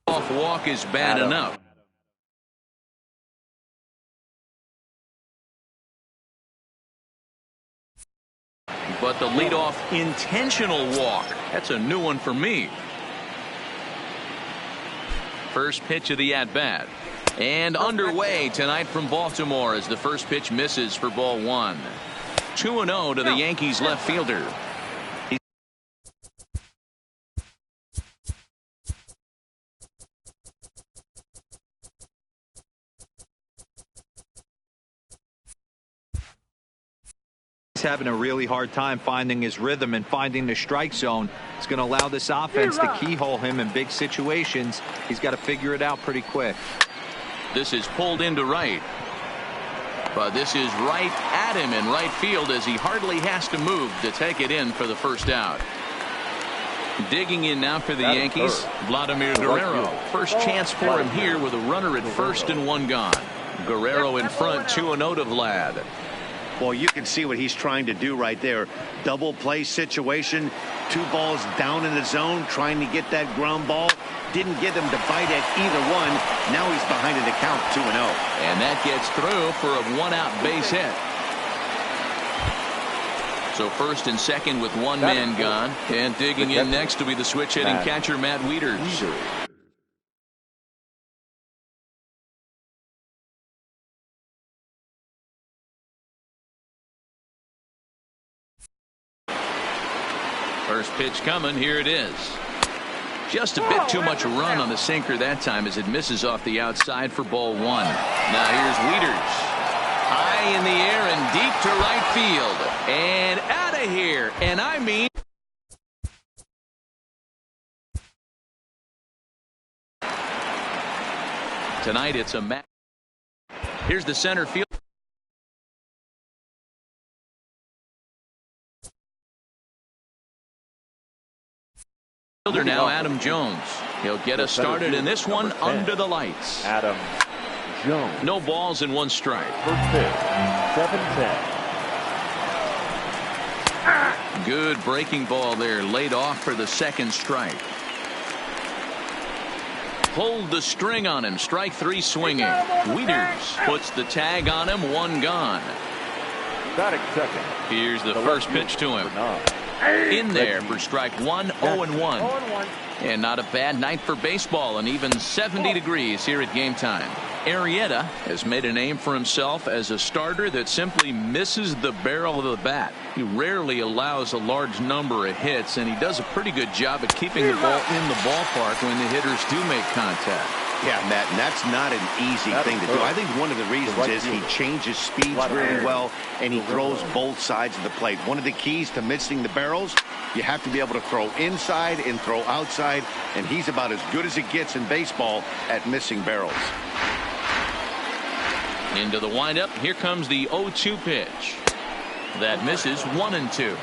Off walk is bad enough. But the leadoff intentional walk, that's a new one for me. First pitch of the at-bat. And underway tonight from Baltimore as the first pitch misses for ball one. 2-0 to the Yankees left fielder. He's having a really hard time finding his rhythm and finding the strike zone. It's going to allow this offense to keyhole him in big situations. He's got to figure it out pretty quick. This is pulled into right. But this is right at him in right field as he hardly has to move to take it in for the first out. Digging in now for the Yankees, Vladimir Guerrero. First chance for him here with a runner at first and one gone. Guerrero in front, 2-0 to Vlad. Well, you can see what he's trying to do right there. Double play situation. 2 balls down in the zone, trying to get that ground ball. Didn't get him to bite at either one. Now he's behind in the count, 2-0. And that gets through for a 1-out base hit. So first and second with one man gone. And digging in next will be the switch hitting catcher Matt Wieters. First pitch coming. Here it is. Just a bit too much run on the sinker that time as it misses off the outside for ball one. Now here's Wieters. High in the air and deep to right field. And out of here. And I mean. Tonight it's a match. Here's the center field. Now Adam Jones. He'll get us started in this one under the lights. Adam Jones. No balls and 1 strike. First pitch, 7-10. Good breaking ball there, laid off for the second strike. Pulled the string on him. Strike 3 swinging. Wieters puts the tag on him. 1 gone. Batting second. Here's the first pitch to him. In there for strike 1, 0-1. And not a bad night for baseball, and even 70 degrees here at game time. Arrieta has made a name for himself as a starter that simply misses the barrel of the bat. He rarely allows a large number of hits, and he does a pretty good job at keeping the ball in the ballpark when the hitters do make contact. Yeah, Matt, and that's not an easy thing to do. I think one of the reasons is he changes speeds really well, and he throws both sides of the plate. One of the keys to missing the barrels, you have to be able to throw inside and throw outside, and he's about as good as it gets in baseball at missing barrels. Into the windup. Here comes the 0-2 pitch. That misses 1-2.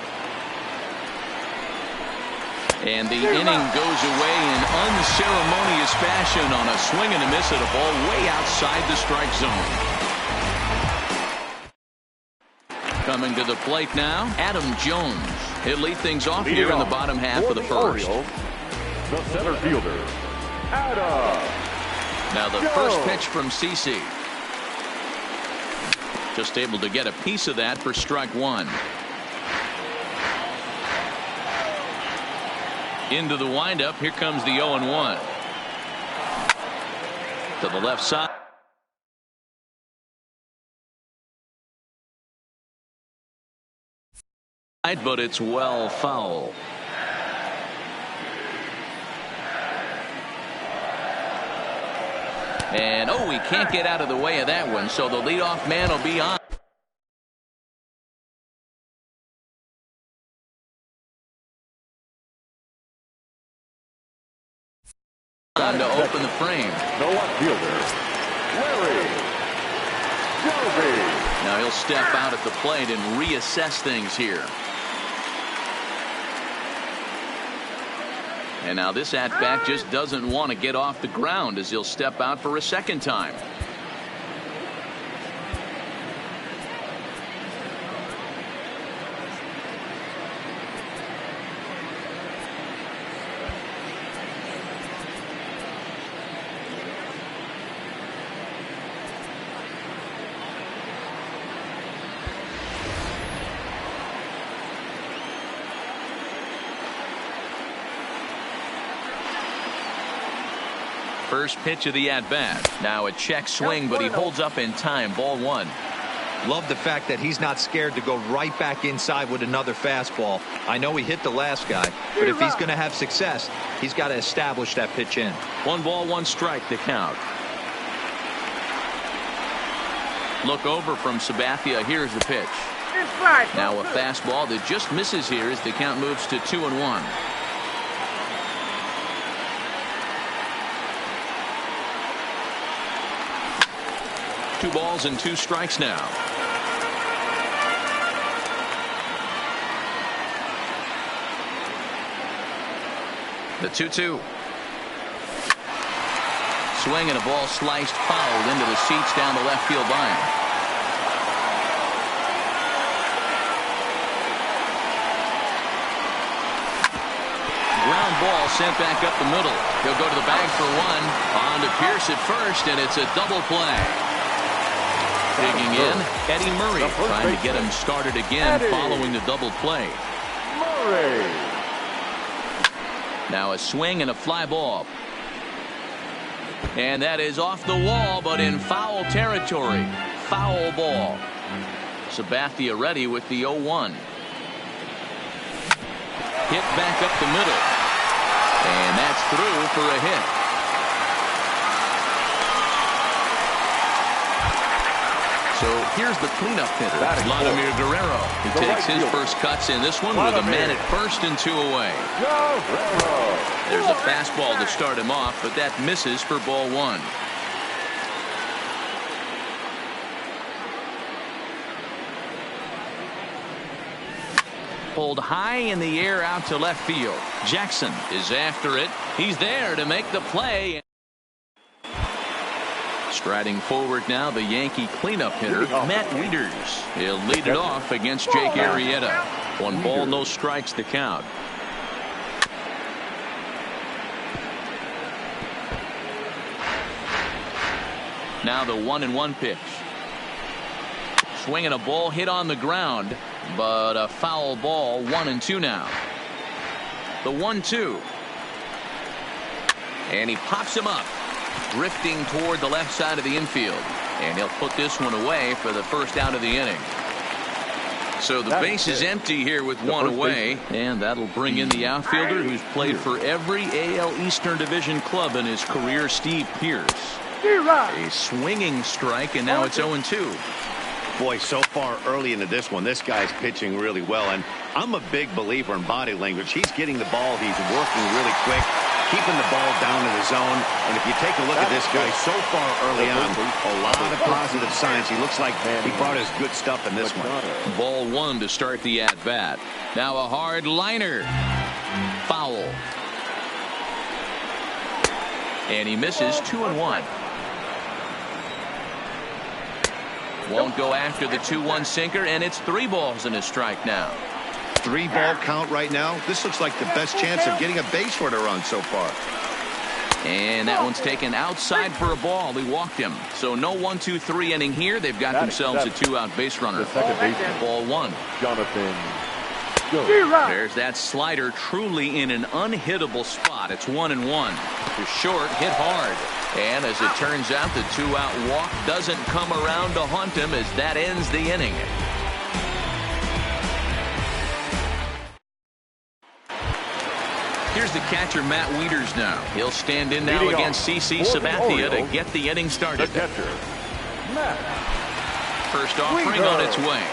And the inning goes away in unceremonious fashion on a swing and a miss at a ball way outside the strike zone. Coming to the plate now, Adam Jones. He'll lead things off here in the bottom half of the first. The center fielder, Adam. Now the first pitch from CeCe. Just able to get a piece of that for strike 1. Into the windup. Here comes the 0-1. To the left side. But it's well foul. And he can't get out of the way of that one, so the leadoff man will be on. To open the frame. The left fielder, Larry Joby. Now he'll step out at the plate and reassess things here. And now this at-bat just doesn't want to get off the ground as he'll step out for a second time. First pitch of the at-bat. Now a check swing, but he holds up in time. Ball one. Love the fact that he's not scared to go right back inside with another fastball. I know he hit the last guy, but if he's going to have success, he's got to establish that pitch in. 1-1 strike the count. Look over from Sabathia. Here's the pitch. Now a fastball that just misses here as the count moves to 2-1. Two balls and two strikes now. The 2-2. Swing and a ball sliced foul into the seats down the left field line. Ground ball sent back up the middle. He'll go to the bag for one. On to Pierce at first, and it's a double play. Digging in, Eddie Murray trying to get him started again following the double play. Murray. Now a swing and a fly ball. And that is off the wall, but in foul territory. Foul ball. Sabathia ready with the 0-1. Hit back up the middle. And that's through for a hit. So here's the cleanup hitter, Vladimir Guerrero, who takes his first cuts in this one with a man at first and 2 away. There's a fastball to start him off, but that misses for ball one. Pulled high in the air out to left field. Jackson is after it. He's there to make the play. Striding forward now, the Yankee cleanup hitter, Matt Wieters. He'll lead it off against Jake Arrieta. 1 ball, no strikes the count. Now the 1-1 pitch. Swinging a ball hit on the ground, but a foul ball. 1-2 now. The 1-2. And he pops him up, drifting toward the left side of the infield. And he'll put this one away for the first out of the inning. So the base is empty here with one away. And that'll bring in the outfielder who's played for every AL Eastern Division club in his career, Steve Pierce. A swinging strike, and now it's 0-2. Boy, so far early into this one, this guy's pitching really well. And I'm a big believer in body language. He's getting the ball. He's working really quick, keeping the ball down in the zone. And if you take a look at this guy so far early on, a lot of positive signs. He looks like he brought his good stuff in this one. Ball one to start the at-bat. Now a hard liner. Foul. And he misses. 2-1. Won't go after the 2-1 sinker, and it's 3 balls and a strike now. 3-ball count right now. This looks like the best chance of getting a base runner run so far. And that one's taken outside for a ball. He walked him. So no 1-2-3 inning here. They've got themselves a 2-out base runner. Ball one. Jonathan. There's that slider truly in an unhittable spot. It's 1-1. To short, hit hard. And as it turns out, the 2-out walk doesn't come around to haunt him as that ends the inning. Here's the catcher, Matt Wieters now. He'll stand in now against CC Sabathia to get the inning started. First offering on its way.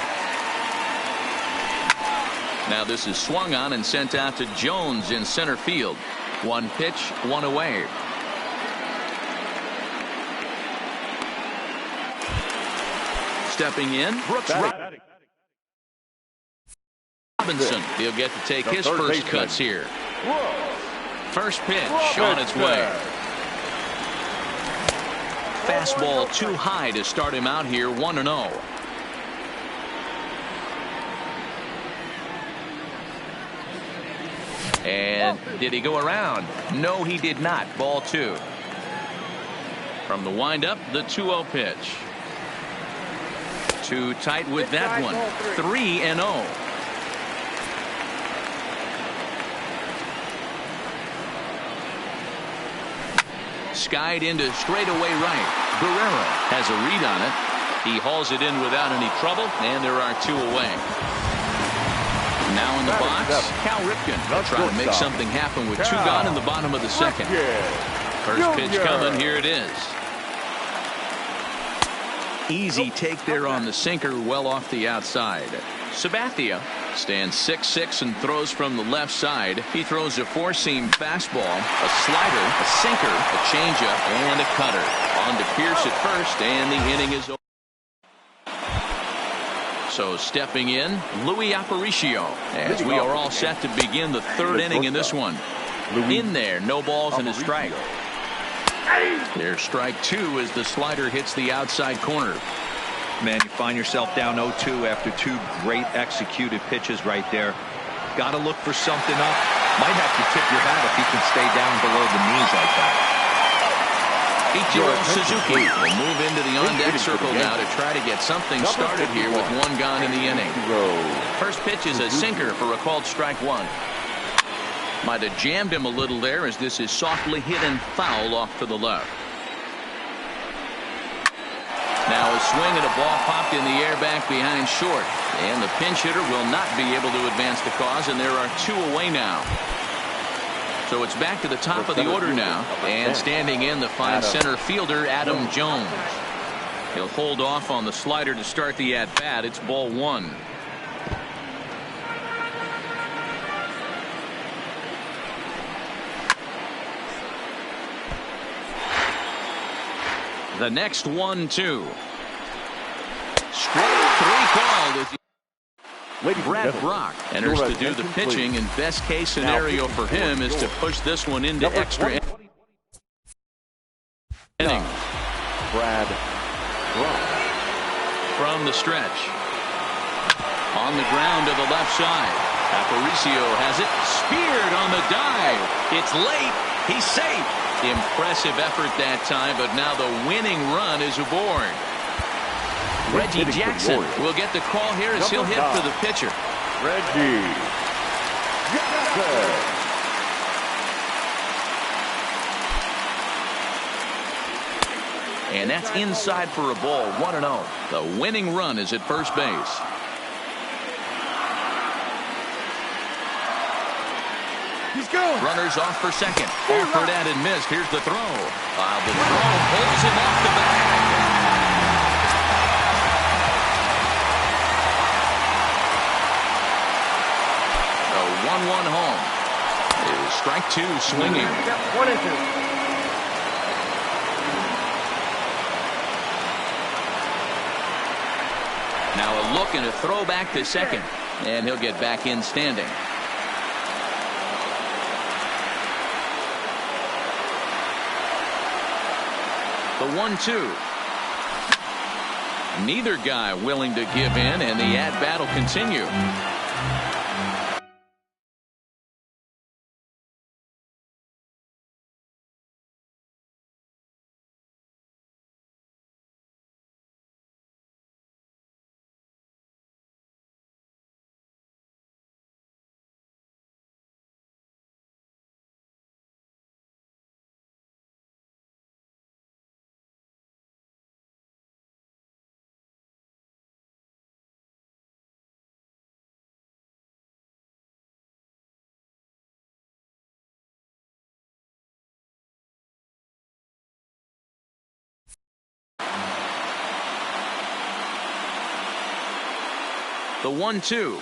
Now this is swung on and sent out to Jones in center field. 1 pitch, 1 away. Stepping in, Brooks Robinson. He'll get to take his first cuts here. First pitch on its way. Fastball too high to start him out here. 1-0. And did he go around? No, he did not. Ball 2. From the windup, the 2-0 pitch. Too tight with that one. 3-0. Skied into straightaway right. Guerrero has a read on it. He hauls it in without any trouble, and there are 2 away. Now in the box, Cal Ripken trying to make something happen with 2 gone in the bottom of the second. First pitch coming, here it is. Easy take there on the sinker, well off the outside. Sabathia stands 6'6" and throws from the left side. He throws a 4-seam fastball, a slider, a sinker, a changeup, and a cutter. On to Pierce at first, and the inning is over. So stepping in, Louis Aparicio, as we are all set to begin the 3rd inning in this one. In there, no balls and a strike. There's strike 2 as the slider hits the outside corner. Man, you find yourself down 0-2 after 2 great executed pitches right there. Got to look for something up. Might have to tip your hat if he can stay down below the knees like that. Ichiro Suzuki will move into the on-deck circle now to try to get something started here with 1 gone in the inning. First pitch is a sinker for a called strike 1. Might have jammed him a little there as this is softly hit and foul off to the left. Now a swing and a ball popped in the air back behind short. And the pinch hitter will not be able to advance the cause, and there are 2 away now. So it's back to the top of the order now, and standing in the fine center fielder Adam Jones. He'll hold off on the slider to start the at-bat. It's ball 1. The next 1-2. Strike 3 called. Brad Brock enters to do the pitching, and best case scenario for him is to push this one into extra inning. Brad Brock from the stretch. On the ground to the left side. Aparicio has it. Speared on the dive. It's late. He's safe. Impressive effort that time, but now the winning run is aboard. Reggie Jackson will get the call here as he'll hit for the pitcher. Reggie Jackson. And that's inside for a ball, 1-0. The winning run is at first base. He's going. Runners off for second. Offered at and missed. Here's the throw. The throw pulls him off the bag. A 1-1 home. It is strike 2 swinging. 1-2. Now a look and a throw back to second. And he'll get back in standing. The 1-2. Neither guy willing to give in, and the at-bat will continue. The 1-2.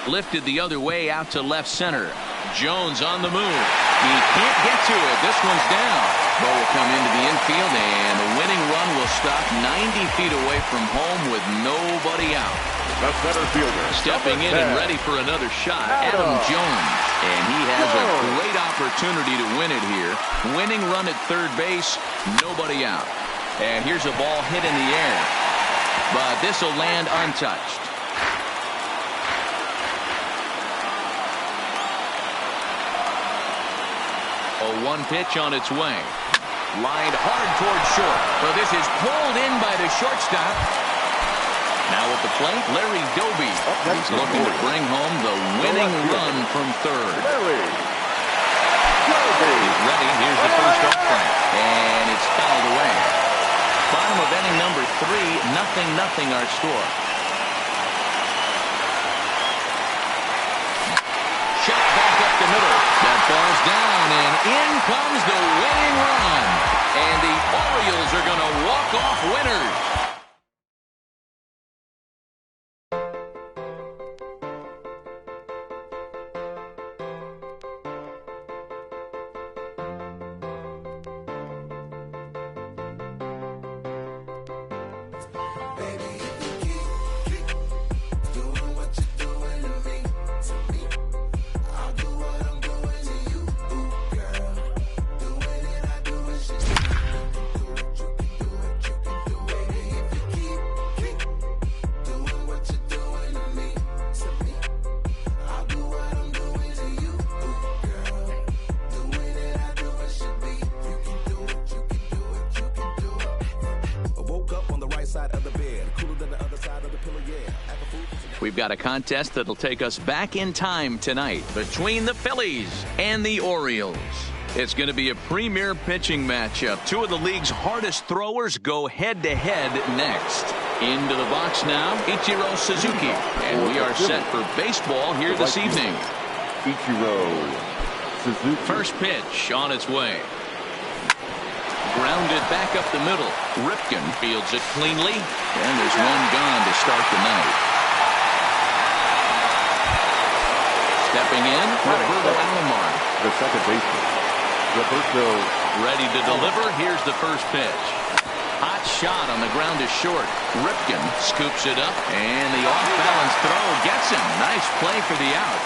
Lifted the other way out to left center. Jones on the move. He can't get to it. This one's down. Ball will come into the infield, and the winning run will stop 90 feet away from home with nobody out. The center fielder stepping in and ready for another shot, Adam Jones. And he has a great opportunity to win it here. Winning run at third base, nobody out. And here's a ball hit in the air. But this will land untouched. A 1 pitch on its way. Lined hard towards short. But this is pulled in by the shortstop. Now at the plate, Larry Doby. He's looking to bring home the winning run from third. He's ready. Here's the first first offering. And it's fouled away. Bottom of inning number 3, 0-0 our score. Shot back up the middle. That falls down, and in comes the winning run. And the Orioles are going to walk off winners. We've got a contest that'll take us back in time tonight between the Phillies and the Orioles. It's going to be a premier pitching matchup. Two of the league's hardest throwers go head-to-head next. Into the box now, Ichiro Suzuki. And we are set for baseball here this evening. Ichiro Suzuki. First pitch on its way. Grounded back up the middle. Ripken fields it cleanly. And there's one gone to start the night. Stepping in, Roberto Alomar. The second baseman. Roberto. Ready to deliver. Here's the first pitch. Hot shot on the ground is short. Ripken scoops it up, and the off-balance throw gets him. Nice play for the out.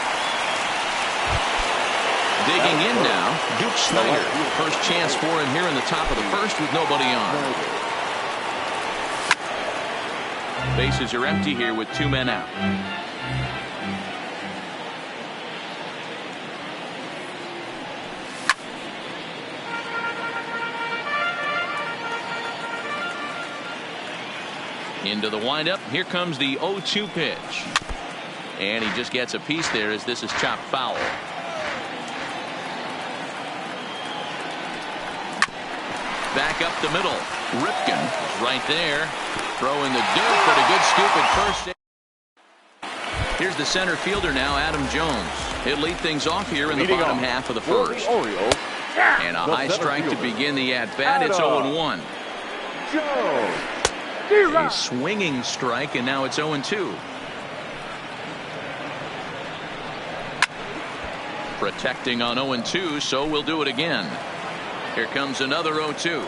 Digging in now, Duke Snyder. First chance for him here in the top of the first with nobody on. Bases are empty here with 2 men out. Into the windup. Here comes the 0-2 pitch. And he just gets a piece there as this is chopped foul. Back up the middle. Ripken is right there. Throwing the dirt, but a good scoop at first. Here's the center fielder now, Adam Jones. He'll lead things off here in the bottom half of the first. And a high strike to begin the at-bat. It's 0-1. Jones. A swinging strike, and now it's 0-2. Protecting on 0-2, so we'll do it again. Here comes another 0-2.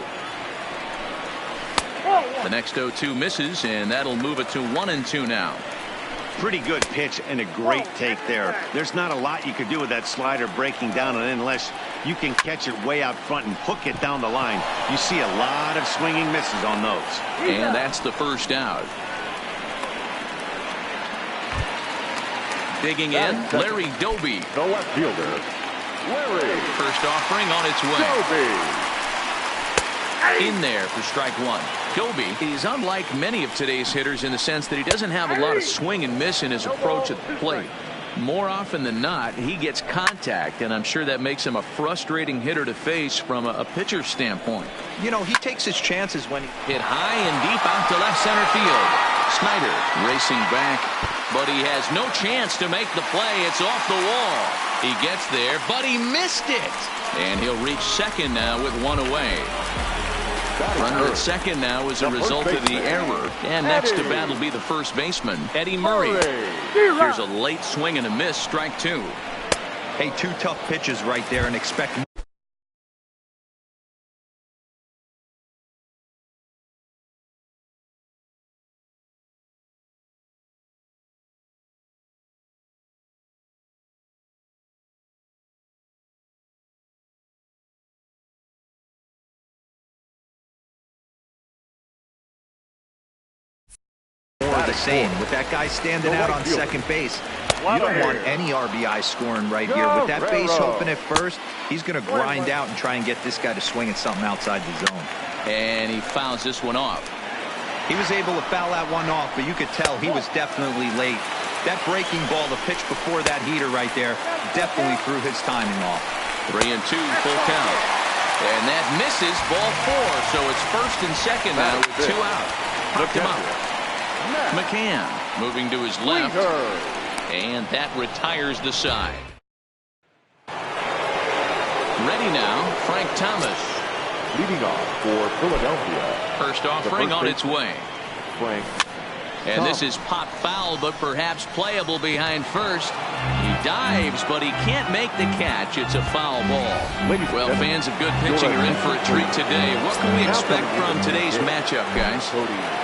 The next 0-2 misses, and that'll move it to 1-2 now. Pretty good pitch and a great take there. There's not a lot you could do with that slider breaking down unless you can catch it way out front and hook it down the line. You see a lot of swinging misses on those. And that's the first out. Digging in, Larry Doby. The left fielder, Larry. First offering on its way. Doby. In there for strike one. Doby is unlike many of today's hitters in the sense that he doesn't have a lot of swing and miss in his approach at the plate. More often than not, he gets contact, and I'm sure that makes him a frustrating hitter to face from a pitcher's standpoint. You know, he takes his chances when he hit high and deep out to left center field. Snyder racing back, but he has no chance to make the play. It's off the wall. He gets there, but he missed it. And he'll reach second now with one away. Runner at second now as a result of the error. And next to bat will be the first baseman, Eddie Murray. Here's a late swing and a miss, strike two. Hey, 2 tough pitches right there and expect. The same with that guy standing out on second base. You don't want any RBI scoring right here. With that base open at first, he's going to grind out and try and get this guy to swing at something outside the zone. And he fouls this one off. He was able to foul that one off, but you could tell he was definitely late. That breaking ball, the pitch before that heater right there, definitely threw his timing off. 3-2, full count. And that misses, ball 4. So it's first and second now with 2 out. Hooked him up. McCann moving to his left. And that retires the side. Ready now, Frank Thomas. Leading off for Philadelphia. First offering on its way. Frank. And this is pop foul, but perhaps playable behind first. He dives, but he can't make the catch. It's a foul ball. Well, fans of good pitching are in for a treat today. What can we expect from today's matchup, guys?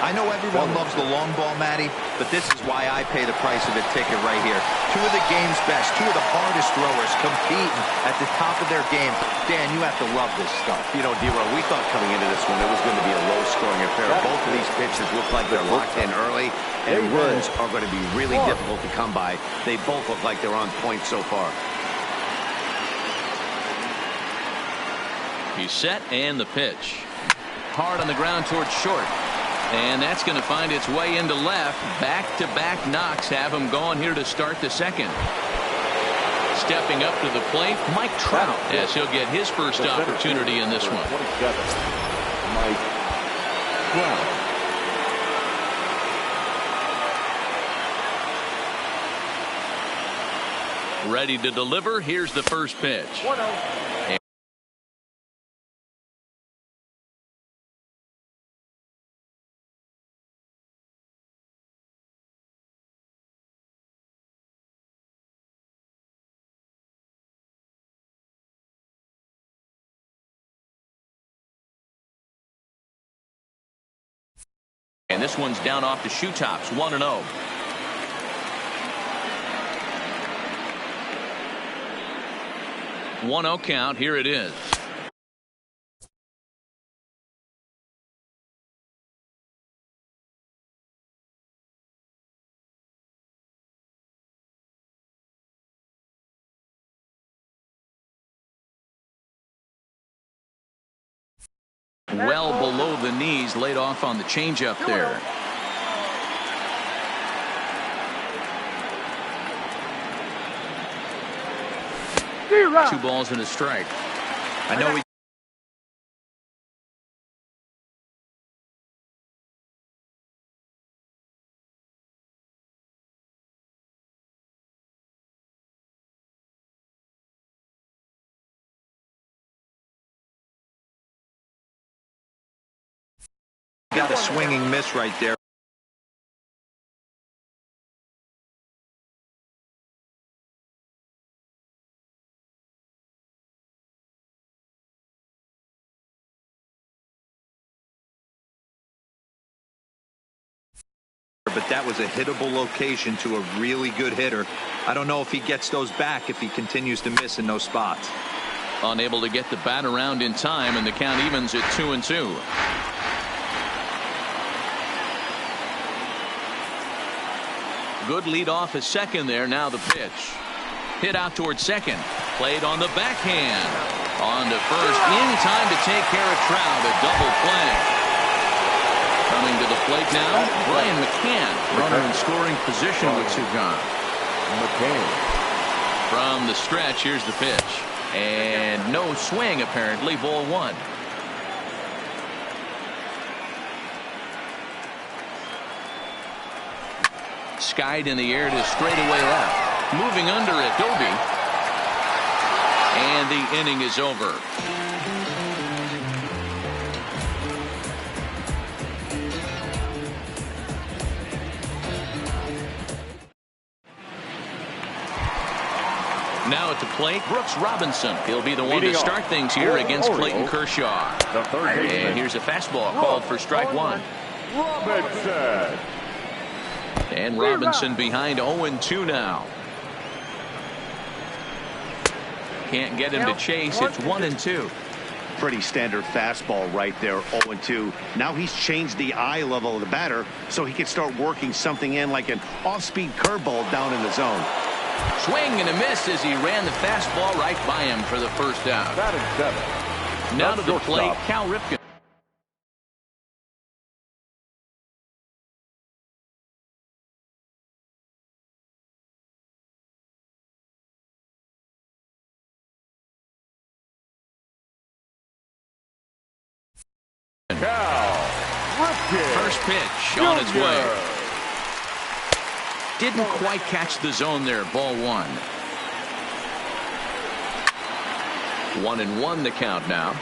I know everyone loves the long ball, Matty, but this is why I pay the price of a ticket right here. 2 of the game's best, 2 of the hardest throwers competing at the top of their game. Dan, you have to love this stuff. You know, D-Roy, we thought coming into this one it was going to be a low-scoring affair. Both of these pitchers look like they're locked in early, and runs are going to be really difficult to come by. They both look like they're on point so far. He's set, and the pitch. Hard on the ground towards short. And that's going to find its way into left. Back-to-back knocks have him going here to start the second. Stepping up to the plate, Mike Trout, as he'll get his first opportunity in this one. 27, Mike Trout. Ready to deliver. Here's the first pitch. 1-0. And this one's down off the shoe tops. 1-0. One-0 count. Here it is. Well below the knees, laid off on the changeup there. Two balls and a strike. I know we got a swinging miss right there. But that was a hittable location to a really good hitter. I don't know if he gets those back if he continues to miss in those spots. Unable to get the bat around in time, and the count evens at 2-2. Good lead off at second there. Now the pitch. Hit out towards second. Played on the backhand. On to first. In time to take care of Trout. A double play. Coming to the plate now, Brian McCann. Runner in scoring position with Sugan. McCann. From the stretch, here's the pitch. And no swing, apparently. Ball 1. Skied in the air to straightaway left. Moving under it, Doby. And the inning is over. Now at the plate, Brooks Robinson. He'll be the one to start things here against Clayton Kershaw. And here's a fastball called for strike 1. Robinson. And Robinson behind 0-2 now. Can't get him to chase. It's 1-2. Pretty standard fastball right there. 0-2. Now he's changed the eye level of the batter so he can start working something in like an off-speed curveball down in the zone. Swing and a miss as he ran the fastball right by him for the first out. Batting 7. Now to the plate, Cal Ripken. Cal Ripken First pitch on its Jr. way. Didn't quite catch the zone there. Ball 1. 1-1 the count now.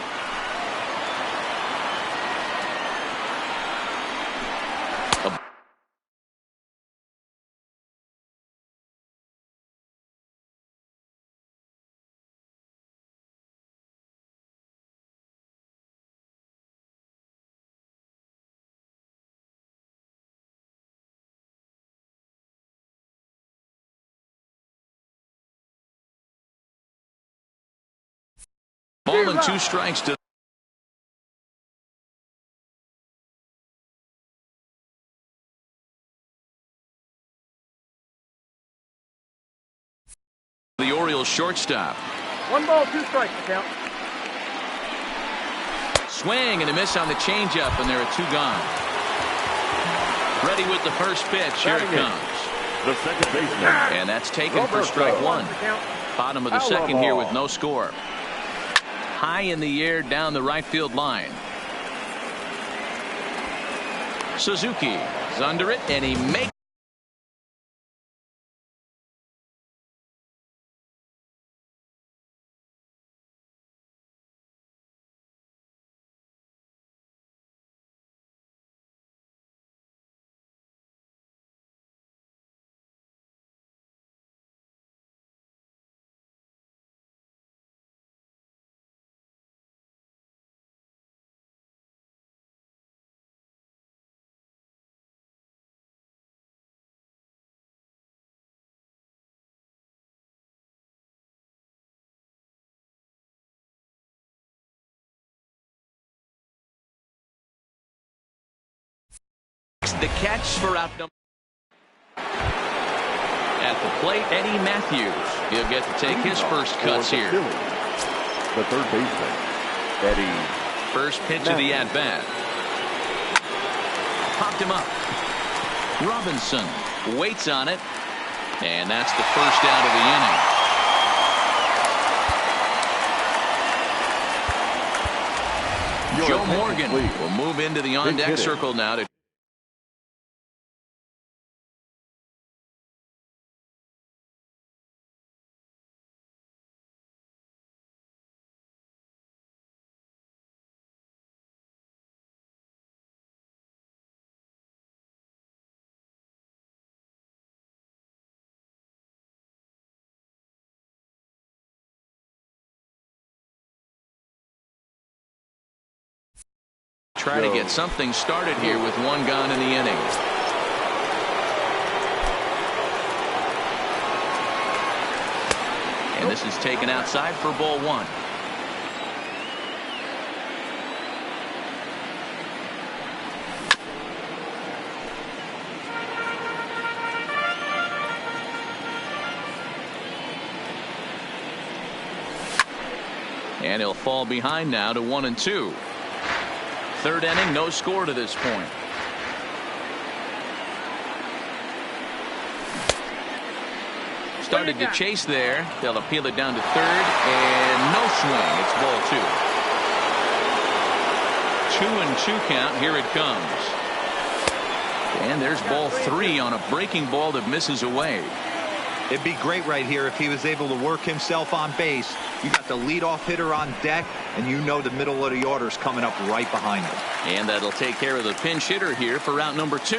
Ball and 2 strikes to the Orioles shortstop. 1 ball, 2 strikes, count. Swing and a miss on the changeup, and there are 2 gone. Ready with the first pitch. Here it comes. The second baseman. And that's taken for strike 1. Bottom of the second here with no score. High in the air down the right field line. Suzuki is under it, and he makes. The catch for out number. At the plate, Eddie Matthews. He'll get to take his first cuts here. The third baseman, Eddie. First pitch of the at-bat. Popped him up. Robinson waits on it. And that's the first out of the inning. Joe Morgan will move into the on-deck circle now to try to get something started here with 1 gone in the inning. And this is taken outside for ball 1. And he'll fall behind now to 1-2. Third inning, no score to this point. Started to chase there. They'll appeal it down to third, and no swing. It's ball 2. 2-2 count. Here it comes. And there's ball 3 on a breaking ball that misses away. It'd be great right here if he was able to work himself on base. You got the leadoff hitter on deck, and you know the middle of the order is coming up right behind him. And that'll take care of the pinch hitter here for route number 2.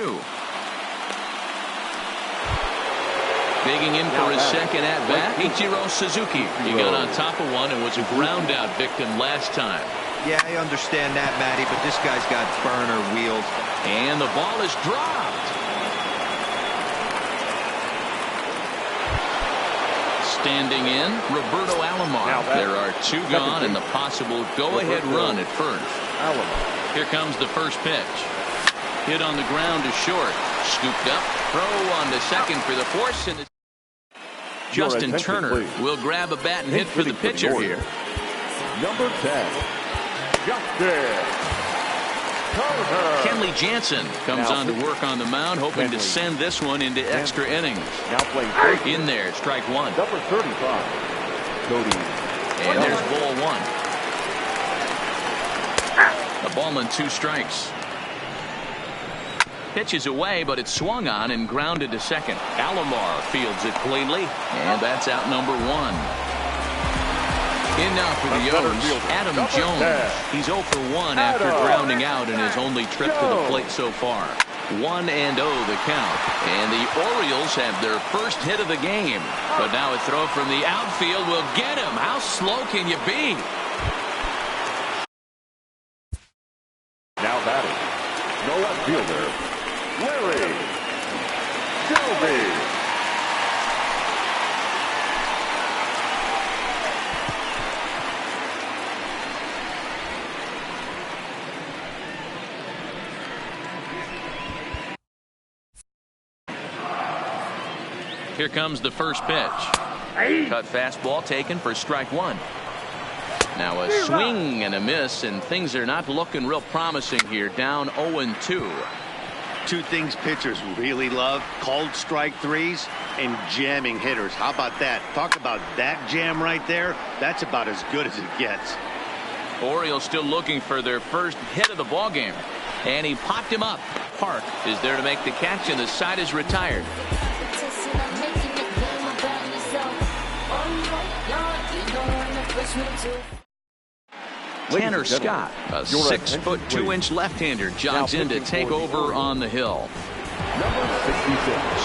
Digging in for his second at-bat, Ichiro Suzuki. He got on top of one and was a ground-out victim last time. Yeah, I understand that, Matty, but this guy's got burner wheels. And the ball is dropped. Standing in, Roberto Alomar. There are 2 gone and the possible go-ahead run at first. Here comes the first pitch. Hit on the ground to short. Scooped up. Throw on to second for the force. And Justin Turner will grab a bat and hit for the pitcher here. Number 10, Justin Turner. Kenley Jansen comes on to work on the mound, hoping to send this one into extra innings. Now playing first. In there, strike 1. Number 35, Cody. And there's ball 1. A Ball and 2 strikes. Pitch is away, but it's swung on and grounded to second. Alomar fields it cleanly, and that's out number 1. In now for the O's, Adam Jones. He's 0 for 1 after grounding out in his only trip to the plate so far. 1-0 the count. And the Orioles have their first hit of the game. But now a throw from the outfield will get him. How slow can you be? Now batting, the left fielder, Larry Shelby. Here comes the first pitch. Cut fastball taken for strike 1. Now a swing and a miss, and things are not looking real promising here. Down 0-2. 2 things pitchers really love: called strike 3s and jamming hitters. How about that? Talk about that jam right there. That's about as good as it gets. Orioles still looking for their first hit of the ball game, and he popped him up. Park is there to make the catch, and the side is retired. Tanner Scott, a 6'2" left-hander, jogs in to take over on the hill.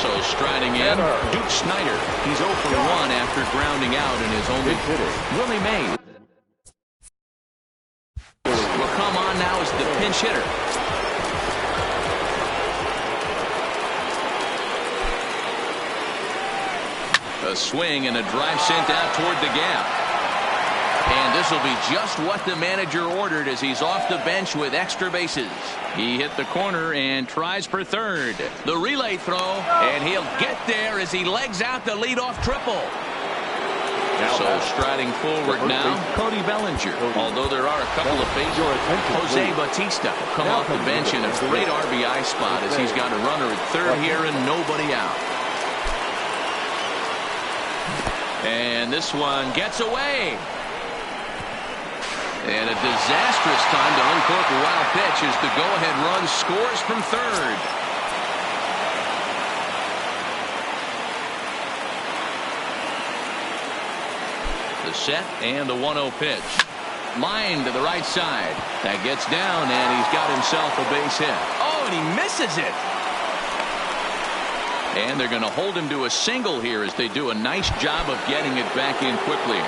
So striding in, Duke Snider. He's 0 for 1 after grounding out in his only hitter. Willie Mays will come on now as the pinch hitter. A swing and a drive sent out toward the gap. And this will be just what the manager ordered as he's off the bench with extra bases. He hit the corner and tries for third. The relay throw, and he'll get there as he legs out the leadoff triple. So striding forward now, Cody Bellinger. Although there are a couple of bases, Jose Bautista will come off the bench in a great RBI spot as he's got a runner at third here and nobody out. And this one gets away. And a disastrous time to uncork a wild pitch as the go-ahead run scores from third. The set and the 1-0 pitch. Line to the right side. That gets down, and he's got himself a base hit. Oh, and he misses it. And they're going to hold him to a single here as they do a nice job of getting it back in quickly.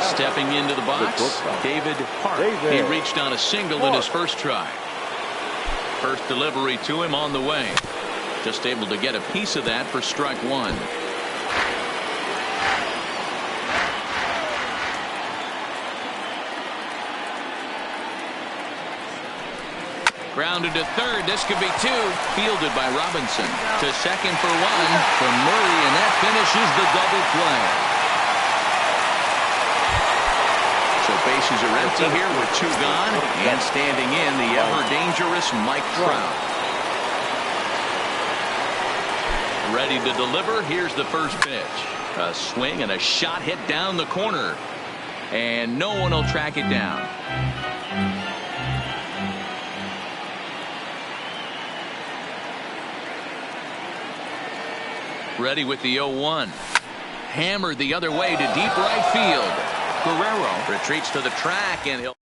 Stepping into the box, David Park. He reached on a single in his first try. First delivery to him on the way. Just able to get a piece of that for strike 1. Grounded to third. This could be 2. Fielded by Robinson. To second for 1 from Murray, and that finishes the double play. So bases are empty here with 2 gone, and standing in the ever-dangerous Mike Trout. Ready to deliver. Here's the first pitch. A swing and a shot hit down the corner, and no one will track it down. Ready with the 0-1. Hammered the other way to deep right field. Guerrero retreats to the track, and he'll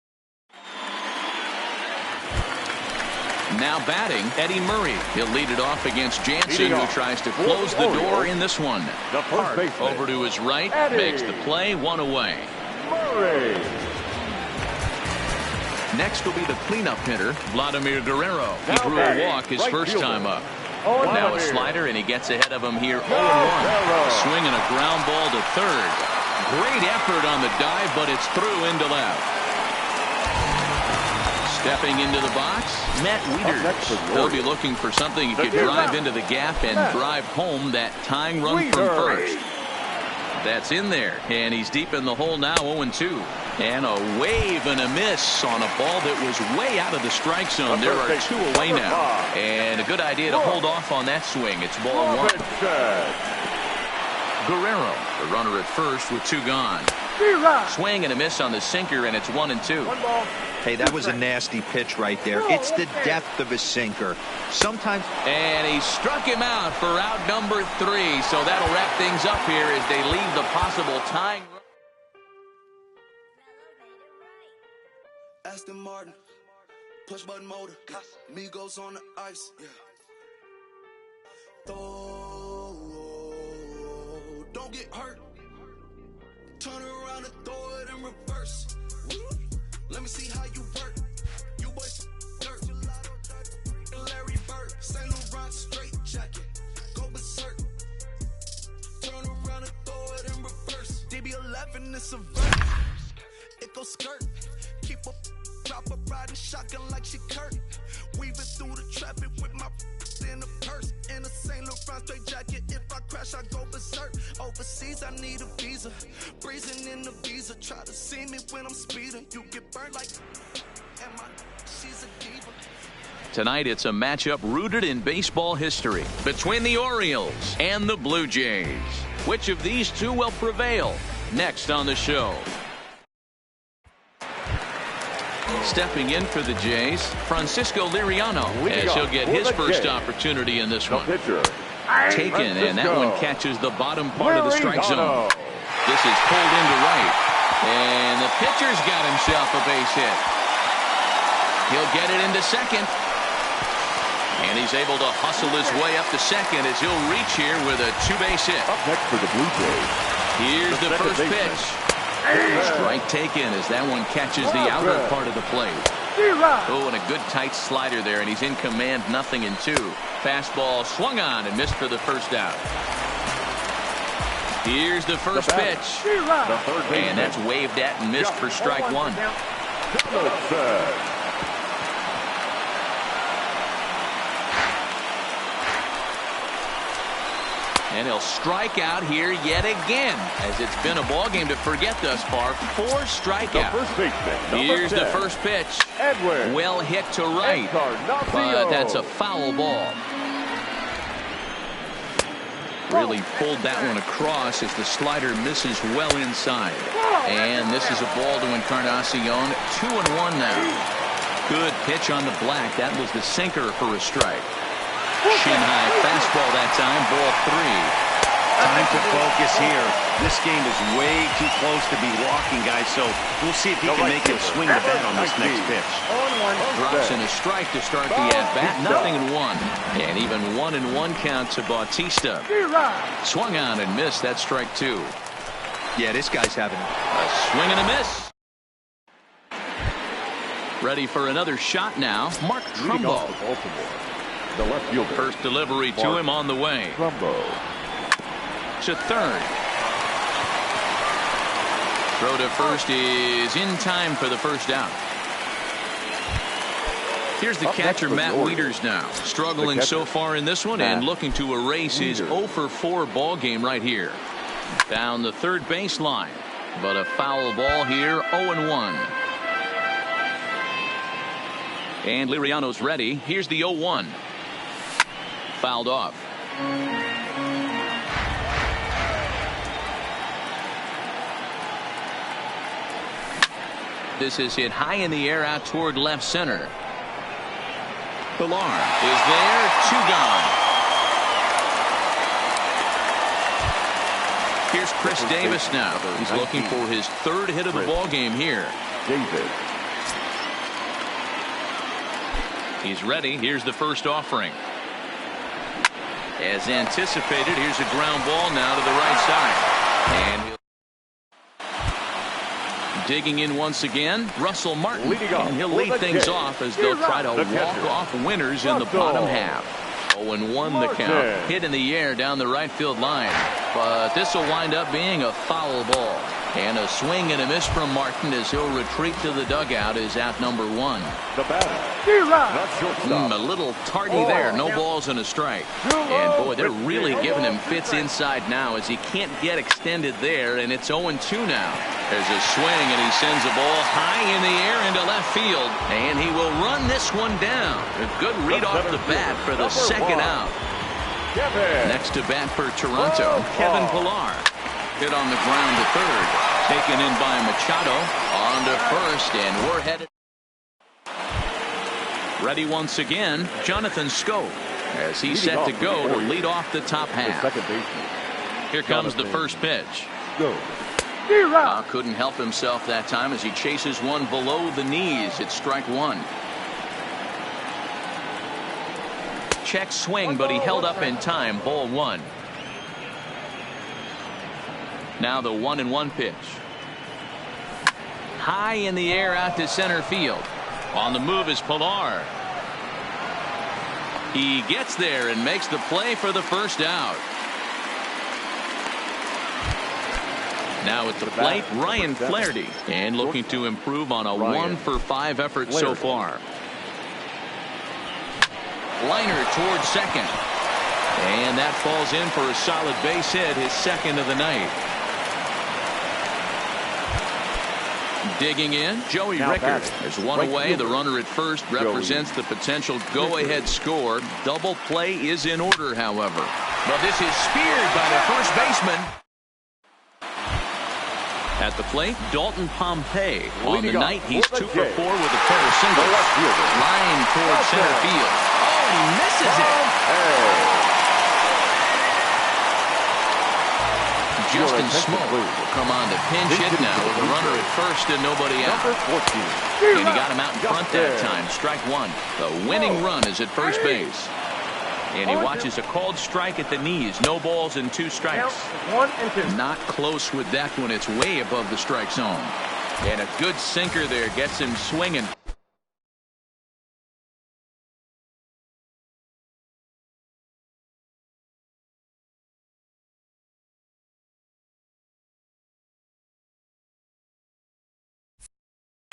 now batting Eddie Murray. He'll lead it off against Jansen, who tries to close the door in this one. Park over to his right, makes the play, 1 away. Murray. Next will be the cleanup hitter, Vladimir Guerrero. He drew a walk his first time up. Now a slider, and he gets ahead of him here, 0-1. A swing and a ground ball to third. Great effort on the dive, but it's through into left. Stepping into the box, Matt Wieters. They'll be looking for something he could drive into the gap and drive home that tying run from first. That's in there, and he's deep in the hole now, 0-2. And a wave and a miss on a ball that was way out of the strike zone. There are 2 away now, and a good idea to hold off on that swing. It's ball 1. Guerrero, the runner at first with 2 gone. Swing and a miss on the sinker, and it's 1-2. Hey, that was a nasty pitch right there. It's the depth of his sinker. Sometimes. And he struck him out for out number 3. So that'll wrap things up here as they leave the possible tying. Aston Martin, push button motor, Migos on the ice. Yeah. Don't get hurt. Turn around and throw it in reverse. Let me see how you work. You boys dirt. Larry Bird, St. Laurent straight jacket. Go berserk. Turn around and throw it in reverse. DB11 is a vert. It goes skirt. Keep up, drop a riding shotgun like she Kurt. Weaving through the traffic with my in a purse. In a St. Laurent straight jacket. If I crash, I go berserk. Overseas, I need a visa. Breezing in the visa. Try to see me when I'm speeding. You get burned like. And my she's a diva. Tonight, it's a matchup rooted in baseball history between the Orioles and the Blue Jays. Which of these two will prevail? Next on the show. Stepping in for the Jays, Francisco Liriano, as he'll get his first opportunity in this one. Taken, and that one catches the bottom part of the strike zone. This is pulled into right, and the pitcher's got himself a base hit. He'll get it into second, and he's able to hustle his way up to second as he'll reach here with a 2-base hit. Up next for the Blue Jays. Here's the first pitch. Strike taken as that one catches the outer part of the plate. Oh, and a good tight slider there, and he's in command, 0-2. Fastball swung on and missed for the first out. Here's the first pitch. And that's waved at and missed for strike 1. And he'll strike out here yet again, as it's been a ball game to forget thus far. 4 strikeouts. Here's the first pitch. Well hit to right, but that's a foul ball. Really pulled that one across as the slider misses well inside. And this is a ball to Encarnacion. 2-1 now. Good pitch on the black. That was the sinker for a strike. Shin high fastball that time, ball 3. Time to focus here. This game is way too close to be walking, guys, so we'll see if he can make him swing the bat on this next pitch. Drops in a strike to start the at-bat, 0-1. And even 1-1 count to Bautista. Swung on and missed, that's strike 2. Yeah, this guy's having a swing and a miss. Ready for another shot now, Mark Trumbo. The left fielder. First delivery to him on the way. Trumbo. To third. Throw to first is in time for the first out. Here's the catcher, Matt Wieters now. Struggling so far in this one and looking to erase his 0-for-4 ball game right here. Down the third baseline. But a foul ball here, 0-1. And Liriano's ready. Here's the 0-1. Fouled off. This is hit high in the air out toward left center. Pilar is there, 2 gone. Here's Chris Davis now. He's looking for his 3rd hit of the ball game here. Davis. He's ready. Here's the first offering. As anticipated, here's a ground ball now to the right side. And digging in once again, Russell Martin. And he'll lead things off as they'll try to walk off winners in the bottom half. 0-1 the count. Hit in the air down the right field line. But this will wind up being a foul ball. And a swing and a miss from Martin as he'll retreat to the dugout is out number 1. The batter. A little tardy there. No balls and a strike. And boy, they're really giving him fits inside now as he can't get extended there. And it's 0-2 now. There's a swing and he sends a ball high in the air into left field. And he will run this one down. A good read off the bat for the second out. Next to bat for Toronto, Kevin Pilar. Hit on the ground to third. Taken in by Machado. On to first, and we're headed. Ready once again, Jonathan Schoop, as he's set to go to lead off the top half. Here comes the first pitch. Couldn't help himself that time as he chases one below the knees. It's strike one. Check swing, but he held up in time. Ball one. Now the 1-1 pitch. High in the air out to center field. On the move is Pilar. He gets there and makes the play for the first out. Now at the plate, Ryan Flaherty, and looking to improve on a 1-for-5 effort so far. Liner towards second, and that falls in for a solid base hit, his second of the night. Digging in, Joey Rickard. There's one away. The runner at first represents the potential go-ahead score. Double play is in order, however. But this is speared by the first baseman. At the plate, Dalton Pompey. On the night, he's 2 for 4 with a pair of singles. Line towards center field. Oh, and he misses it. Justin Smoke will come on to pinch hit now with a runner at first and nobody out. And he got him out in front that time. Strike one. The winning run is at first base. And he watches a called strike at the knees. No balls and 2 strikes. 1 and 2. Not close with that one. It's way above the strike zone. And a good sinker there gets him swinging.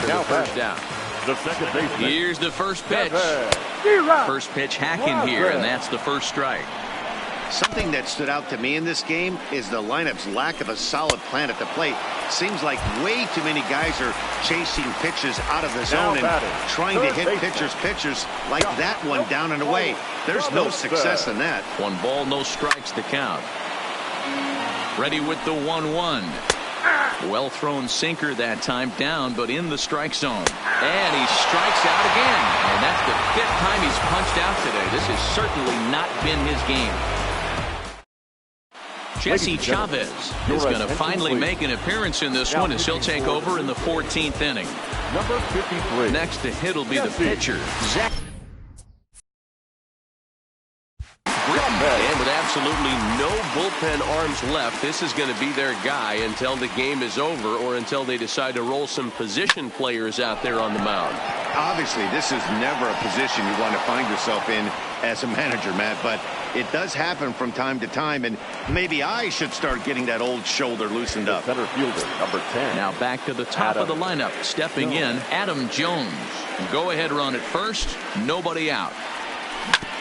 Now first down. The second baseman. Here's the first pitch. First pitch hacking here, and that's the first strike. Something that stood out to me in this game is the lineup's lack of a solid plan at the plate. Seems like way too many guys are chasing pitches out of the zone and trying to hit pitchers like that one down and away. There's no success in that. 1 ball, no strikes to count. Ready with the 1-1. Well thrown sinker that time, down but in the strike zone. And he strikes out again. And that's the 5th time he's punched out today. This has certainly not been his game. Jesse Chavez is going to finally make an appearance in this one as he'll take over in the 14th inning. Number 53. Next to hit will be the pitcher, Zach. And with absolutely no bullpen arms left, this is going to be their guy until the game is over or until they decide to roll some position players out there on the mound. Obviously, this is never a position you want to find yourself in as a manager, Matt, but it does happen from time to time, and maybe I should start getting that old shoulder loosened up. Center fielder, number 10. Now back to the top of the lineup. Stepping in, Adam Jones. Go ahead run at first. Nobody out.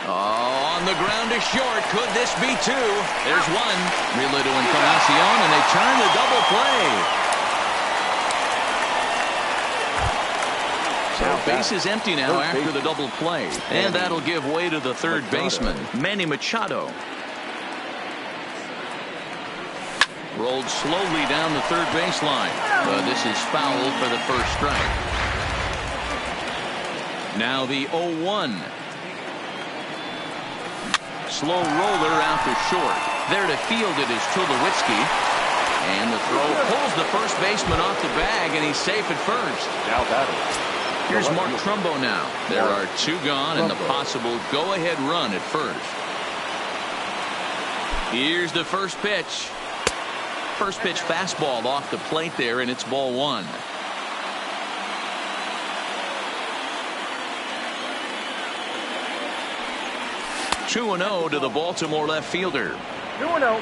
Oh, on the ground is short. Could this be 2? There's one. Relay to Encarnacion, and they turn the double play. So base is empty now after the double play. And that'll give way to the third baseman, Manny Machado. Rolled slowly down the third baseline. This is foul for the first strike. Now the 0-1. Slow roller out to short. There to field it is Tulowitzki. And the throw pulls the first baseman off the bag, and he's safe at first. Now batting. Here's Mark Trumbo now. There are 2 gone and the possible go-ahead run at first. Here's the first pitch. First pitch fastball off the plate there, and it's ball 1. (2-0) to the Baltimore left fielder. 2-0.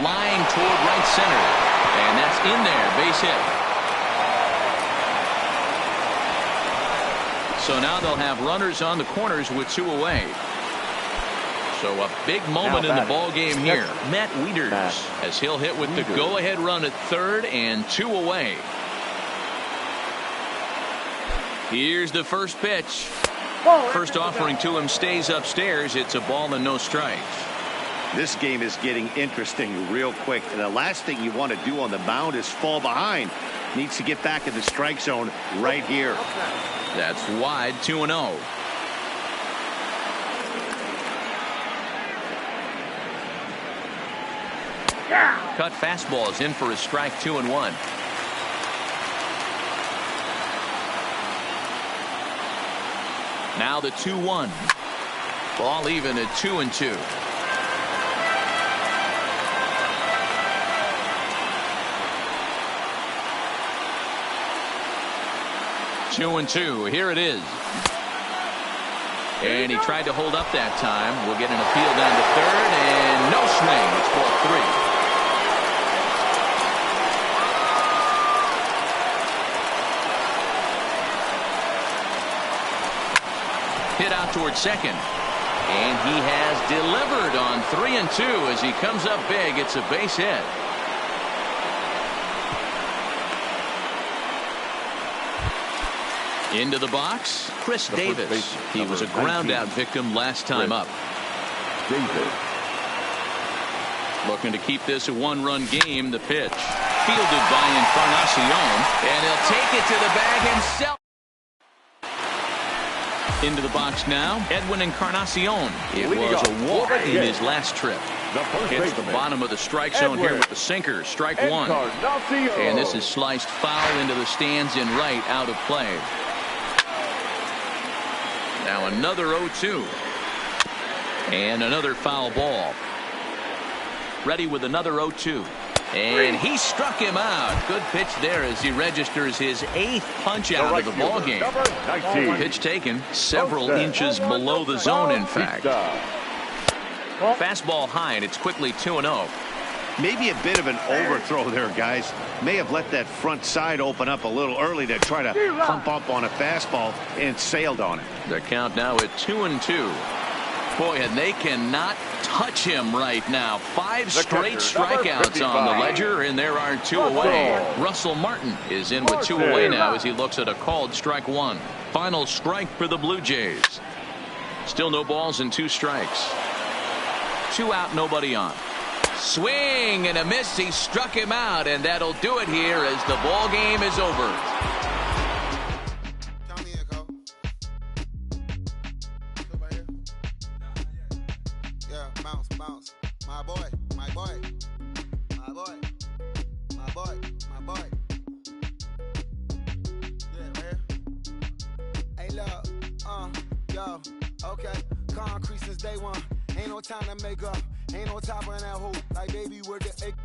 Line toward right center. And that's in there. Base hit. So now they'll have runners on the corners with 2 away. So a big moment in the ball game here. Matt Wieters as he'll hit with the go-ahead run at third and 2 away. Here's the first pitch. First offering to him stays upstairs. It's a ball and no strikes. This game is getting interesting real quick. And the last thing you want to do on the mound is fall behind. Needs to get back in the strike zone right here. That's wide, 2-0. Cut fastball is in for a strike, 2-1. Now the 2-1. Ball even at 2-2. Two and two. Here it is. And he tried to hold up that time. We'll get an appeal down to third, and no swing. It's ball 3. Hit out towards second. And he has delivered on 3 and 2 as he comes up big. It's a base hit. Into the box, Chris Davis. He was a ground-out victim last time up. Davis. Looking to keep this a one-run game. The pitch. Fielded by Encarnacion. And he'll take it to the bag himself. Into the box now, Edwin Encarnacion. It was a walk in his last trip. Hits the bottom of the strike zone here with the sinker. Strike one. And this is sliced foul into the stands in right, out of play. Now another 0-2. And another foul ball. Ready with another 0-2. And he struck him out. Good pitch there as he registers his 8th punch out of the ball game. Pitch taken several inches below the zone, in fact. Fastball high, and it's quickly 2-0. Maybe a bit of an overthrow there, guys. May have let that front side open up a little early to try to pump up on a fastball and sailed on it. The count now at 2-2. Boy, and they cannot touch him right now. 5 straight strikeouts on the ledger, and there are 2 away. Russell Martin is in with 2 away now as he looks at a called strike 1. Final strike for the Blue Jays. Still no balls and 2 strikes. 2 out, nobody on. Swing and a miss. He struck him out, and that'll do it here as the ball game is over. Okay, concrete since day one. Ain't no time to make up. Ain't no top on that hoop. Like, baby, where the egg?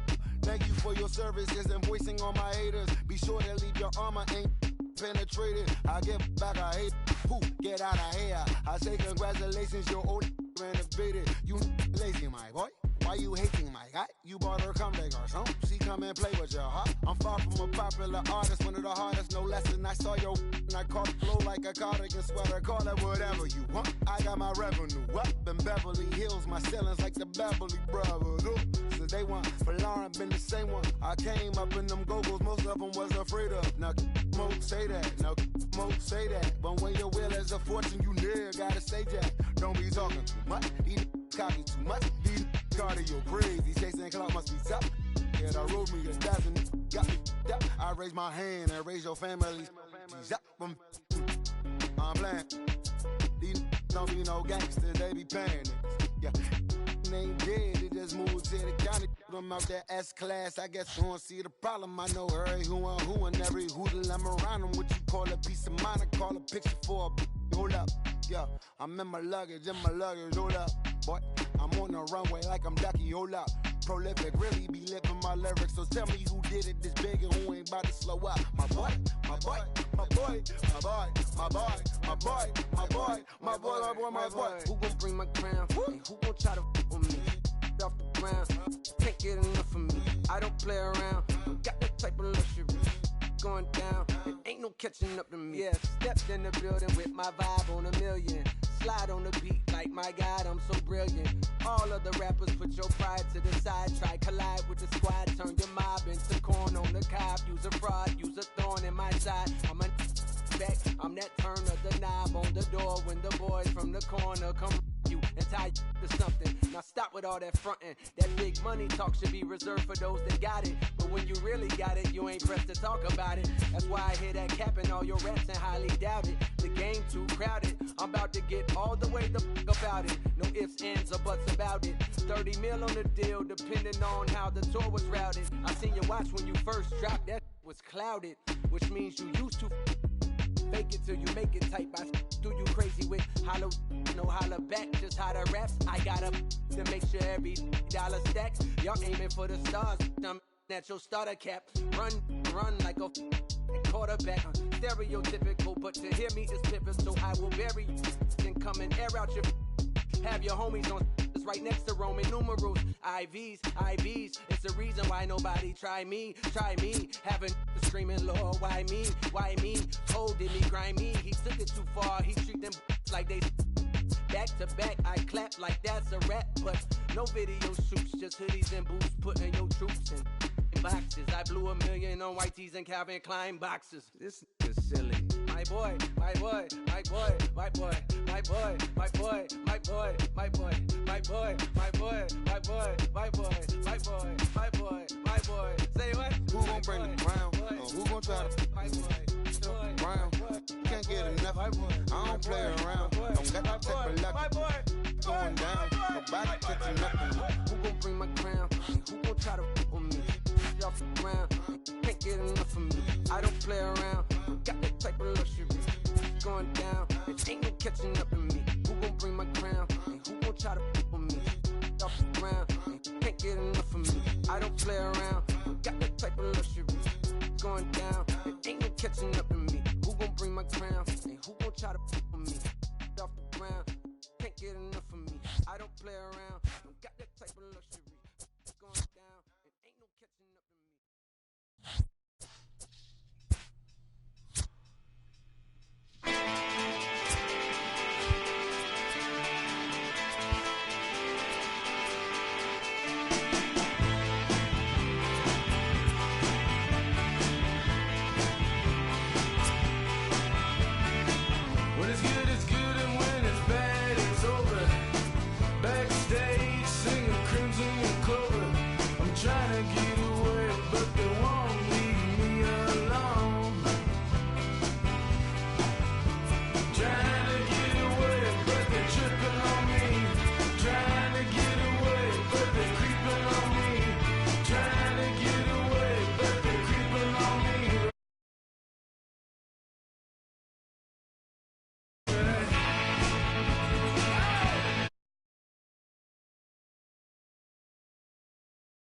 Thank you for your services and voicing on my haters. Be sure to leave your armor ain't penetrated. I give back, I hate. Who get out of here? I say congratulations, your old renovated. You lazy, my boy. Why you hating, my guy? You bought her come back or something. She come and play with your heart. I'm far from a popular artist, one of the hardest, no less than I saw your and I caught flow like a cardigan sweater. Call it whatever you want. I got my revenue up in Beverly Hills. My ceilings like the Beverly Brothers. So they want for Lauren, been the same one. I came up in them go-go's, most of them was afraid of. Now, Mo say that. Now, Mo say that. But when your will is a fortune, you never gotta say that. Don't be talking too much. These copy too much. These cardio crazy. Chasing clout must be tough. Yeah, I rode me a dozen. Got me up. I raise my hand and raise your family. I'm playing. These don't be no gangsters, they be paying it. Yeah. Ain't dead, they just moved to the county. Them out that S-class, I guess you don't see the problem. I know every who and every hoodle I'm around them. What you call a piece of mind, I call a picture for a hold up. Yeah, I'm in my luggage, hold up. Boy, I'm on the runway like I'm Ducky, hold up. Prolific, really be living my lyrics. So tell me who did it this big and who ain't about to slow up. My boy, my boy, my boy, my boy, my boy, my boy, my boy, my boy, my boy, my boy. Who gon' bring my crown? And who gon' try to f with me? Off the ground, can't get enough of me. I don't play around, don't got that type of luxury. Going down, it ain't no catching up to me. Yeah, stepped in the building with my vibe on a million. Slide on the beat like my God, I'm so brilliant. All of the rappers put your pride to the side. Try collide with the squad, turn your mob into corn on the cob. Use a fraud, use a thorn in my side. I'm a back. I'm that turn of the knob on the door when the boys from the corner come you and tie you to something. Now stop with all that frontin'. That big money talk should be reserved for those that got it. But when you really got it, you ain't pressed to talk about it. That's why I hear that cap and all your raps and highly doubt it. The game too crowded. I'm about to get all the way the fuck about it. No ifs, ands, or buts about it. 30 mil on the deal, depending on how the tour was routed. I seen you watch when you first dropped, that was clouded, which means you used to fake it till you make it type. I do you crazy with hollow, no holla back, just how the raps. I got up to make sure every dollar stacks. Y'all aiming for the stars, I'm at your starter cap. Run like a quarterback. Stereotypical, but to hear me is pivotal. I will bury you, then come and air out your. Have your homies on right next to Roman numerals. IVs. It's the reason why nobody try me. Having screaming, Lord, why me? Holding me, grimy. He took it too far. He treat them like they back to back. I clap like that's a rap, but no video shoots. Just hoodies and boots, putting your troops in boxes. I blew $1 million on white tees and Calvin Klein boxes. This is silly. My boy. Say what? Who gon' bring the crown? Who gon' try to round? Can't get enough. I don't play around. Don't got that type of luck. Going down. Nobody catching up on me. Who gon' bring my crown? Who gon' try to on me? Off the ground. Can't get enough of me. I don't play around. Got that type of luxury. Going down. It ain't no catching up in me. Who gon' bring my crown? And who gon' try to on me? Off the ground. Can't get enough of me. I don't play around. Got that type of luxury. Going down. It ain't no catching up in me. Who gon' bring my crown? And who gon' try to on me? Off the ground. Can't get enough of me. I don't play around.